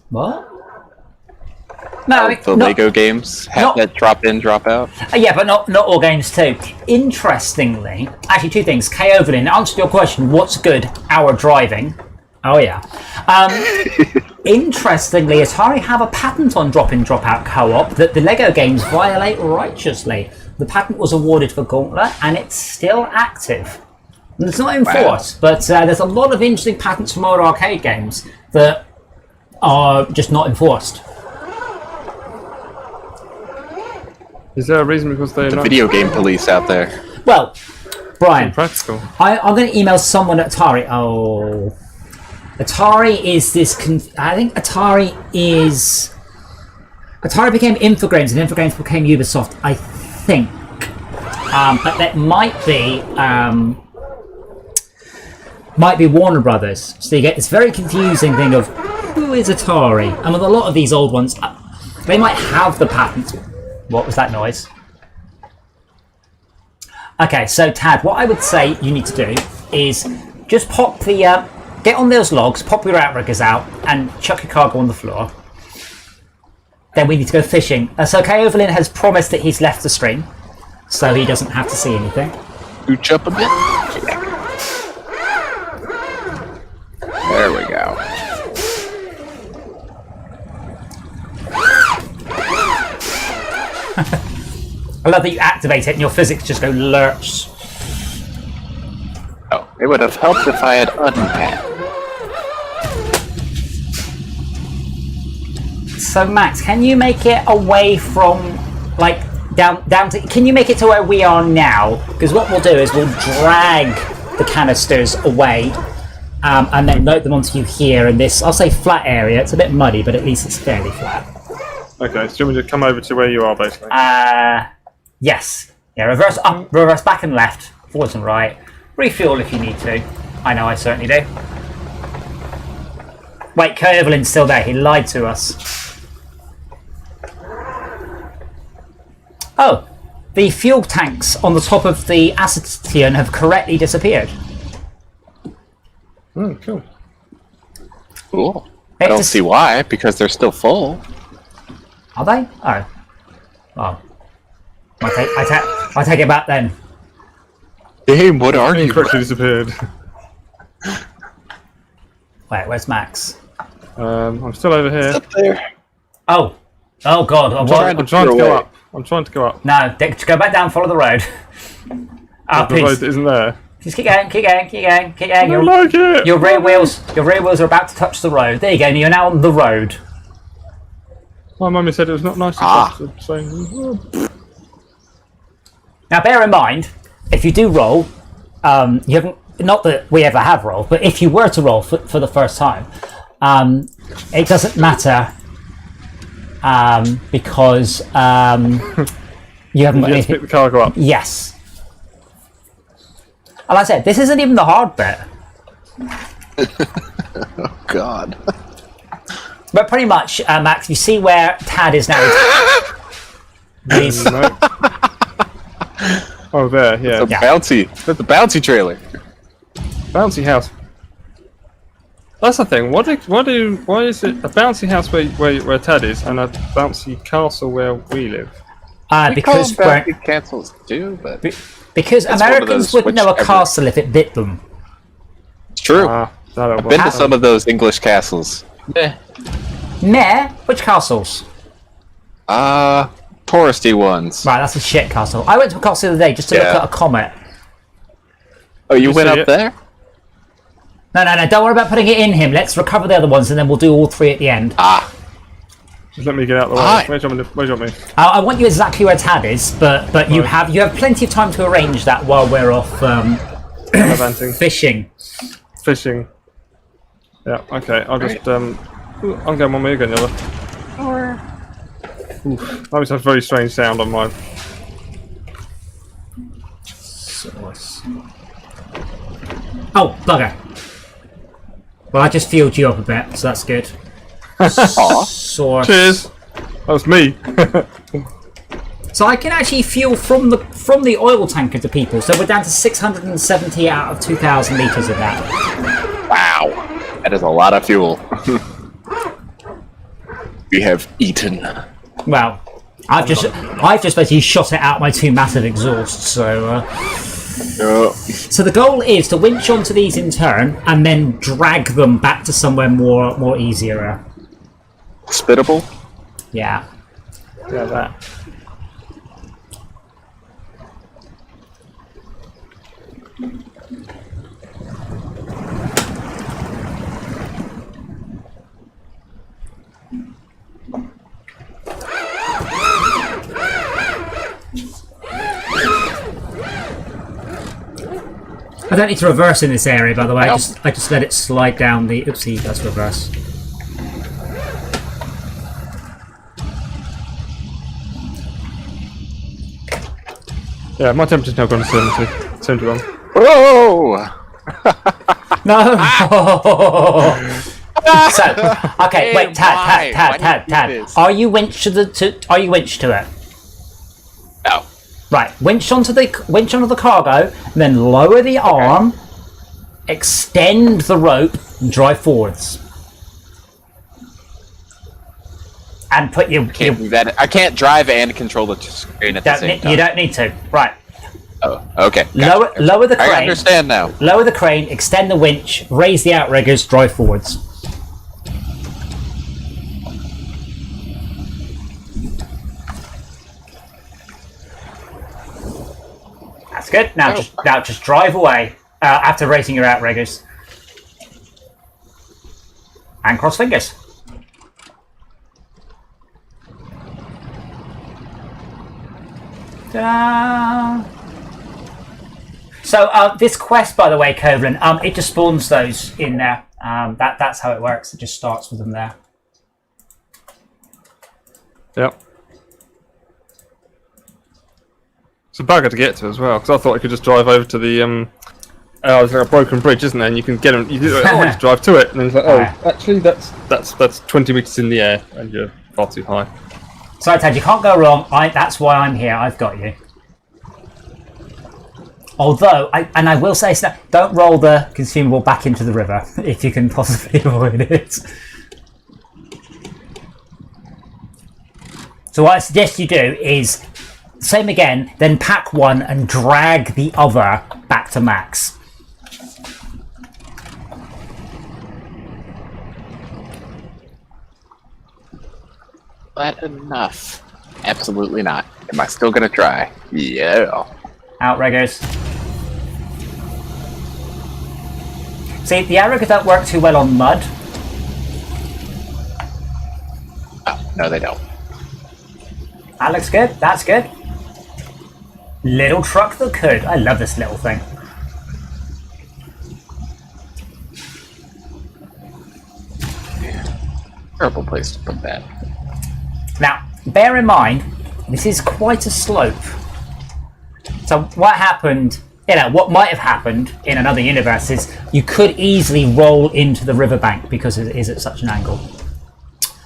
What? No, The not, Lego games have not- that drop in, drop out. yeah, but not all games too. Interestingly, actually, two things. K Overlin, answer your question. What's good? Our driving. Oh yeah. Interestingly, Atari have a patent on drop-in, drop-out co-op that the Lego games violate righteously. The patent was awarded for Gauntlet, and it's still active. And it's not enforced, but there's a lot of interesting patents from old arcade games that are just not enforced. Is there a reason because they're The not video game police out there. Well, Brian, practical? I'm going to email someone at Atari. Oh, Atari is this. I think Atari is. Atari became Infogrames, and Infogrames became Ubisoft. I think, but that might be Warner Brothers. So you get this very confusing thing of who is Atari, and with a lot of these old ones, they might have the patent. What was that noise? Okay, so Tad, what I would say you need to do is just pop the get on those logs, pop your outriggers out, and chuck your cargo on the floor. Then we need to go fishing. So K Overlin has promised that he's left the stream, so he doesn't have to see anything. Scooch up a bit. There we go. I love that you activate it and your physics just go lurch. Oh, it would have helped if I had unpacked. So Max, can you make it away from like down to? Can you make it to where we are now? Because what we'll do is we'll drag the canisters away, and then load them onto you here in this. I'll say flat area. It's a bit muddy, but at least it's fairly flat. Okay, so you want me to come over to where you are, basically? Yes. Yeah. Reverse up, reverse back and left, forwards and right. Refuel if you need to. I know I certainly do. Wait, Kurt Evelyn's still there. He lied to us. Oh, the fuel tanks on the top of the acetylene have correctly disappeared. Oh, cool. Cool. I don't see why, because they're still full. Are they? Oh. Oh. I take it back then. Game, what are you? Incorrectly disappeared. Wait, where's Max? I'm still over here. Up there. Oh. Oh God. I'm trying to go up. I'm trying to go up. No, just go back down, follow the road. The road isn't there. Just keep going, keep going, keep going, keep going. I don't like it. Your rear wheels are about to touch the road. There you go, and you're now on the road. My mummy said it was not nice to say. Now bear in mind, if you do roll, you haven't, not that we ever have rolled, but if you were to roll for the first time, it doesn't matter because you haven't got You anything. just pick the cargo up. Yes. And like I said, this isn't even the hard bit. Oh, God. But pretty much, Max, you see where Tad is now. He's, No. Oh, there, yeah. The bouncy. That's the bouncy trailer. Bouncy house. That's the thing. Why is it a bouncy house where Tad is and a bouncy castle where we live? because bouncy castles too, but because It's one of Americans those wouldn't know a whichever. castle if it bit them. it's true. That'll I've been to some of those English castles. Meh? Which castles? Touristy ones. Right, that's a shit castle. I went to a castle the other day just to look Yeah. at a comet. Oh, you You went see up it? there? No, don't worry about putting it in him. Let's recover the other ones and then we'll do all three at the end. Just let me get out of the way. Aye. Where do you want me? I want you exactly where Tad is, but you have plenty of time to arrange that while we're off Gallivanting. fishing. Fishing. Yeah, okay. I'll just I'm going one way again, the other. Oof, that was a very strange sound on mine. Sauce. Oh, bugger. Well, I just fueled you up a bit, so that's good. Aw. Sauce. Cheers! That was me! So I can actually fuel from the oil tanker to people. So we're down to 670 out of 2,000 litres of that. Wow, that is a lot of fuel. We have eaten. Well, I've just basically shot it out my 2 massive exhausts. So so the goal is to winch onto these in turn and then drag them back to somewhere more easier. Spittable? Yeah. Yeah, that. I don't need to reverse in this area, by the way. I just let it slide down the. Oopsie, that's reverse. Yeah, my temperature's now gone to 71. Whoa! No. So, okay, wait, Tad. Are you winched Are you winched to it? No. Right, winch onto the cargo, and then lower the arm, extend the rope, and drive forwards. And put your. Can't do that. I can't drive and control the screen at the same time. You don't need to. Right. Oh, okay. Gotcha. Lower the crane. I understand now. Lower the crane, extend the winch, raise the outriggers, drive forwards. That's good. Now just drive away after raising your outriggers. And cross fingers. Ta-da! So this quest, by the way, Covalent, it just spawns those in there. That's how it works. It just starts with them there. Yep. It's a bugger to get to as well, because I thought I could just drive over to the there's like a broken bridge, isn't there? And you can get them. You do, I just drive to it, and then it's like, oh, actually, that's 20 meters in the air, and you're far too high. Sorry, Tad, you can't go wrong. That's why I'm here. I've got you. Although, I will say, don't roll the consumable back into the river if you can possibly avoid it. So what I suggest you do is, same again, then pack one and drag the other back to max. That enough? Absolutely not. Am I still gonna try? Yeah. Outriggers. See, the outriggers don't work too well on mud. Oh, no, they don't. That looks good. That's good. Little truck that could. I love this little thing. Terrible place to put that. Now, bear in mind, this is quite a slope. So what happened, what might have happened in another universe is you could easily roll into the riverbank because it is at such an angle.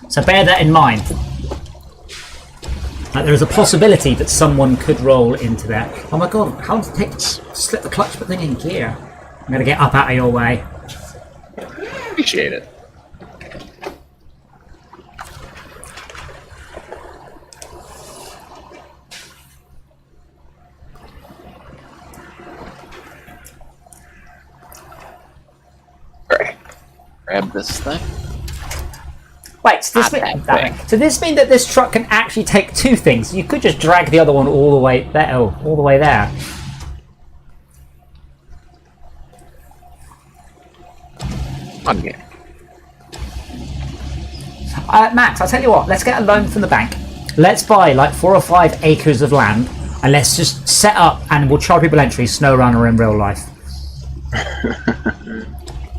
So bear that in mind. There is a possibility that someone could roll into there. Oh my god, how does it take to slip the clutch thing in gear? I'm going to get up out of your way. Appreciate it. Alright. Grab this thing. Wait, so this mean that this truck can actually take two things? You could just drag the other one all the way there. Oh, all the way there. On here. Max, I'll tell you what. Let's get a loan from the bank. Let's buy like 4 or 5 acres of land, and let's just set up, and we'll charge people entry. SnowRunner in real life.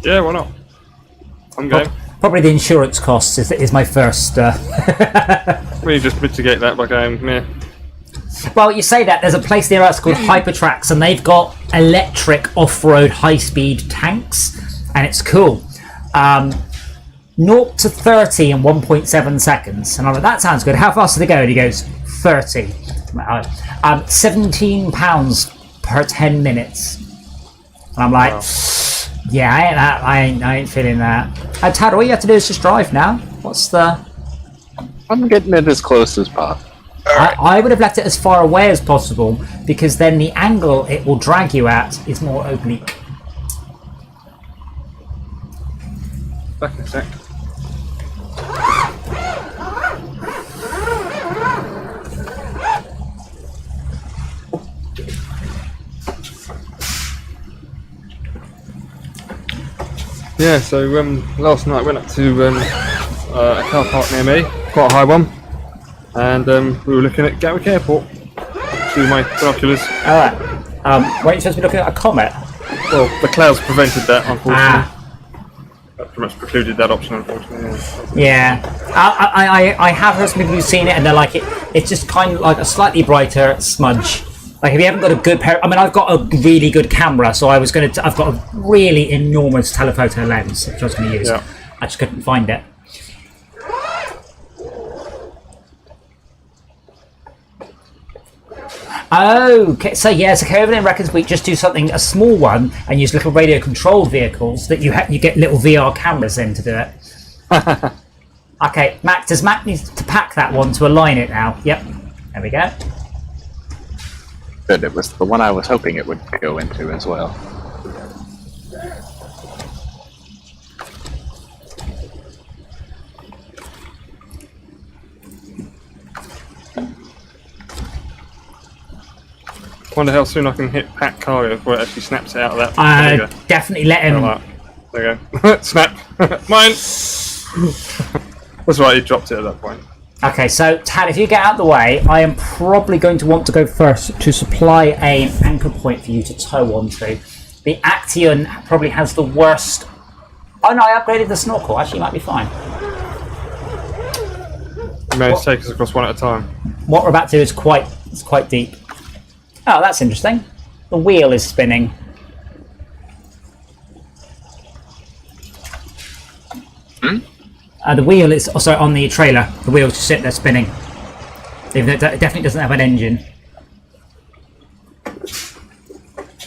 Yeah, why not? I'm going. Probably the insurance costs is my first. We just mitigate that by going, meh. Well, you say that. There's a place near us called Hypertracks, and they've got electric off-road high-speed tanks, and it's cool. 0 to 30 in 1.7 seconds. And I'm like, that sounds good. How fast do they go? And he goes, 30. £17 per 10 minutes. And I'm like, yeah, I ain't feeling that. Tad, all you have to do is just drive now. What's the... I'm getting it as close as possible. I would have left it as far away as possible, because then the angle it will drag you at is more oblique. Back in a sec. Yeah, so last night went up to a car park near me, quite a high one, and we were looking at Gatwick Airport through my binoculars. Alright. Weren't you supposed to be looking at a comet? Well, the clouds prevented that, unfortunately. That pretty much precluded that option, unfortunately. Yeah. I have heard some people who've seen it, and they're like, it's just kind of like a slightly brighter smudge. Like, if you haven't got a good pair... I mean, I've got a really good camera, so I've got a really enormous telephoto lens, which I was going to use. Yeah. I just couldn't find it. Okay, so yeah, so Covenant reckons we just do something, a small one, and use little radio-controlled vehicles that you get little VR cameras in to do it. Okay, does Mac need to pack that one to align it now? Yep, there we go. Good, it was the one I was hoping it would go into as well. Wonder how soon I can hit pack cargo before it actually snaps it out of that. Definitely let him... There you go. Snap! Mine! That's right, he dropped it at that point. Okay, so Tad, if you get out of the way, I am probably going to want to go first to supply an anchor point for you to tow onto. The Action probably has the worst... Oh no, I upgraded the snorkel. Actually, it might be fine. You managed to take us across one at a time. What we're about to do is quite deep. Oh, that's interesting. The wheel is spinning. The wheel is also on the trailer. The wheel's just sitting there spinning. Even though it definitely doesn't have an engine.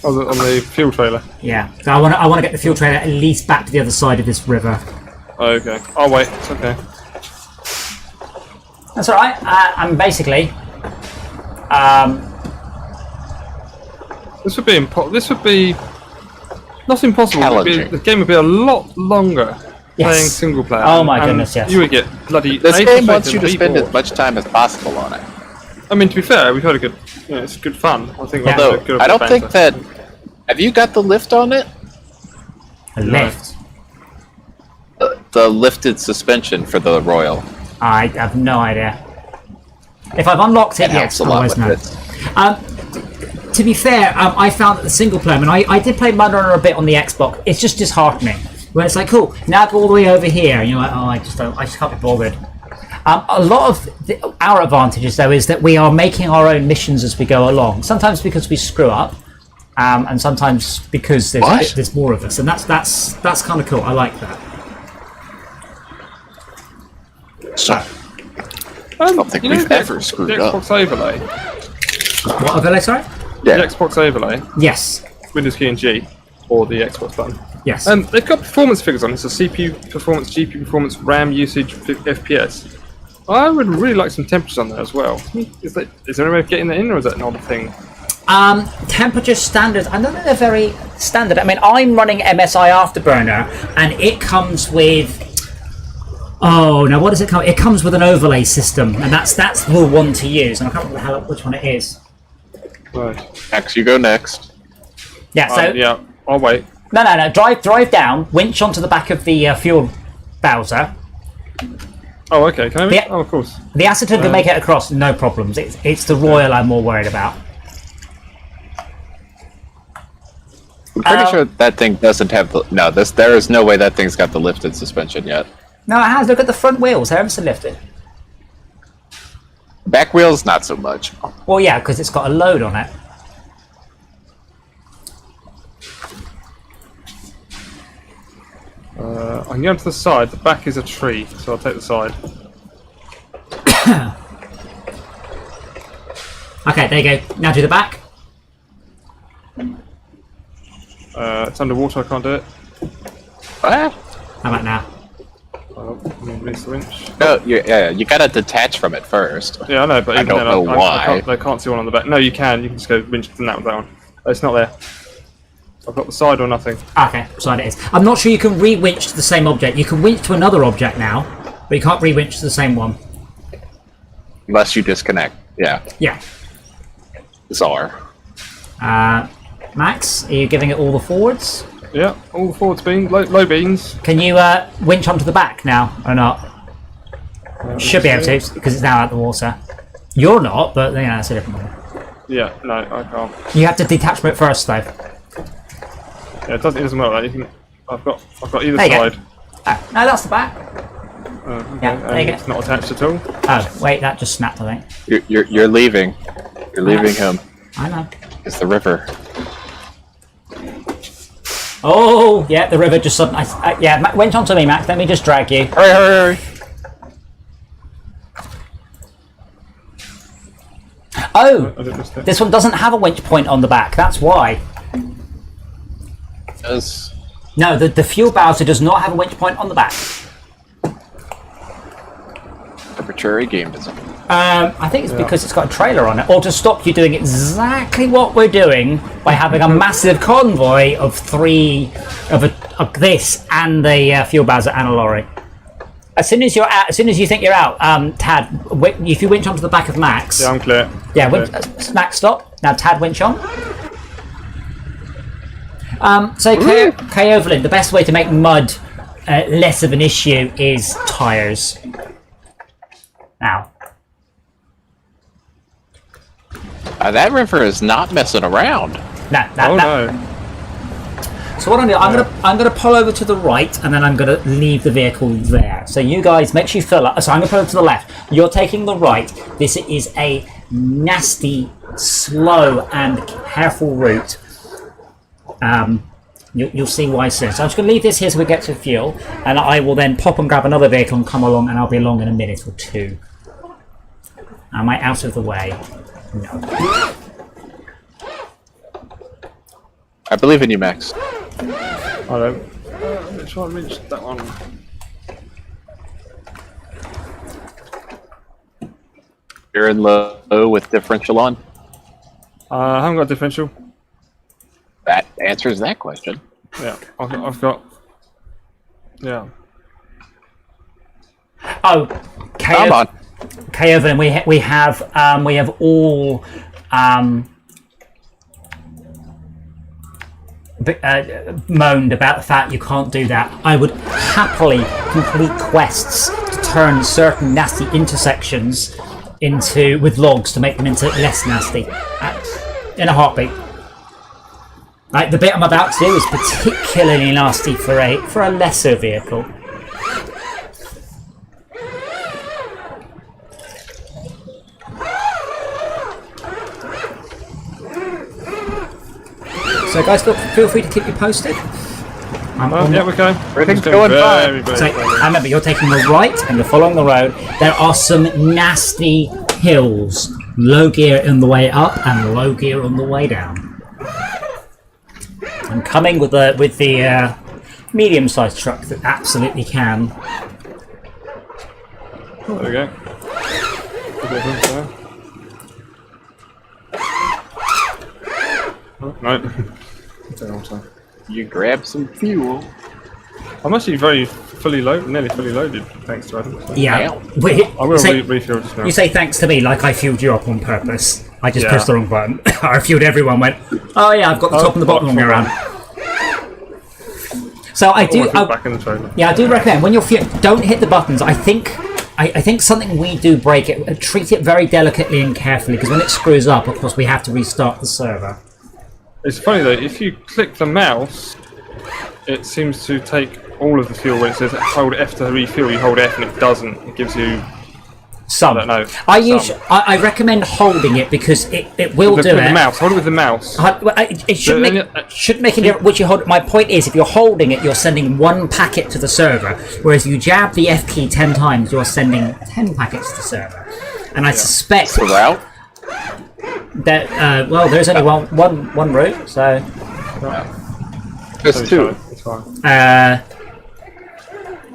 Oh, on the fuel trailer? Yeah. So I want to get the fuel trailer at least back to the other side of this river. Oh, okay. I'll wait. It's okay. That's alright. I'm basically... This would be not impossible. The game would be a lot longer playing single player. Oh my goodness, yes. You would get bloody. This game wants you to spend as much time as possible on it. I mean, to be fair, we've had a good. It's good fun. I think. Although I don't think that. Have you got the lift on it? A lift. The lifted suspension for the Royal. I have no idea. If I've unlocked it, yes. Otherwise, no. To be fair, I found that the single player, and I did play SnowRunner a bit on the Xbox. It's just disheartening. When it's like, cool, now go all the way over here, and you're like, oh, I just can't be bothered. A lot of our advantages, though, is that we are making our own missions as we go along. Sometimes because we screw up, and sometimes because there's more of us, and that's kind of cool. I like that. So, I don't think we've ever screwed up. The Xbox overlay. What overlay? Sorry. Yeah. The Xbox overlay. Yes. Windows key and G, or the Xbox button. Yes. They've got performance figures on it. So CPU performance, GPU performance, RAM usage, FPS. I would really like some temperatures on there as well. Is there any way of getting that in, or is that not a thing? Temperature standards. I don't think they're very standard. I mean, I'm running MSI Afterburner, and it comes with. Oh, now what does it come? It comes with an overlay system, and that's the one to use. And I can't remember which one it is. Right. Max, you go next. Yeah. So. Yeah. I'll wait. No. Drive down. Winch onto the back of the fuel Bowser. Oh, okay. Can I? Oh, of course. The acetone can make it across, no problems. It's the Royal I'm more worried about. I'm pretty sure that thing doesn't have the. No, there is no way that thing's got the lifted suspension yet. No, it has. Look at the front wheels. They're ever so lifted. Back wheels, not so much. Well, yeah, because it's got a load on it. I can go to the side. The back is a tree, so I'll take the side. there you go. Now do the back. It's underwater, I can't do it. Ah. How about now? Release the winch. No, you gotta detach from it first. Yeah, I know, but I even don't then, know why. I can't see one on the back. No, you can. You can just go winch and that with that one. It's not there. I've got the side or nothing. Okay, side it is. I'm not sure you can re-winch to the same object. You can winch to another object now, but you can't re-winch to the same one. Unless you disconnect. Yeah. Yeah. Bizarre. Max, are you giving it all the forwards? Yeah, all the forwards beams, low beams. Can you winch onto the back now, or not? Should be able to, because it's now out of the water. You're not, but yeah, that's a different one. Yeah, no, I can't. You have to detach from it first, though. Yeah, it doesn't work like that. You can. I've got either There you go. side. No, that's the back. Okay, Yeah, there you go. it's not attached at all. Oh, wait, that just snapped, I think. You're leaving. You're leaving him. I know. It's the river. Oh, yeah, the river just suddenly... yeah, winch onto me, Max. Let me just drag you. Hurry! Oh, I did this thing. this one doesn't have a winch point on the back. That's why. Does No, the fuel bowser does not have a winch point on the back. arbitrary game design. I think it's because it's got a trailer on it, or to stop you doing exactly what we're doing by having a massive convoy of this and the fuel bowser and a lorry. As soon as you're out, as soon as you think you're out, Tad, if you winch onto the back of Max. Yeah, I'm clear. Yeah, Okay. Max, stop. Now Tad, winch on. So Kay Overland, the best way to make mud less of an issue is tyres. Now. That river is not messing around. No. So what I'm doing, I'm gonna pull over to the right, and then I'm gonna leave the vehicle there. So you guys make sure you fill up. So I'm gonna pull over to the left. You're taking the right. This is a nasty, slow, and careful route. You'll see why soon. So I'm just gonna leave this here so we get to fuel, and I will then pop and grab another vehicle and come along, and I'll be along in a minute or two. Am I out of the way? No. I believe in you, Max. I don't. Let's try and reach that one. You're in low with differential on. I haven't got a differential. That answers that question. Yeah, I've got. Yeah. Oh, Come on. Okay, Evan, we have all moaned about the fact you can't do that. I would happily complete quests to turn certain nasty intersections with logs to make them into less nasty in a heartbeat. Like the bit I'm about to do is particularly nasty for a lesser vehicle. So guys, feel free to keep me posted. Yeah, we go. Everything's going fine. So, remember, you're taking the right and you're following the road. There are some nasty hills. Low gear on the way up and low gear on the way down. I'm coming with the medium-sized truck that absolutely can. There we go. Oh, no. You grab some fuel. I'm actually nearly fully loaded, thanks to Adam. So. Yeah. I will refuel just now. You say thanks to me like I fueled you up on purpose. I just Yeah. pushed the wrong button. I fueled everyone, went, oh yeah, I've got the top and the bottom wrong around. So I do. Back in the trailer. Yeah, I do recommend when you're don't hit the buttons. I think something we do break it. Treat it very delicately and carefully because when it screws up, of course, we have to restart the server. It's funny though, if you click the mouse, it seems to take all of the fuel. When it says hold F to refuel, you hold F and it doesn't. It gives you Some. I don't know. I recommend holding it because it will do with it. the mouse. Hold it with the mouse. It should make a difference which you hold. My point is, if you're holding it, you're sending one packet to the server, whereas if you jab the F key 10 times, you're sending 10 packets to the server. And I suspect The route? Well, there's only one route, so. There's two. It's fine.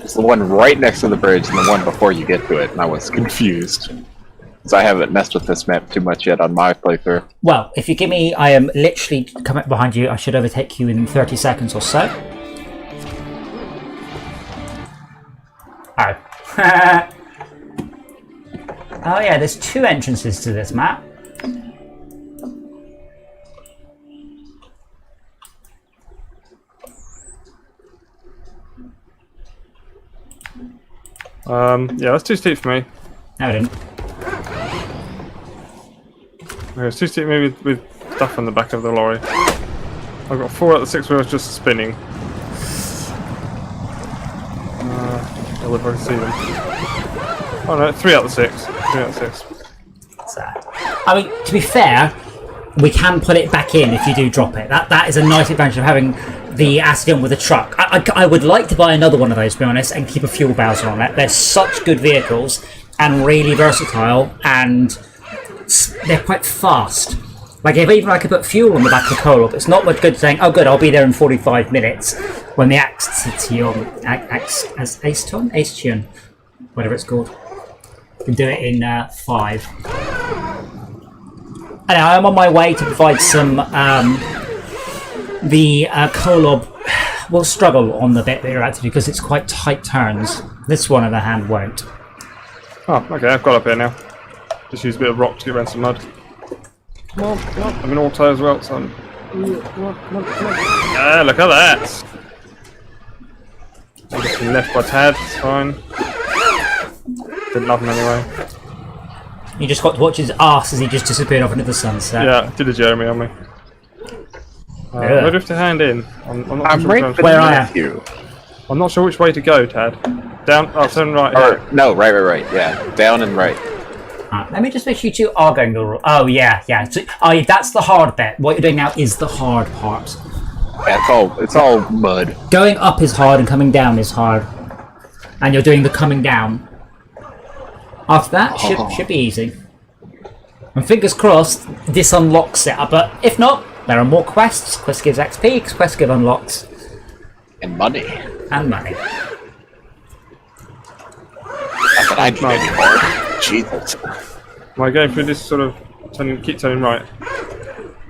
It's the one right next to the bridge and the one before you get to it, and I was confused. So I haven't messed with this map too much yet on my playthrough. Well, if you give me, I am literally coming behind you. I should overtake you in 30 seconds or so. Oh. Oh yeah, there's two entrances to this map. Yeah, that's too steep for me. No, I didn't. Okay, it's too steep for me with stuff on the back of the lorry. I've got 4 out of the 6 wheels just spinning. I'll if I can see them. Oh no, 3 out of 6. 3 out of 6. So, I mean, to be fair, we can put it back in if you do drop it. That is a nice advantage of having the accident with a truck. I would like to buy another one of those, to be honest, and keep a fuel bowser on it. They're such good vehicles and really versatile, and they're quite fast. Like, if even I could put fuel on the back of the Kolob, it's not much good saying, oh good, I'll be there in 45 minutes, when the Action, whatever it's called, you can do it in 5. And I'm on my way to provide some, the Kolob will struggle on the bit that you're at to do because it's quite tight turns. This one, on the hand, won't. Oh, okay, I've got up here now. Just use a bit of rock to get around some mud. Come on, come on. I'm in auto as well, so yeah, look at that! I'm just left by Tad, it's fine. Didn't love him anyway. You just got to watch his arse as he just disappeared off into the sunset. Yeah, did a Jeremy on me. Where do I have to hand in? I'm not I'm sure right which Where I am. beneath you. I'm not sure which way to go, Tad. Down, turn right. Or, no, right, yeah. Down and right. Let me just make sure you two are going the. Oh yeah. So, that's the hard bit. What you're doing now is the hard part. Yeah, it's all mud. Going up is hard and coming down is hard, and you're doing the coming down. After that, should be easy. And fingers crossed, this unlocks it. But if not, there are more quests. Quest gives XP. Quest give unlocks. And money. And money. Not that I need anymore. Jesus. Am I going through this sort of keep turning right?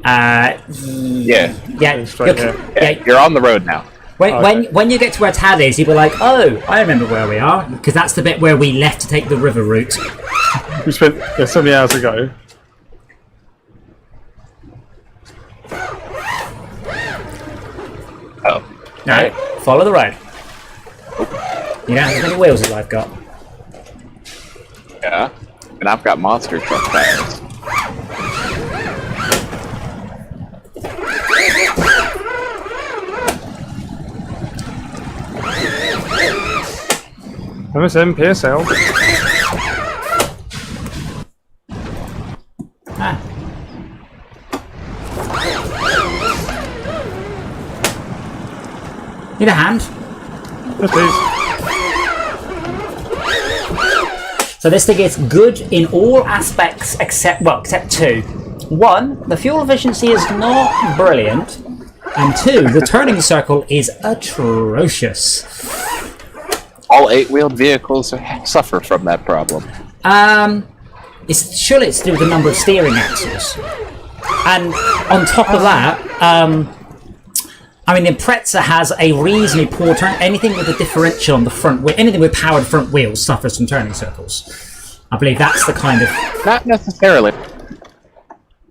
Yeah. Yeah. Straight here. You're on the road now. When you get to where Tad is, you'll be like, oh, I remember where we are, because that's the bit where we left to take the river route. We spent so many hours ago. Oh. No, follow the road. You don't have as many wheels as I've got. Yeah. And I've got monster truck tires. MSM PSL. Ah. Need a hand? Yes, please. So this thing is good in all aspects except 2. 1, the fuel efficiency is not brilliant, and 2, the turning circle is atrocious. All 8-wheeled vehicles suffer from that problem. Surely it's to do with the number of steering axles. And on top of that, I mean, the Impreza has a reasonably poor turn. Anything with a differential on the front wheel, anything with powered front wheels suffers from turning circles. I believe that's the kind of... Not necessarily.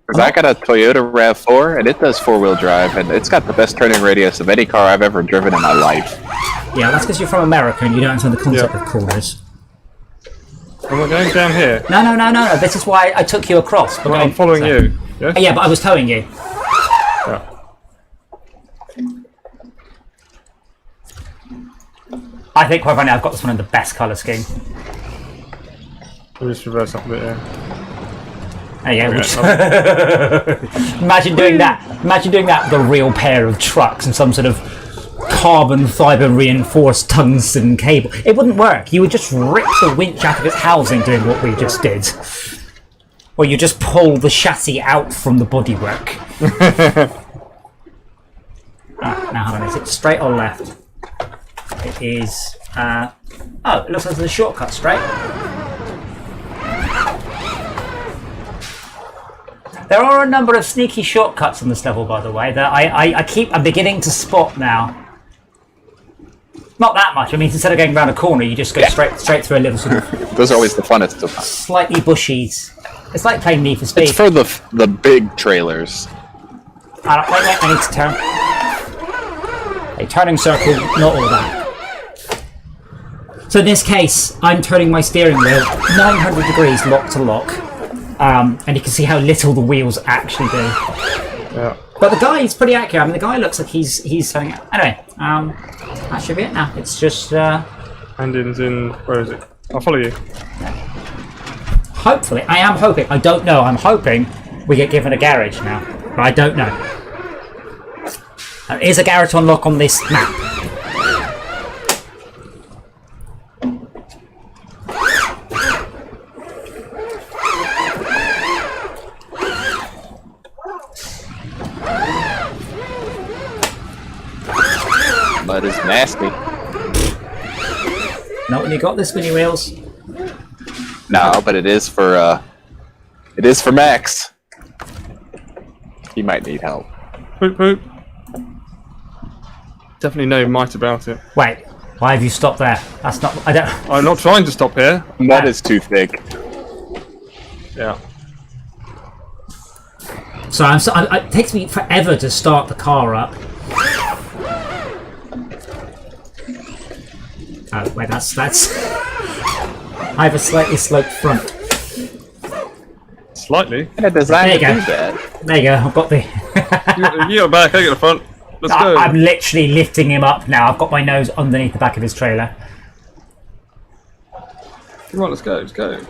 Because I got a Toyota RAV4, and it does 4-wheel drive, and it's got the best turning radius of any car I've ever driven in my life. Yeah, that's because you're from America and you don't understand the concept of corners. Am I going down here? No. This is why I took you across. Well, I'm following you. Yeah? Yeah, but I was towing you. Yeah. I think quite frankly I've got this one in the best colour scheme. We'll just reverse up a bit here. There you go. Okay, Imagine doing that. Imagine doing that with a real pair of trucks and some sort of carbon fibre reinforced tungsten cable. It wouldn't work. You would just rip the winch out of its housing doing what we just did. or you just pull the chassis out from the bodywork. Now hold on, is it straight or left? It is. Oh, it looks like there's a shortcut straight. There are a number of sneaky shortcuts on this level, by the way, that I'm beginning to spot now. Not that much. I mean, instead of going around a corner, you just go straight through a little sort of. Those are always the funnest of them. Slightly bushies. It's like playing Need for Speed. It's for the big trailers. Wait, I need to turn. A turning circle, not all that. So in this case, I'm turning my steering wheel 900 degrees lock to lock, and you can see how little the wheels actually do. Yeah. But the guy is pretty accurate. I mean, the guy looks like he's turning it. Anyway, that should be it now. It's just. Endings in. Where is it? I'll follow you. Hopefully, I am hoping. I don't know. I'm hoping we get given a garage now, but I don't know. There is a garage to unlock on this map. Mud is nasty. Not when you got this many wheels. No, but it is for Max. He might need help. Poop poop. Definitely no might about it. Wait, why have you stopped there? That's not. I don't. I'm not trying to stop here. Mud is too thick. Yeah. So it takes me forever to start the car up. Oh wait, that's. I have a slightly sloped front. Slightly. And a design There to you do go. that. There you go. I've got the. You got back. I get the front. Let's go. I'm literally lifting him up now. I've got my nose underneath the back of his trailer. Come on, let's go. Let's go.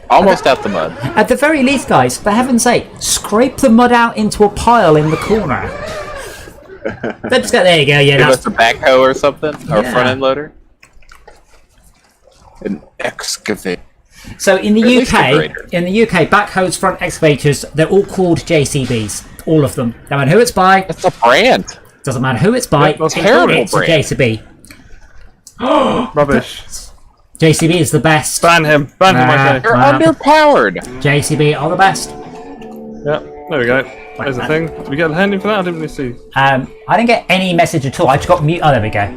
Almost out the mud. At the very least, guys, for heaven's sake, scrape the mud out into a pile in the corner. Let's go. There you go. Yeah, Give that's us a backhoe or something, or Yeah. front end loader. An excavate. so in the At least a UK. grader. In the UK, backhoes, front excavators, they're all called JCBs. All of them. No matter who it's by, It's a brand. doesn't matter who it's by. Yeah, that's it's terrible a brand. JCB. Rubbish. JCB is the best. Ban him. Ban him, I say. You're Wow. underpowered. JCB are the best. Yeah. There we go. There's the thing. Did we get a hand in for that? I didn't really see. I didn't get any message at all. I just got mute. Oh, there we go.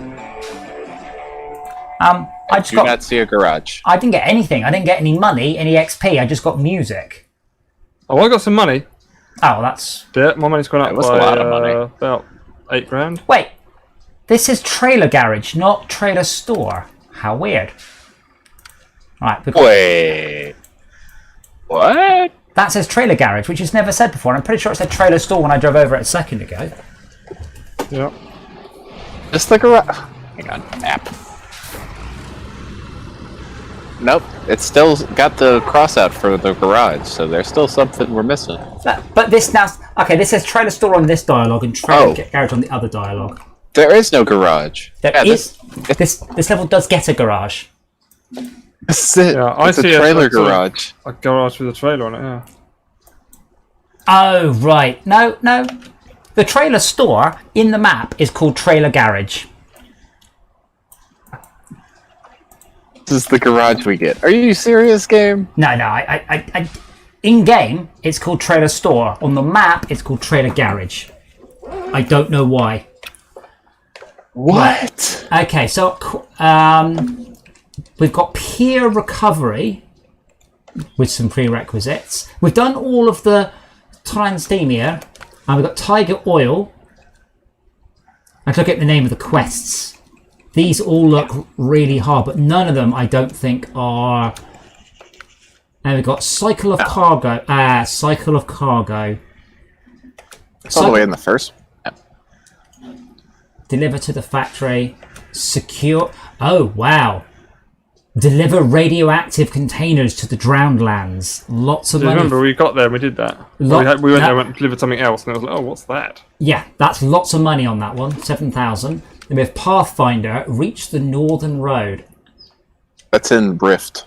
I just Do got. not see a garage. I didn't get anything. I didn't get any money, any XP. I just got music. Oh, I got some money. Oh, that's. Yeah, my money's gone up That was by a lot of money. about £8 grand. Wait. This is trailer garage, not trailer store. How weird. Right. Wait. What? That says trailer garage, which is never said before. And I'm pretty sure it said trailer store when I drove over it a second ago. Yeah. Just the garage. Hang on. App. Nope. It's still got the cross out for the garage, so there's still something we're missing. But this now. Okay, this says trailer store on this dialogue and trailer Oh. garage on the other dialogue. There is no garage. There Yeah, is. This level does get a garage. This is it. Yeah, I It's a see trailer a sort of- garage. A garage with a trailer on it, yeah. Oh, right. No. The trailer store in the map is called trailer garage. This is the garage we get. Are you serious, game? No. I in game, it's called trailer store. On the map, it's called trailer garage. I don't know why. What? Okay, so we've got peer recovery with some prerequisites. We've done all of the transdemia, and we've got tiger oil. I look at the name of the quests. These all look really hard, but none of them I don't think are. And we've got cycle of cargo. Cycle of cargo. It's all the way in the first. Deliver to the factory. Secure. Oh, wow. Deliver radioactive containers to the drowned lands. Lots of Do you money. remember we got there and we did that? Lot- we went no. there and delivered something else and I was like, oh, what's that? Yeah, that's lots of money on that one. 7,000. Then we have Pathfinder. Reach the Northern Road. That's in Rift.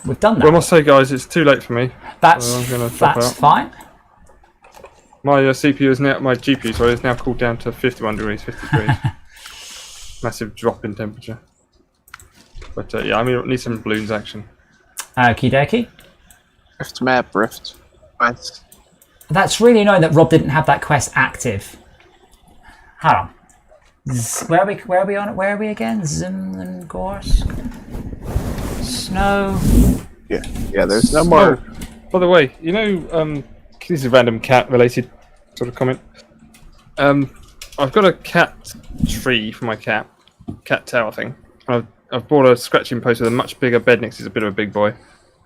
We've done that. Well, I must say, guys, it's too late for me. That's So I'm gonna drop out. fine. My CPU is now, my GPU, sorry, is now cooled down to 51 degrees, 50 degrees. Massive drop in temperature. But yeah, I mean, I need some balloons action. Okie dokie. Rift map, Rift. Nice. That's really annoying that Rob didn't have that quest active. Hold on. Where are we on it? Where are we again? Zim and Gorse? Snow. Yeah, there's no more. By the way, you know, this is a random cat related sort of comment. I've got a cat tree for my cat tower thing. I've bought a scratching post with a much bigger bed next. He's a bit of a big boy.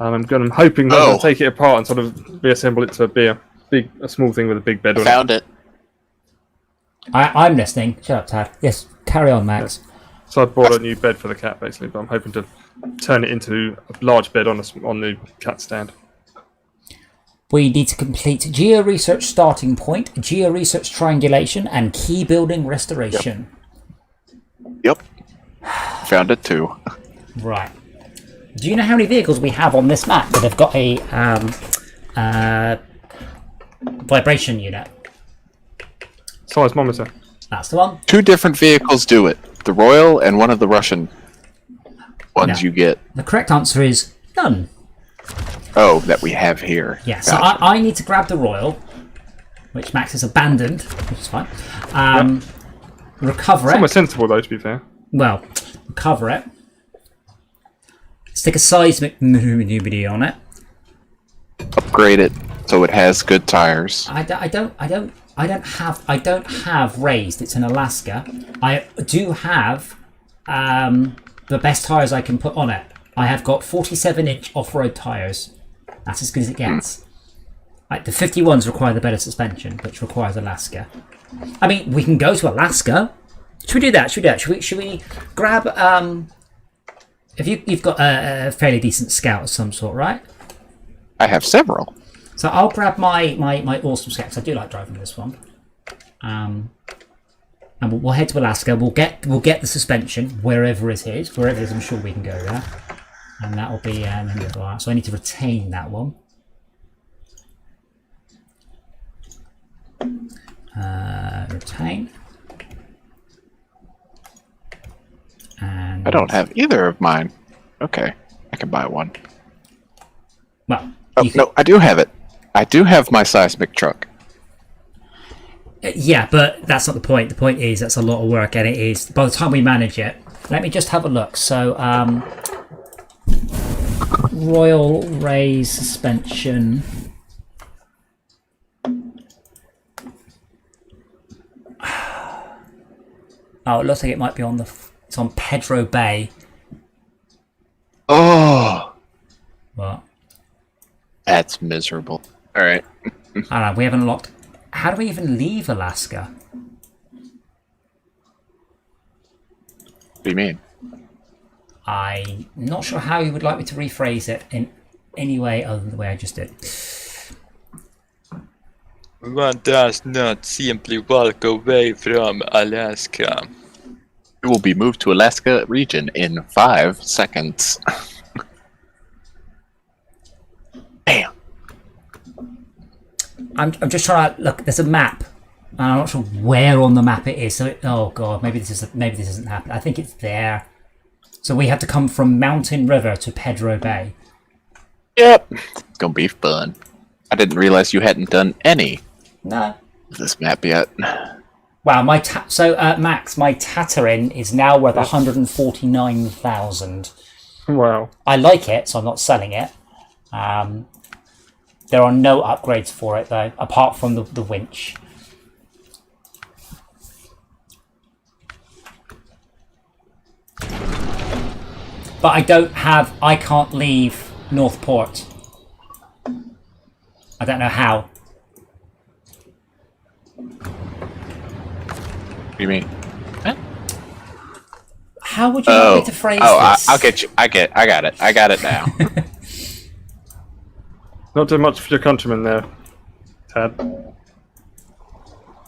I'm hoping that I'll take it apart and sort of reassemble it to be a small thing with a big bed on it. Found it. I'm listening. Shut up, Tad. Yes, carry on, Max. Yeah. So I bought a new bed for the cat, basically, but I'm hoping to turn it into a large bed on the cat stand. We need to complete geo-research starting point, geo-research triangulation, and key building restoration. Yep. Found it too. Right. Do you know how many vehicles we have on this map that have got a vibration unit? Seismometer. That's the one. 2 different vehicles do it. The Royal and one of the Russian ones No. you get. The correct answer is none. Oh, that we have here. Yeah, so Gotcha. I need to grab the Royal, which Max has abandoned, which is fine. Recover Somewhat it. sensible, though, to be fair. Well, recover it. Stick a seismic maneuver on it. Upgrade it so it has good tires. I don't have raised. It's in Alaska. I do have the best tires I can put on it. I have got 47-inch off-road tires. That's as good as it gets. Like the 51s require the better suspension, which requires Alaska. I mean, we can go to Alaska. Should we do that? Should we grab? If you've got a fairly decent scout of some sort, right? I have several. So I'll grab my awesome scout, 'cause I do like driving this one. And we'll head to Alaska. We'll get the suspension wherever it is. Wherever it is, I'm sure we can go there. And that will be so I need to retain that one. Retain. And I don't have either of mine. Okay, I can buy one. well, Oh, you can, no, I do have it. I do have my seismic truck. yeah, but that's not the point. The point is that's a lot of work, and it is by the time we manage it. Let me just have a look. So, Royal Raise suspension. Oh, it looks like it might be on it's on Pedro Bay. Oh, What? that's miserable. All right. I don't know. We haven't unlocked. How do we even leave Alaska? What do you mean? I'm not sure how you would like me to rephrase it in any way other than the way I just did. One does not simply walk away from Alaska. It will be moved to Alaska region in 5 seconds. Bam. I'm just trying to look. There's a map. And I'm not sure where on the map it is. So oh god, maybe this isn't happening. I think it's there. So we have to come from Mountain River to Pedro Bay. Yep. It's gonna be fun. I didn't realize you hadn't done any No. of this map yet. Wow, Max, my Tatterin is now worth 149,000. Wow. I like it, so I'm not selling it. There are no upgrades for it though, apart from the winch. But I can't leave Northport. I don't know how. What do you mean? How would you like me to phrase this? I'll get you. I got it. I got it now. Not doing much for your countrymen there, Tad.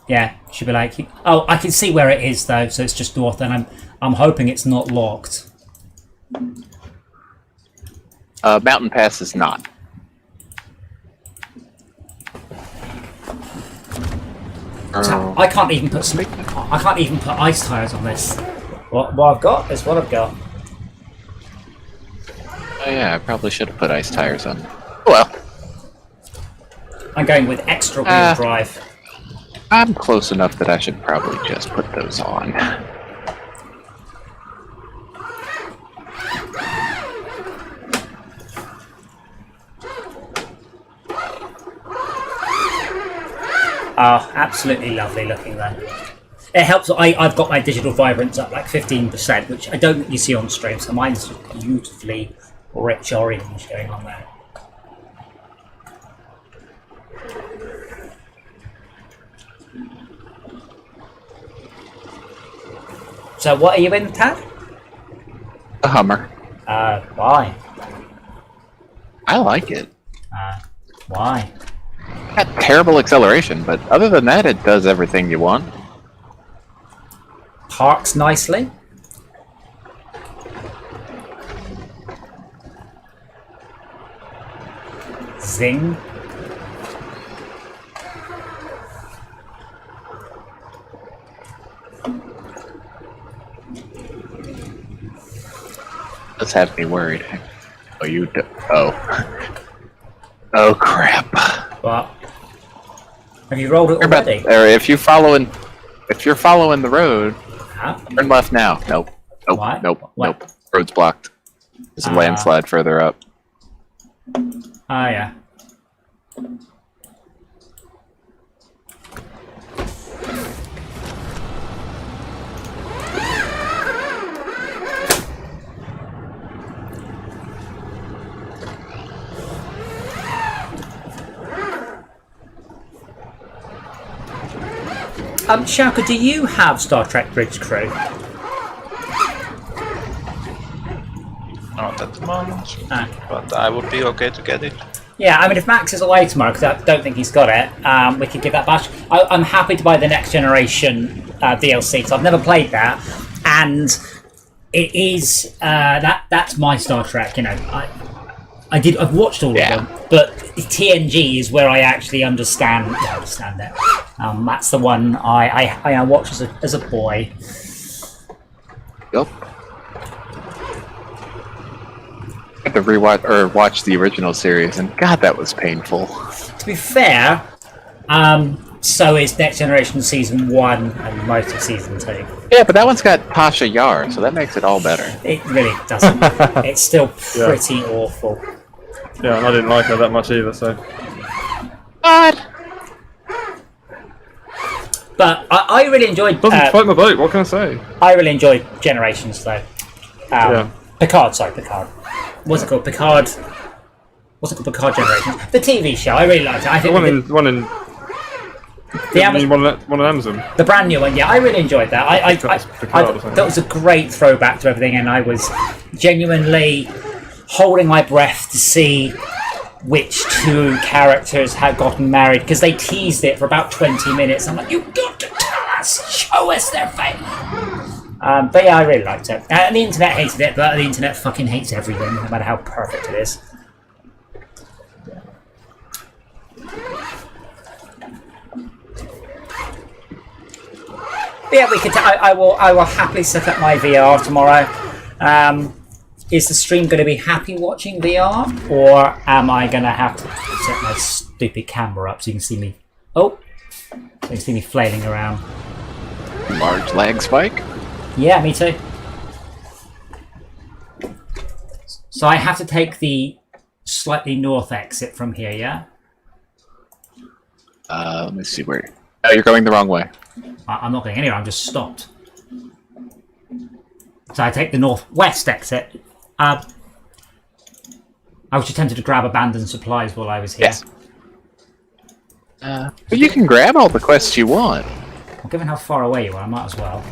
Yeah, should be like. Oh, I can see where it is though, so it's just north, and I'm hoping it's not locked. Mountain Pass is not. So I can't even put ice tires on this. What I've got is what I've got. Oh yeah, I probably should have put ice tires on. Well, I'm going with extra wheel drive. I'm close enough that I should probably just put those on. Oh, absolutely lovely looking there. It helps. I've got my digital vibrance up like 15%, which I don't think you see on stream, so mine's just beautifully rich orange going on there. So what are you in, Tad? A Hummer. Why? I like it. Why? Got terrible acceleration, but other than that, it does everything you want. Parks nicely. Zing. Does have me worried. Oh, you do. Oh. Oh crap. What? Have you rolled it already? If you're following the road, Huh? turn left now. Nope. Nope. What? Nope. What? Nope. Road's blocked. There's a landslide further up. Oh yeah. Shaka, do you have Star Trek Bridge Crew? Not at the moment, Ah. but I would be okay to get it. Yeah, I mean, if Max is away tomorrow, because I don't think he's got it, we could give that back. I'm happy to buy the Next Generation DLC, so I've never played that, and it is that's my Star Trek. You know, I've watched all of them, but TNG is where I actually understand it. That's the one I watched as a boy. Yep. I had to rewatch or watch the original series, and God, that was painful. To be fair, so is Next Generation Season 1 and most of Season 2. Yeah, but that one's got Tasha Yar, so that makes it all better. It really doesn't. It's still pretty awful. Yeah, and I didn't like her that much either, so. What? But I really enjoyed... Doesn't float my boat, what can I say? I really enjoyed Generations, though. Yeah. Picard. What's it called? Picard... What's it called? Picard Generations? The TV show, I really liked it. I think The one in Amazon. the brand new one, yeah, I really enjoyed that. I thought that was a great throwback to everything, and I was genuinely holding my breath to see which two characters had gotten married, because they teased it for about 20 minutes. I'm like, you've got to tell us, show us their face. But yeah, I really liked it. And the internet hated it, but the internet fucking hates everything, no matter how perfect it is. But yeah, we could. I will happily set up my VR tomorrow. Is the stream going to be happy watching VR, or am I going to have to set my stupid camera up so you can see me? Oh, so you can see me flailing around. Large lag spike? Yeah, me too. So I have to take the slightly north exit from here, yeah? Let me see where... Oh, you're going the wrong way. I'm not going anywhere, I'm just stopped. So I take the northwest exit. I was just tempted to grab abandoned supplies while I was here. Yes. But you can grab all the quests you want. Well, given how far away you are, I might as well.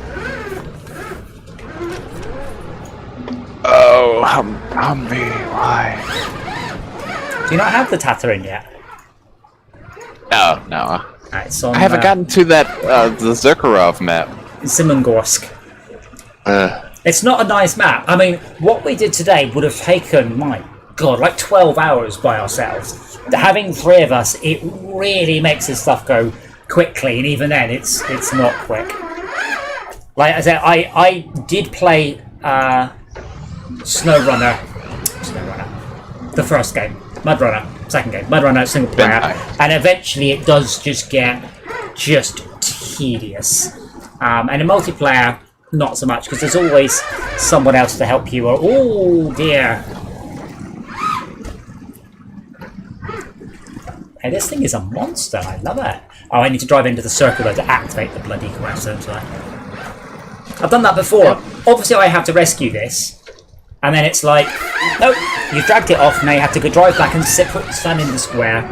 Oh, Humvee, why? Do you not have the Tatooine yet? No. Right, it's on, I haven't gotten to that, the Zakharov map. Simongorsk. It's not a nice map. I mean, what we did today would have taken, God, like 12 hours by ourselves. Having 3 of us, it really makes this stuff go quickly, and even then, it's not quick. Like I said, I did play SnowRunner, the first game, MudRunner, second game, MudRunner single player, and eventually it does just get tedious. And in multiplayer, not so much, because there's always someone else to help you. Or oh dear. Hey, this thing is a monster. I love it. Oh, I need to drive into the circle though to activate the bloody quest, don't I? I've done that before. Obviously, I have to rescue this, and then it's like, nope, you've dragged it off. Now you have to go drive back and stand in the square.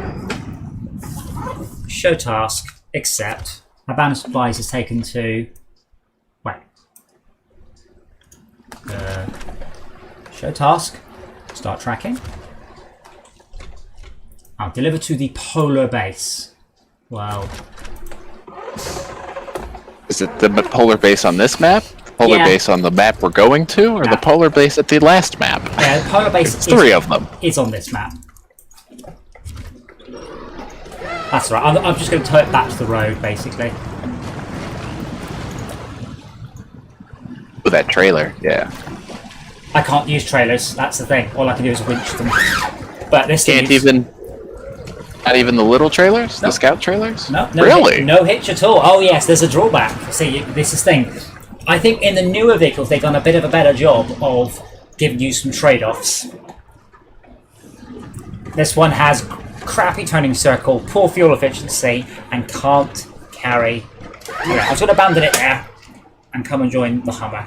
Show task, accept. Abandoned supplies is taken to. Wait. Show task. Start tracking. I'll deliver to the polar base. Well. Is it the polar base on this map? The polar base on the map we're going to? Or the polar base at the last map? Yeah, the polar base is 3 of them. Is on this map. That's right. I'm just going to tow it back to the road, basically. With that trailer, yeah. I can't use trailers. That's the thing. All I can do is winch them. But this can't even. Not even the little trailers? No. The scout trailers? No, really? No hitch at all. Oh yes, there's a drawback. See, this is the thing. I think in the newer vehicles they've done a bit of a better job of giving you some trade-offs. This one has crappy turning circle, poor fuel efficiency, and can't carry. Okay, I'm just going to abandon it there and come and join the Hummer.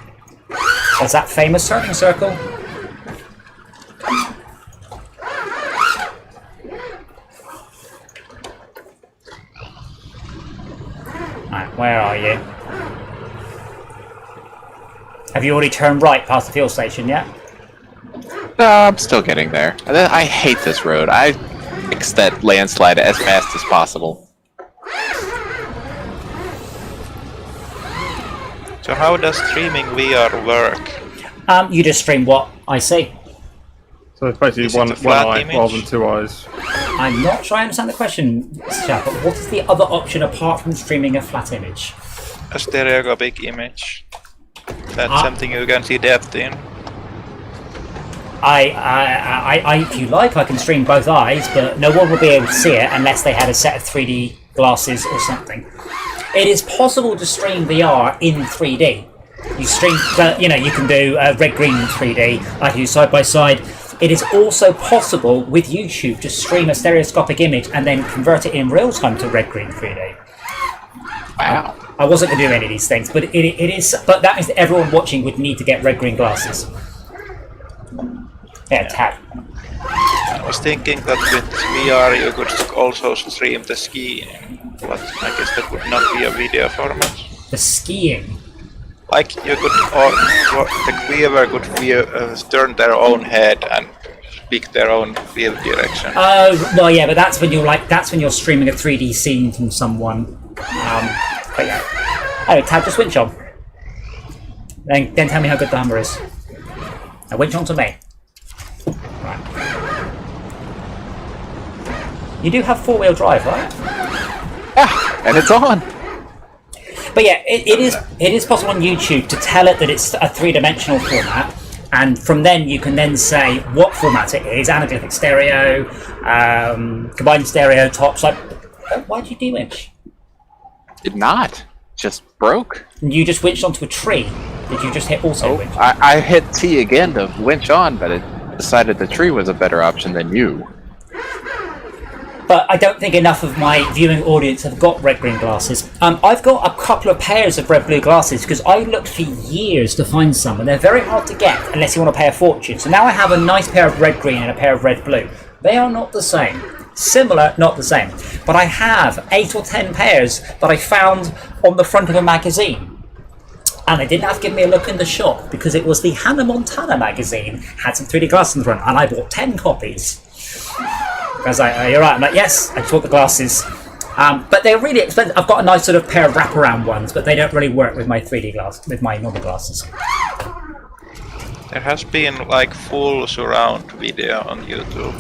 There's that famous turning circle. Right, where are you? Have you already turned right past the fuel station yet? No, I'm still getting there. I hate this road. I fix that landslide as fast as possible. So how does streaming VR work? You just stream what I see. So it's basically Is it one a flat eye image? rather than 2 eyes. I'm not sure I understand the question, chap, but what is the other option apart from streaming a flat image? A stereoscopic image. That's something you can see depth in. If you like, I can stream both eyes, but no one will be able to see it unless they had a set of 3D glasses or something. It is possible to stream VR in 3D. You stream, you know, you can do red-green 3D, I can do side-by-side. It is also possible with YouTube to stream a stereoscopic image and then convert it in real time to red-green 3D. Wow. I wasn't going to do any of these things, but it is. But that means that everyone watching would need to get red-green glasses. Yeah, tag. I was thinking that with VR you could also stream the skiing, but I guess that would not be a video format. The skiing. Like you could, or the viewer could turn their own head and pick their own view direction. Oh, well, yeah, but that's when you're streaming a 3D scene from someone. But yeah. Oh, Tab, just winch on. Then tell me how good the Hummer is. Now winch on to me. Right. You do have 4-wheel drive, right? Yeah, and it's on. But yeah, it is possible on YouTube to tell it that it's a 3-dimensional format, and from then you can then say what format it is: anaglyphic stereo, combined stereo, tops. Like, why did you de-winch? Did not. Just broke. You just winched onto a tree. Did you just hit auto winch? I hit T again to winch on, but it decided the tree was a better option than you. But I don't think enough of my viewing audience have got red-green glasses. I've got a couple of pairs of red-blue glasses because I looked for years to find some, and they're very hard to get unless you want to pay a fortune. So now I have a nice pair of red-green and a pair of red-blue. They are not the same. Similar, not the same. But I have 8 or 10 pairs that I found on the front of a magazine. And they didn't have to give me a look in the shop because it was the Hannah Montana magazine, had some 3D glasses in the front, and I bought 10 copies. I was like, oh, you're right. I'm like, yes, I bought the glasses. But they're really expensive. I've got a nice sort of pair of wraparound ones, but they don't really work with my 3D glass, with my normal glasses. There has been like full surround video on YouTube.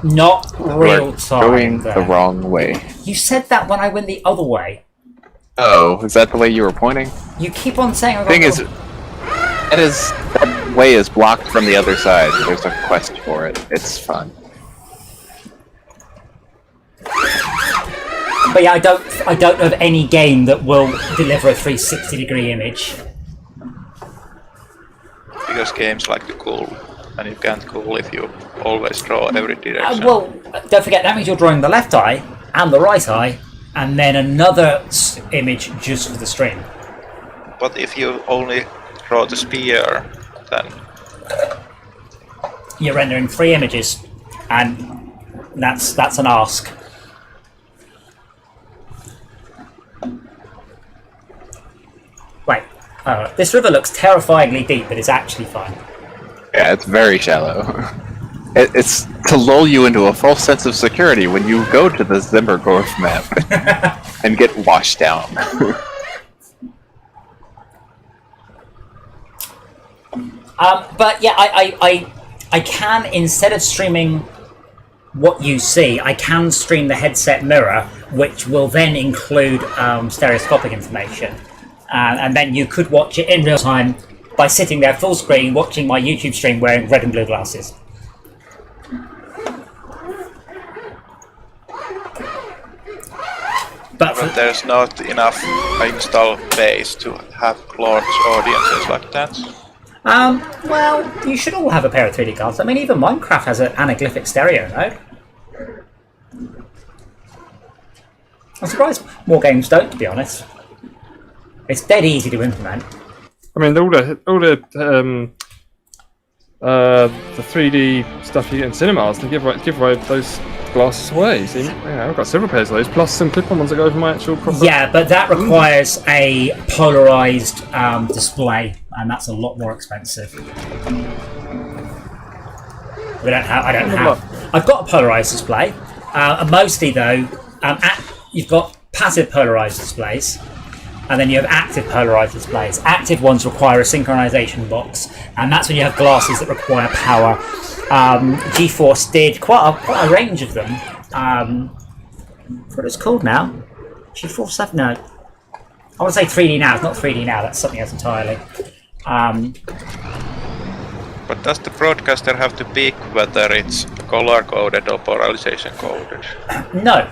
Not real We're time. going though. the wrong way. You said that when I went the other way. Oh, is that the way you were pointing? You keep on saying. I'm Thing going is, that way is blocked from the other side. There's a quest for it. It's fun. But yeah, I don't know of any game that will deliver a 360-degree image. Because games like to cool, and you can't cool if you always draw every direction. Well, don't forget that means you're drawing the left eye and the right eye, and then another image just for the stream. But if you only draw the spear, then You're rendering 3 images, and that's an ask. Wait, this river looks terrifyingly deep, but it's actually fine. Yeah, it's very shallow. It's to lull you into a false sense of security when you go to the Zimmergorf map and get washed down. But yeah, I can, instead of streaming what you see, I can stream the headset mirror, which will then include stereoscopic information. And then you could watch it in real time by sitting there full screen watching my YouTube stream wearing red and blue glasses. but there's not enough install base to have large audiences like that. Well, you should all have a pair of 3D cards. I mean, even Minecraft has an anaglyphic stereo mode. I'm surprised more games don't, to be honest. It's dead easy to implement. I mean, all the 3D stuff you get in cinemas, they give away those glasses away. So, I've got several pairs of those, plus some clip-on ones that go over my actual proper... Yeah, but that requires a polarized display, and that's a lot more expensive. I don't have. I've got a polarized display. Mostly though, you've got passive polarized displays, and then you have active polarized displays. Active ones require a synchronization box, and that's when you have glasses that require power. GeForce did quite a range of them. What it's called now? GeForce 7? No. I want to say 3D Now. It's not 3D Now. That's something else entirely. But does the broadcaster have to pick whether it's color coded or polarization coded? No.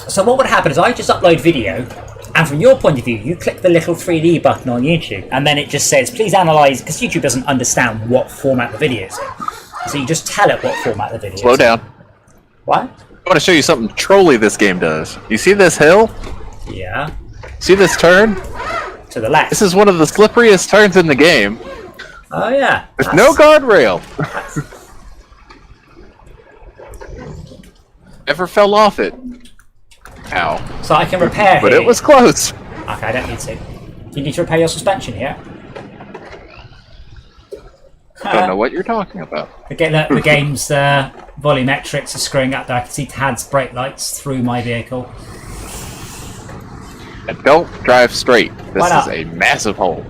So what would happen is I just upload video, and from your point of view, you click the little 3D button on YouTube, and then it just says, please analyze, because YouTube doesn't understand what format the video is in. So you just tell it what format the video is. Slow down. What? I want to show you something trolly this game does. You see this hill? Yeah. See this turn? To the left. This is one of the slipperiest turns in the game. Oh yeah. With no guardrail. Never fell off it. Ow. So I can repair But here. it was close. Okay, I don't need to. You need to repair your suspension here. I don't know what you're talking about. The game's volumetrics are screwing up there. I can see Tad's brake lights through my vehicle. And don't drive straight. This Why not? is a massive hole.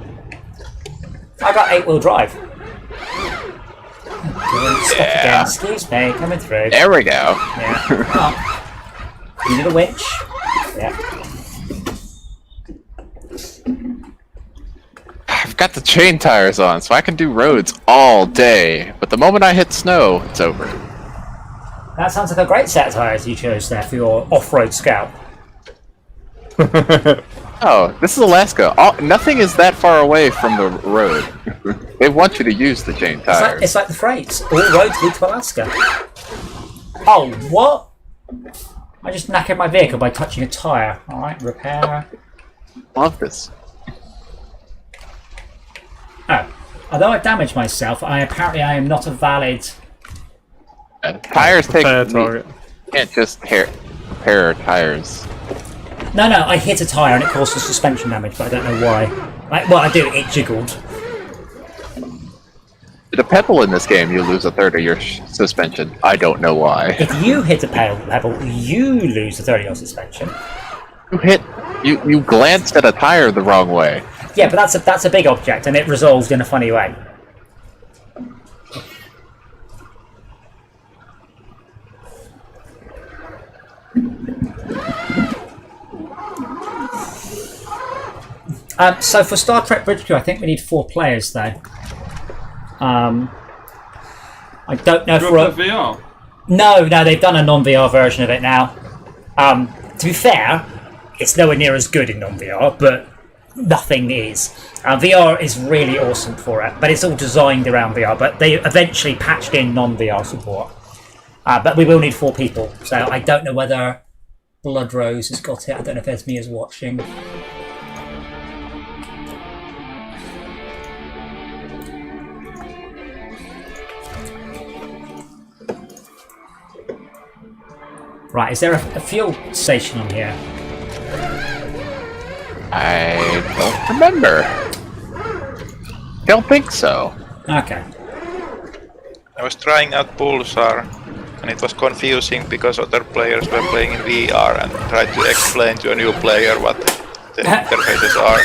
I got 8-wheel drive. Stop Yeah. again. Excuse me, coming through. There we go. Yeah. Oh. You need a winch. Yeah. I've got the chain tires on, so I can do roads all day. But the moment I hit snow, it's over. That sounds like a great set of tires you chose there for your off-road scout. Oh, this is Alaska. Nothing is that far away from the road. They want you to use the chain tires. It's like the phrase, all roads lead to Alaska. Oh, what? I just knackered my vehicle by touching a tyre. Alright, repair. Love this. Oh, although I damaged myself, apparently I am not a valid... Tires take... Repair You target. can't just repair tires. No, I hit a tyre and it caused some suspension damage, but I don't know why. Well, I do, it jiggled. With a pebble in this game, you lose a third of your suspension. I don't know why. If you hit a pebble, you lose a third of your suspension. You glanced at a tire the wrong way. Yeah, but that's a big object and it resolved in a funny way. So for Star Trek Bridge Crew, I think we need 4 players though. I don't know if we're VR. No, they've done a non-VR version of it now. To be fair, it's nowhere near as good in non-VR, but nothing is. VR is really awesome for it, but it's all designed around VR. But they eventually patched in non-VR support. But we will need 4 people, so I don't know whether Blood Rose has got it. I don't know if Esme is watching. Right, is there a fuel station on here? I don't remember. Don't think so. Okay. I was trying out Pulsar, and it was confusing because other players were playing in VR and tried to explain to a new player what the interfaces are,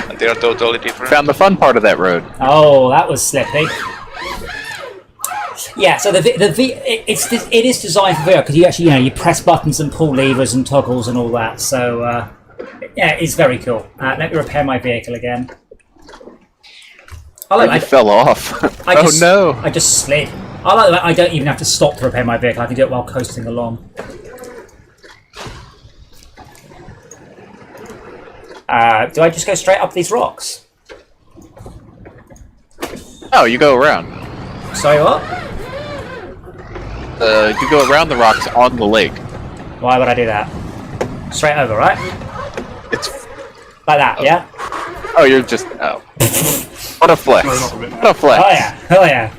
and they are totally different. Found the fun part of that road. Oh, that was slippy. Yeah, so it is designed for VR because you actually you press buttons and pull levers and toggles and all that. So yeah, it's very cool. Let me repair my vehicle again. I fell off. Oh no! I just slid. I like that I don't even have to stop to repair my vehicle. I can do it while coasting along. Do I just go straight up these rocks? Oh, you go around. Sorry, what? You go around the rocks on the lake. Why would I do that? Straight over, right? It's Like that, yeah? oh, you're just oh. What a flex! What a flex! Oh yeah, oh yeah.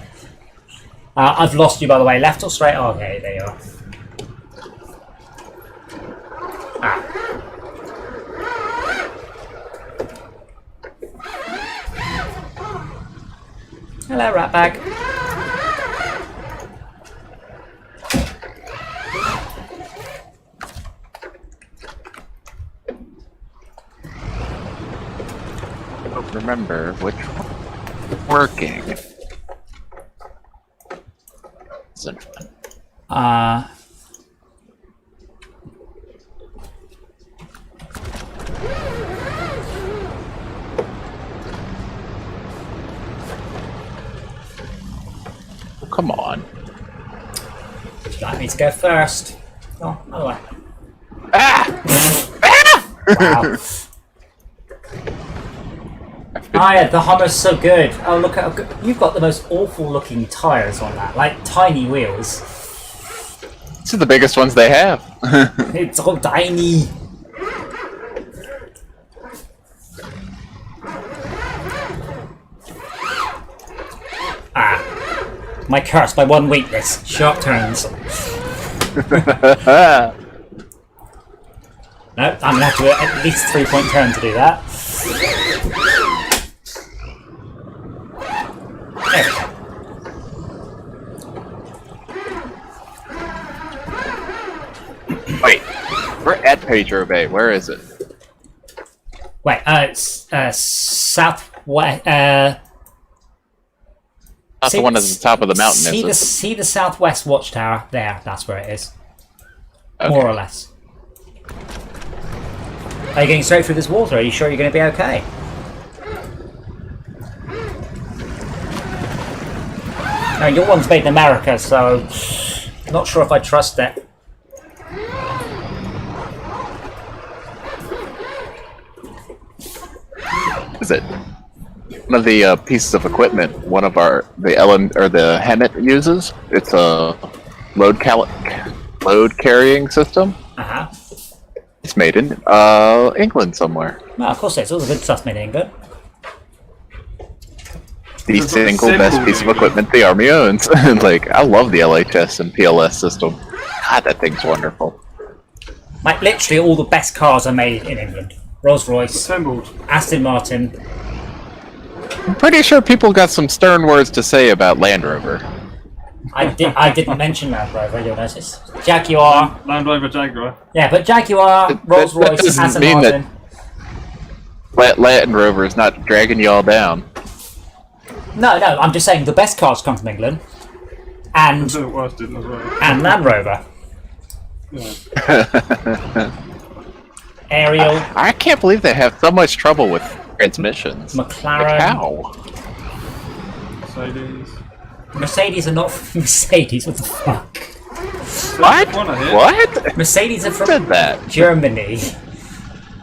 I've lost you, by the way. Left or straight? Oh, okay, there you are. Hello, ratbag. Don't remember which one working. Isn't fun. Oh, come on. Would you like me to go first? Oh, other way. Wow. Oh yeah, the Hummer's so good. Oh look at you've got the most awful looking tyres on that, like tiny wheels. These are the biggest ones they have. It's all tiny. My curse, my one weakness, sharp turns. No, I'm gonna have to do at least 3-point turn to do that. There we go. Wait, we're at Pedro Bay. Where is it? Wait, it's southwest. Not the one at the top of the mountain, is it? See the southwest watchtower there. That's where it is. Okay. More or less. Are you going straight through this water? Are you sure you're going to be okay? No, your one's made in America, so I'm not sure if I trust it. Is it? One of the pieces of equipment one of the Hemet uses. It's a load carrying system. Uh-huh. It's made in England somewhere. Well, of course it's all the good stuff made in England. The single best piece of equipment the Army owns. Like, I love the LHS and PLS system. God, that thing's wonderful. Like, literally all the best cars are made in England. Rolls-Royce, Assembled. Aston Martin. I'm pretty sure people got some stern words to say about Land Rover. I didn't mention Land Rover, you'll notice. Jaguar. Land Rover Jaguar. Yeah, but Jaguar, Rolls-Royce, doesn't Aston mean that- Martin. Land Rover is not dragging y'all down. No, I'm just saying the best cars come from England. And The worst didn't as well. Land Rover. Yeah. Ariel, I can't believe they have so much trouble with transmissions. McLaren. Like how? Mercedes. Mercedes are not Mercedes. What the fuck? What? One I hear. What? Mercedes are Who from said that? Germany.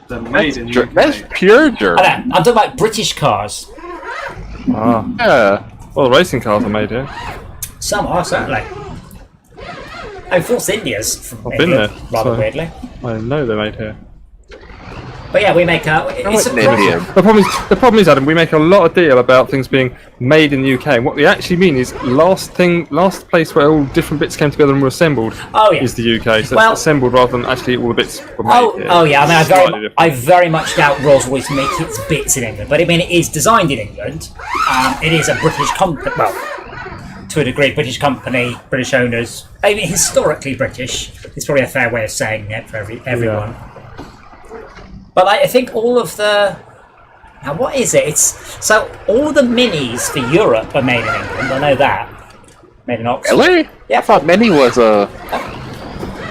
They're made in That's UK. pure I German. know, I'm talking about British cars. Ah. Yeah. Well, the racing cars are made here. Some are certainly. Oh, Force India's from I've been England, there, rather so- weirdly. I know they're made here. But yeah, we make it's It's in surprising. India. The problem is, Adam, we make a lot of deal about things being made in the UK. And what we actually mean is last place where all different bits came together and were assembled Oh, yeah. is the UK. So Well- it's assembled rather than actually all the bits were made here. Oh yeah, I mean, Slightly different. I very much doubt Rolls-Royce make its bits in England, but I mean, it is designed in England. It is a British company, well, to a degree, British company, British owners. I mean, historically British. It's probably a fair way of saying it for everyone. But I think all of the now, what is it? So all of the minis for Europe are made in England. I know that. Made in Oxford. Really? Yeah. I thought Mini was a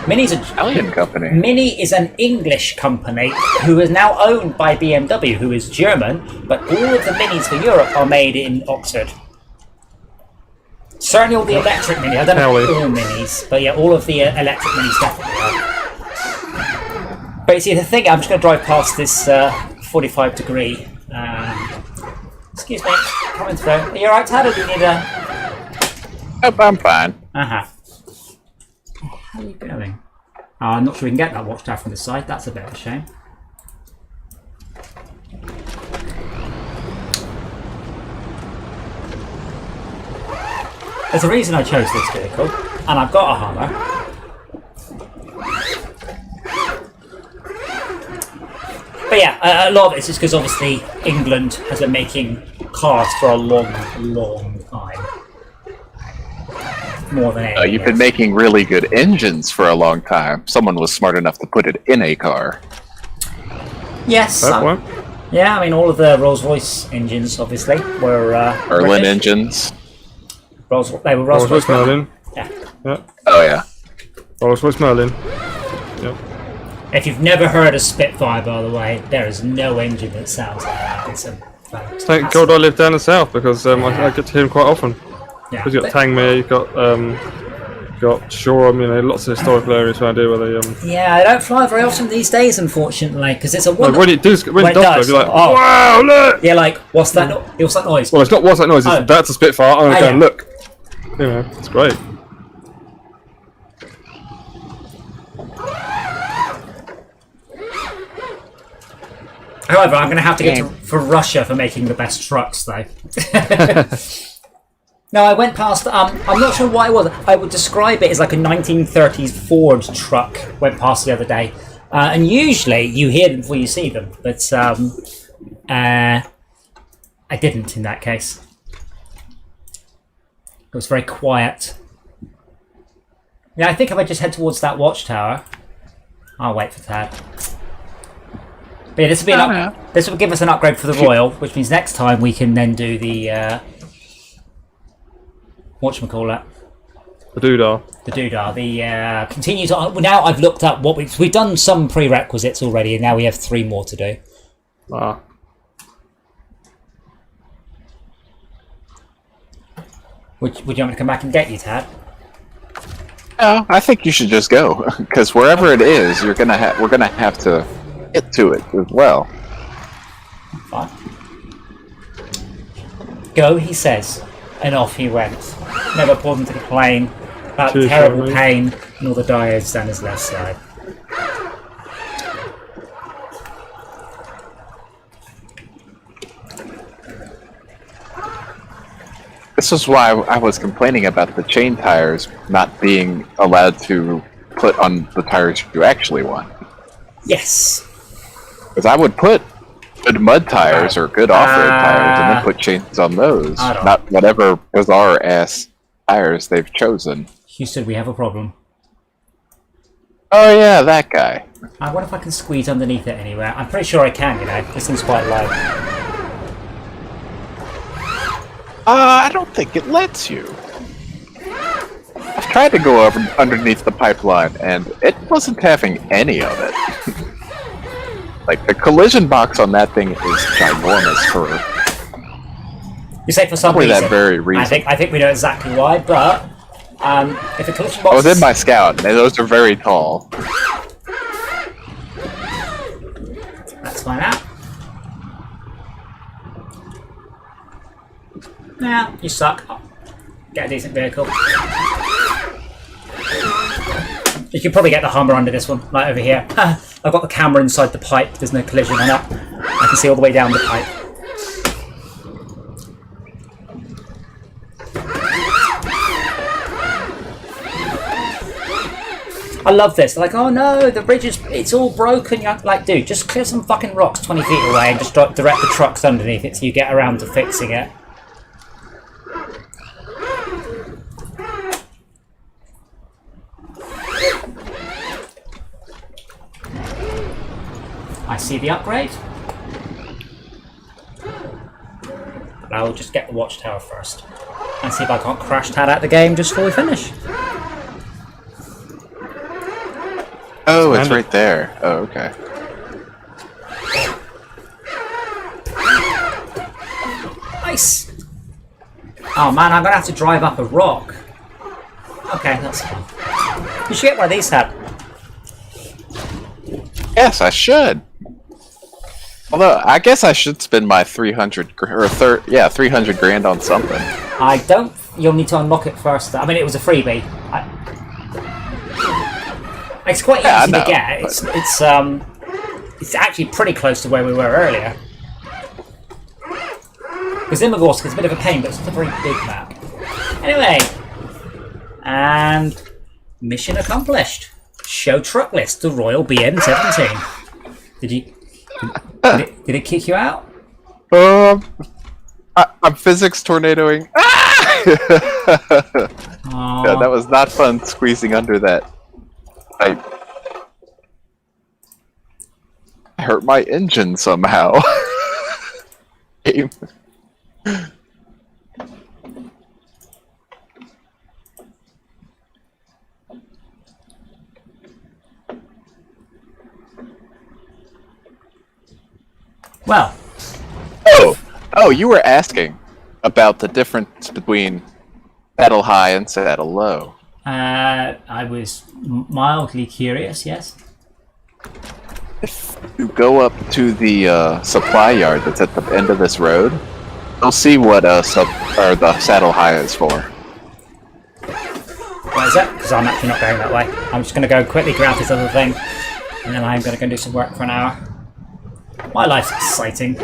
Minis are Italian company. Mini is an English company who is now owned by BMW, who is German, but all of the Minis for Europe are made in Oxford. Certainly all the electric Mini. I don't know Howley. all Minis, but yeah, all of the electric Minis definitely are. But you see, the thing, I'm just going to drive past this 45-degree. Excuse me, coming through. Are you alright, Tad, or do you need a... I'm fine. Uh-huh. How are you going? I'm not sure we can get that watchtower from this side. That's a bit of a shame. There's a reason I chose this vehicle, and I've got a Hummer. But yeah, a lot of it's just because obviously England has been making cars for a long, long time. More than anything You've been else. making really good engines for a long time. Someone was smart enough to put it in a car. Yes. Fair point. Yeah, I mean, all of the Rolls-Royce engines, obviously, were Erlin British. engines. They were Rolls-Royce. Rolls-Royce Merlin. Yeah. Yep. Oh yeah. Rolls-Royce Merlin. Yep. If you've never heard a Spitfire, by the way, there is no engine that sounds like that. It's a fantastic. Thank God I live down the south because I get to hear him quite often. Yeah. Because you've got Tangmere, you've got Shoreham, lots of historical areas around here where they Yeah, I don't fly very often these days, unfortunately, because it's a Like wonder. when it does, when it does, you're like, oh. wow, look! Yeah, like what's that? What's that noise? Well, it's not what's that noise. It's, Oh. That's a Spitfire. I'm gonna Oh, go yeah. and look. It's great. However, I'm going to have to go for Russia for making the best trucks, though. No, I went past. I'm not sure what it was. I would describe it as like a 1930s Ford truck. Went past the other day, and usually you hear them before you see them, but I didn't in that case. It was very quiet. Yeah, I think if I just head towards that watchtower, I'll wait for Tad. But yeah, this will give us an upgrade for the Royal, which means next time we can then do the whatchamacallit? The doodah. The doodah. The continue to. Now I've looked up what we've done some prerequisites already, and now we have 3 more to do. Ah. Would you want me to come back and get you, Tad? No, I think you should just go because wherever it is, we're gonna have to get to it as well. Fine. Go, he says, and off he went. Never pausing to complain about Cheers, terrible Charlie. pain and all the diodes down his left side. This is why I was complaining about the chain tires not being allowed to put on the tires you actually want. Yes. Because I would put good mud tires or good off-road tires and then put chains on those, I don't- not whatever bizarre-ass tires they've chosen. Houston, we have a problem. Oh yeah, that guy. I wonder if I can squeeze underneath it anywhere. I'm pretty sure I can, This thing's quite low. I don't think it lets you. I've tried to go over underneath the pipeline, and it wasn't having any of it. Like, the collision box on that thing is ginormous for You say for some probably reason. that very reason. I think we know exactly why, but if a collision I box was in my scout, and those are very tall. let's find out. Nah, you suck. Get a decent vehicle. You can probably get the Hummer under this one, right over here. I've got the camera inside the pipe, there's no collision on it. I can see all the way down the pipe. I love this. They're like, oh no, the bridge it's all broken. You're like, dude, just clear some fucking rocks 20 feet away and just direct the trucks underneath it so you get around to fixing it. I see the upgrade. But I'll just get the watchtower first and see if I can't crash Tad out the game just before we finish. Oh, it's right there. Oh, okay. Nice. Oh man, I'm gonna have to drive up a rock. Okay, that's fine. You should get one of these, Tad. Yes, I should. Although, I guess I should spend my 300 grand on something. I don't. You'll need to unlock it first. I mean, it was a freebie. It's quite easy to get. It's actually pretty close to where we were earlier. Because Imagorsk is a bit of a pain, but it's not a very big map. Anyway, and mission accomplished. Show truck list, the Royal BM17. Did it kick you out? I'm physics tornadoing. Yeah, that was not fun squeezing under that. I hurt my engine somehow. Well. Oh, you were asking about the difference between saddle high and saddle low. I was mildly curious, yes. If you go up to the supply yard that's at the end of this road, you'll see what the saddle high is for. What is that? Because I'm actually not going that way. I'm just going to go quickly grab this other thing, and then I'm going to go do some work for an hour. My life's exciting.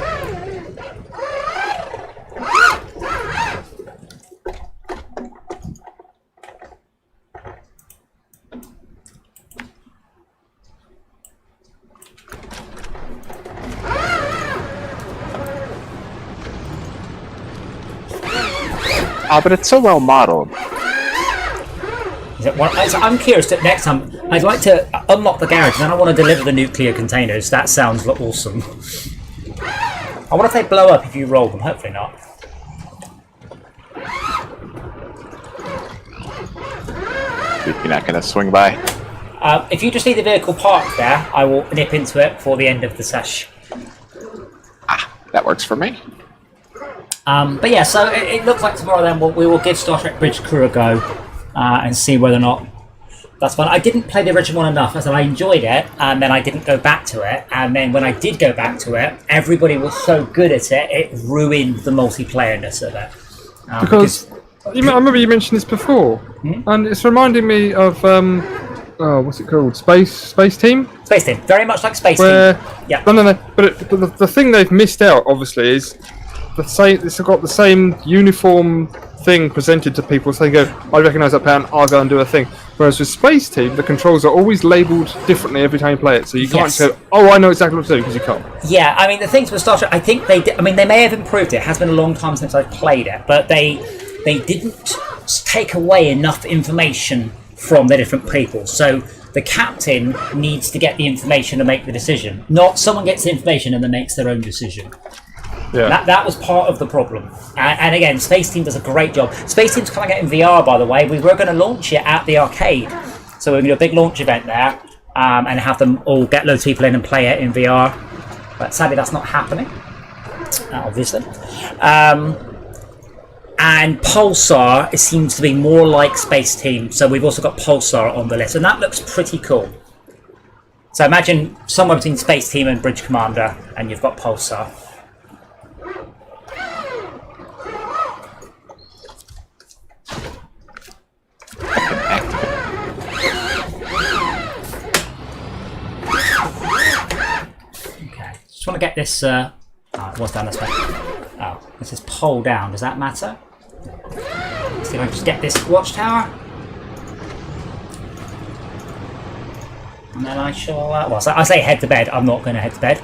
But it's so well modeled. Is it one, I'm curious that next time I'd like to unlock the garage and then I want to deliver the nuclear containers. That sounds awesome. I wonder if they blow up if you roll them. Hopefully not. You're not going to swing by? If you just leave the vehicle parked there, I will nip into it before the end of the sesh. That works for me. But yeah, so it looks like tomorrow then we will give Star Trek Bridge Crew a go and see whether or not that's fun. I didn't play the original one enough. I said I enjoyed it, and then I didn't go back to it. And then when I did go back to it, everybody was so good at it, it ruined the multiplayerness of it. Because I remember you mentioned this before, and it's reminding me of what's it called? Space Team. Space Team, very much like Space Where, Team. Yeah. No. But the thing they've missed out, obviously, is it's got the same uniform thing presented to people, so they go, I recognise that pattern, I'll go and do a thing. Whereas with Space Team, the controls are always labelled differently every time you play it, so you can't go, oh, I know exactly what to do, because you can't. Yeah, I mean, the things with Star Trek, I think they may have improved it. It has been a long time since I've played it, but they didn't take away enough information from the different people. So the captain needs to get the information to make the decision, not someone gets the information and then makes their own decision. Yeah. That was part of the problem. And again, Space Team does a great job. Space Team's coming out in VR, by the way. We were going to launch it at the arcade. So we're going to do a big launch event there and have them all get loads of people in and play it in VR. but sadly that's not happening, obviously. And Pulsar, it seems to be more like Space Team, so we've also got Pulsar on the list, and that looks pretty cool. So imagine somewhere between Space Team and Bridge Commander, and you've got Pulsar. Okay, just want to get this. Oh, it was down this way. Oh, this is pole down. Does that matter? Let's see if I can just get this watchtower. And then I shall. Well, so I say head to bed. I'm not going to head to bed.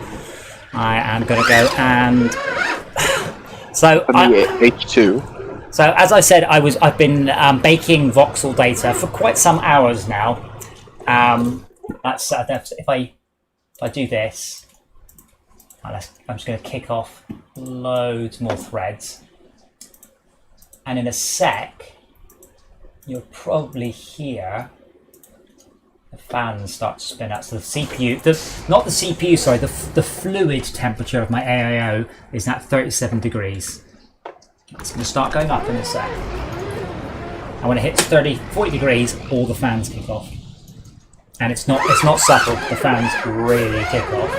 I am going to go and. So H2. So as I said, I've been baking voxel data for quite some hours now. That's if I do this, I'm just going to kick off loads more threads, and in a sec, you'll probably hear the fans start to spin out. So the CPU, not the CPU, sorry, the fluid temperature of my AIO is at 37 degrees. It's going to start going up in a sec. And when it hits 40 degrees, all the fans kick off. And it's not subtle, the fans really kick off.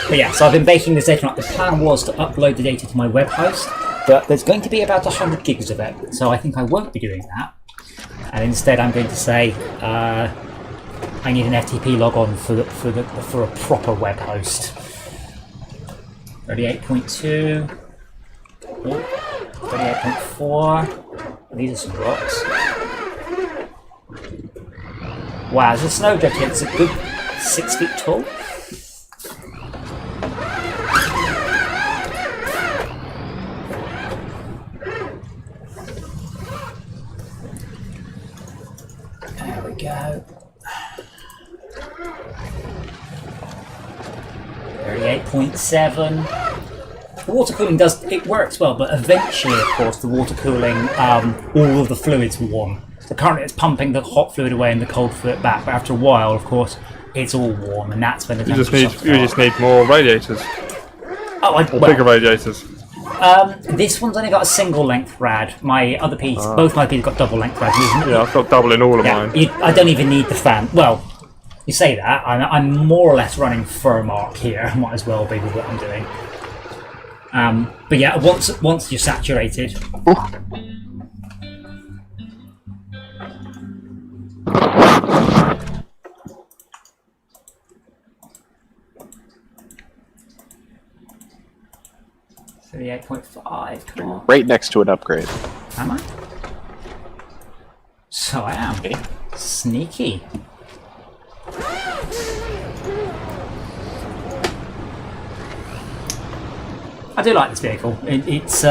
But yeah, so I've been baking this data up. The plan was to upload the data to my web host, but there's going to be about 100 gigs of it, so I think I won't be doing that. And instead I'm going to say, I need an FTP logon for a proper web host. 38.2. 38.4. These are some rocks. Wow, there's a snowdrift here. It's a good 6 feet tall. There we go. 38.7. The water cooling works well, but eventually, of course, the water cooling, all of the fluids warm. So currently it's pumping the hot fluid away and the cold fluid back, but after a while, of course, it's all warm, and that's when the temperature You just need more radiators. Bigger radiators. This one's only got a single length rad. My other piece, both my pieces got double length rads. Yeah, I've got double in all of mine. I don't even need the fan. Well, you say that, I'm more or less running Furmark here. Might as well be with what I'm doing. But yeah, once you're saturated. $38.5. Come on. Right next to an upgrade. Am I? So I am. Okay. Sneaky. I do like this vehicle. It's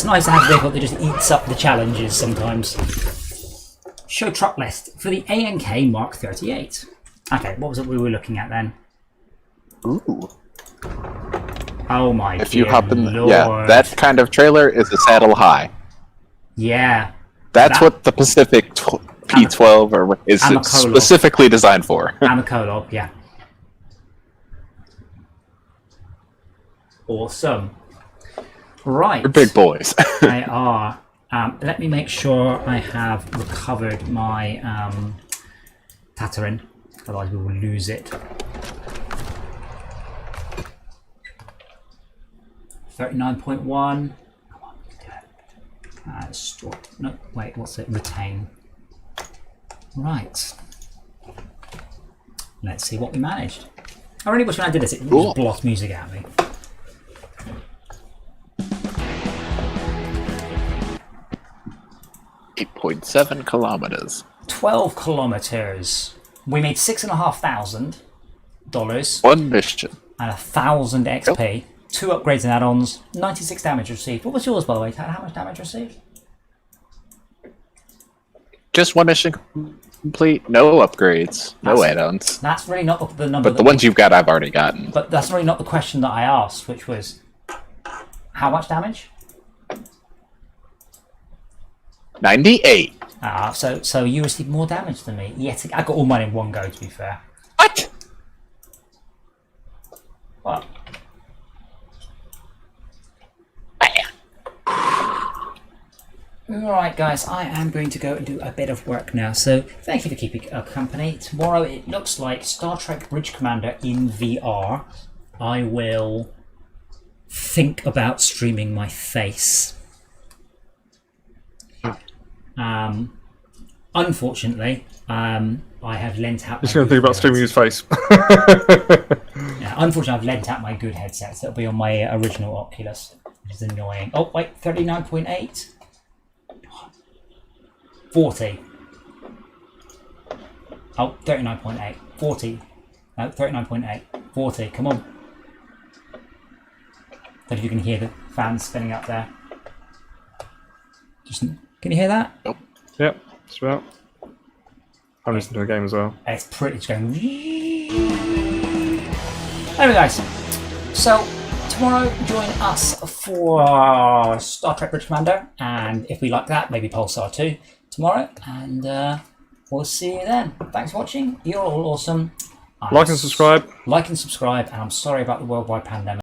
nice to have a vehicle that just eats up the challenges sometimes. Show truck list for the ANK Mark 38. Okay, what was it we were looking at then? Ooh. Oh my god. If you hop in, yeah, that kind of trailer is a saddle high. Yeah. That's what the Pacific P12 or what is it specifically designed for. Amakolov, yeah. Awesome. Right. They're big boys. They are. Let me make sure I have recovered my Tatarin, otherwise we will lose it. 39.1. Come on, store. No, wait, what's it? Retain. Right. Let's see what we managed. I really wish when I did this, it would just blot music at me. $8.7 kilometers. 12 kilometers. We made $6,500. One mission. And 1,000 XP. 2 upgrades and add-ons. 96 damage received. What was yours, by the way? How much damage received? Just one mission complete. No upgrades. No add-ons. That's really not the number. But the ones you've got, I've already gotten. But that's really not the question that I asked, which was, how much damage? 98. So you received more damage than me. Yet I got all mine in one go, to be fair. What? Alright guys, I am going to go and do a bit of work now, so thank you for keeping company. Tomorrow it looks like Star Trek Bridge Commander in VR. I will think about streaming my face. Unfortunately, I have lent out. Just going to think about streaming his face. Yeah, unfortunately, I've lent out my good headsets. It'll be on my original Oculus, which is annoying. Oh wait, 39.8, 40. Oh, 39.8, 40. No, 39.8, 40. Come on. I don't know if you can hear the fans spinning up there. Just, can you hear that? Nope. Yep, it's about. I'm listening to a game as well. It's pretty. It's going. Anyway, guys. So tomorrow, join us for Star Trek Bridge Commander, and if we like that, maybe Pulsar 2 tomorrow, and we'll see you then. Thanks for watching. You're all awesome. Like and subscribe. Like and subscribe, and I'm sorry about the worldwide pandemic.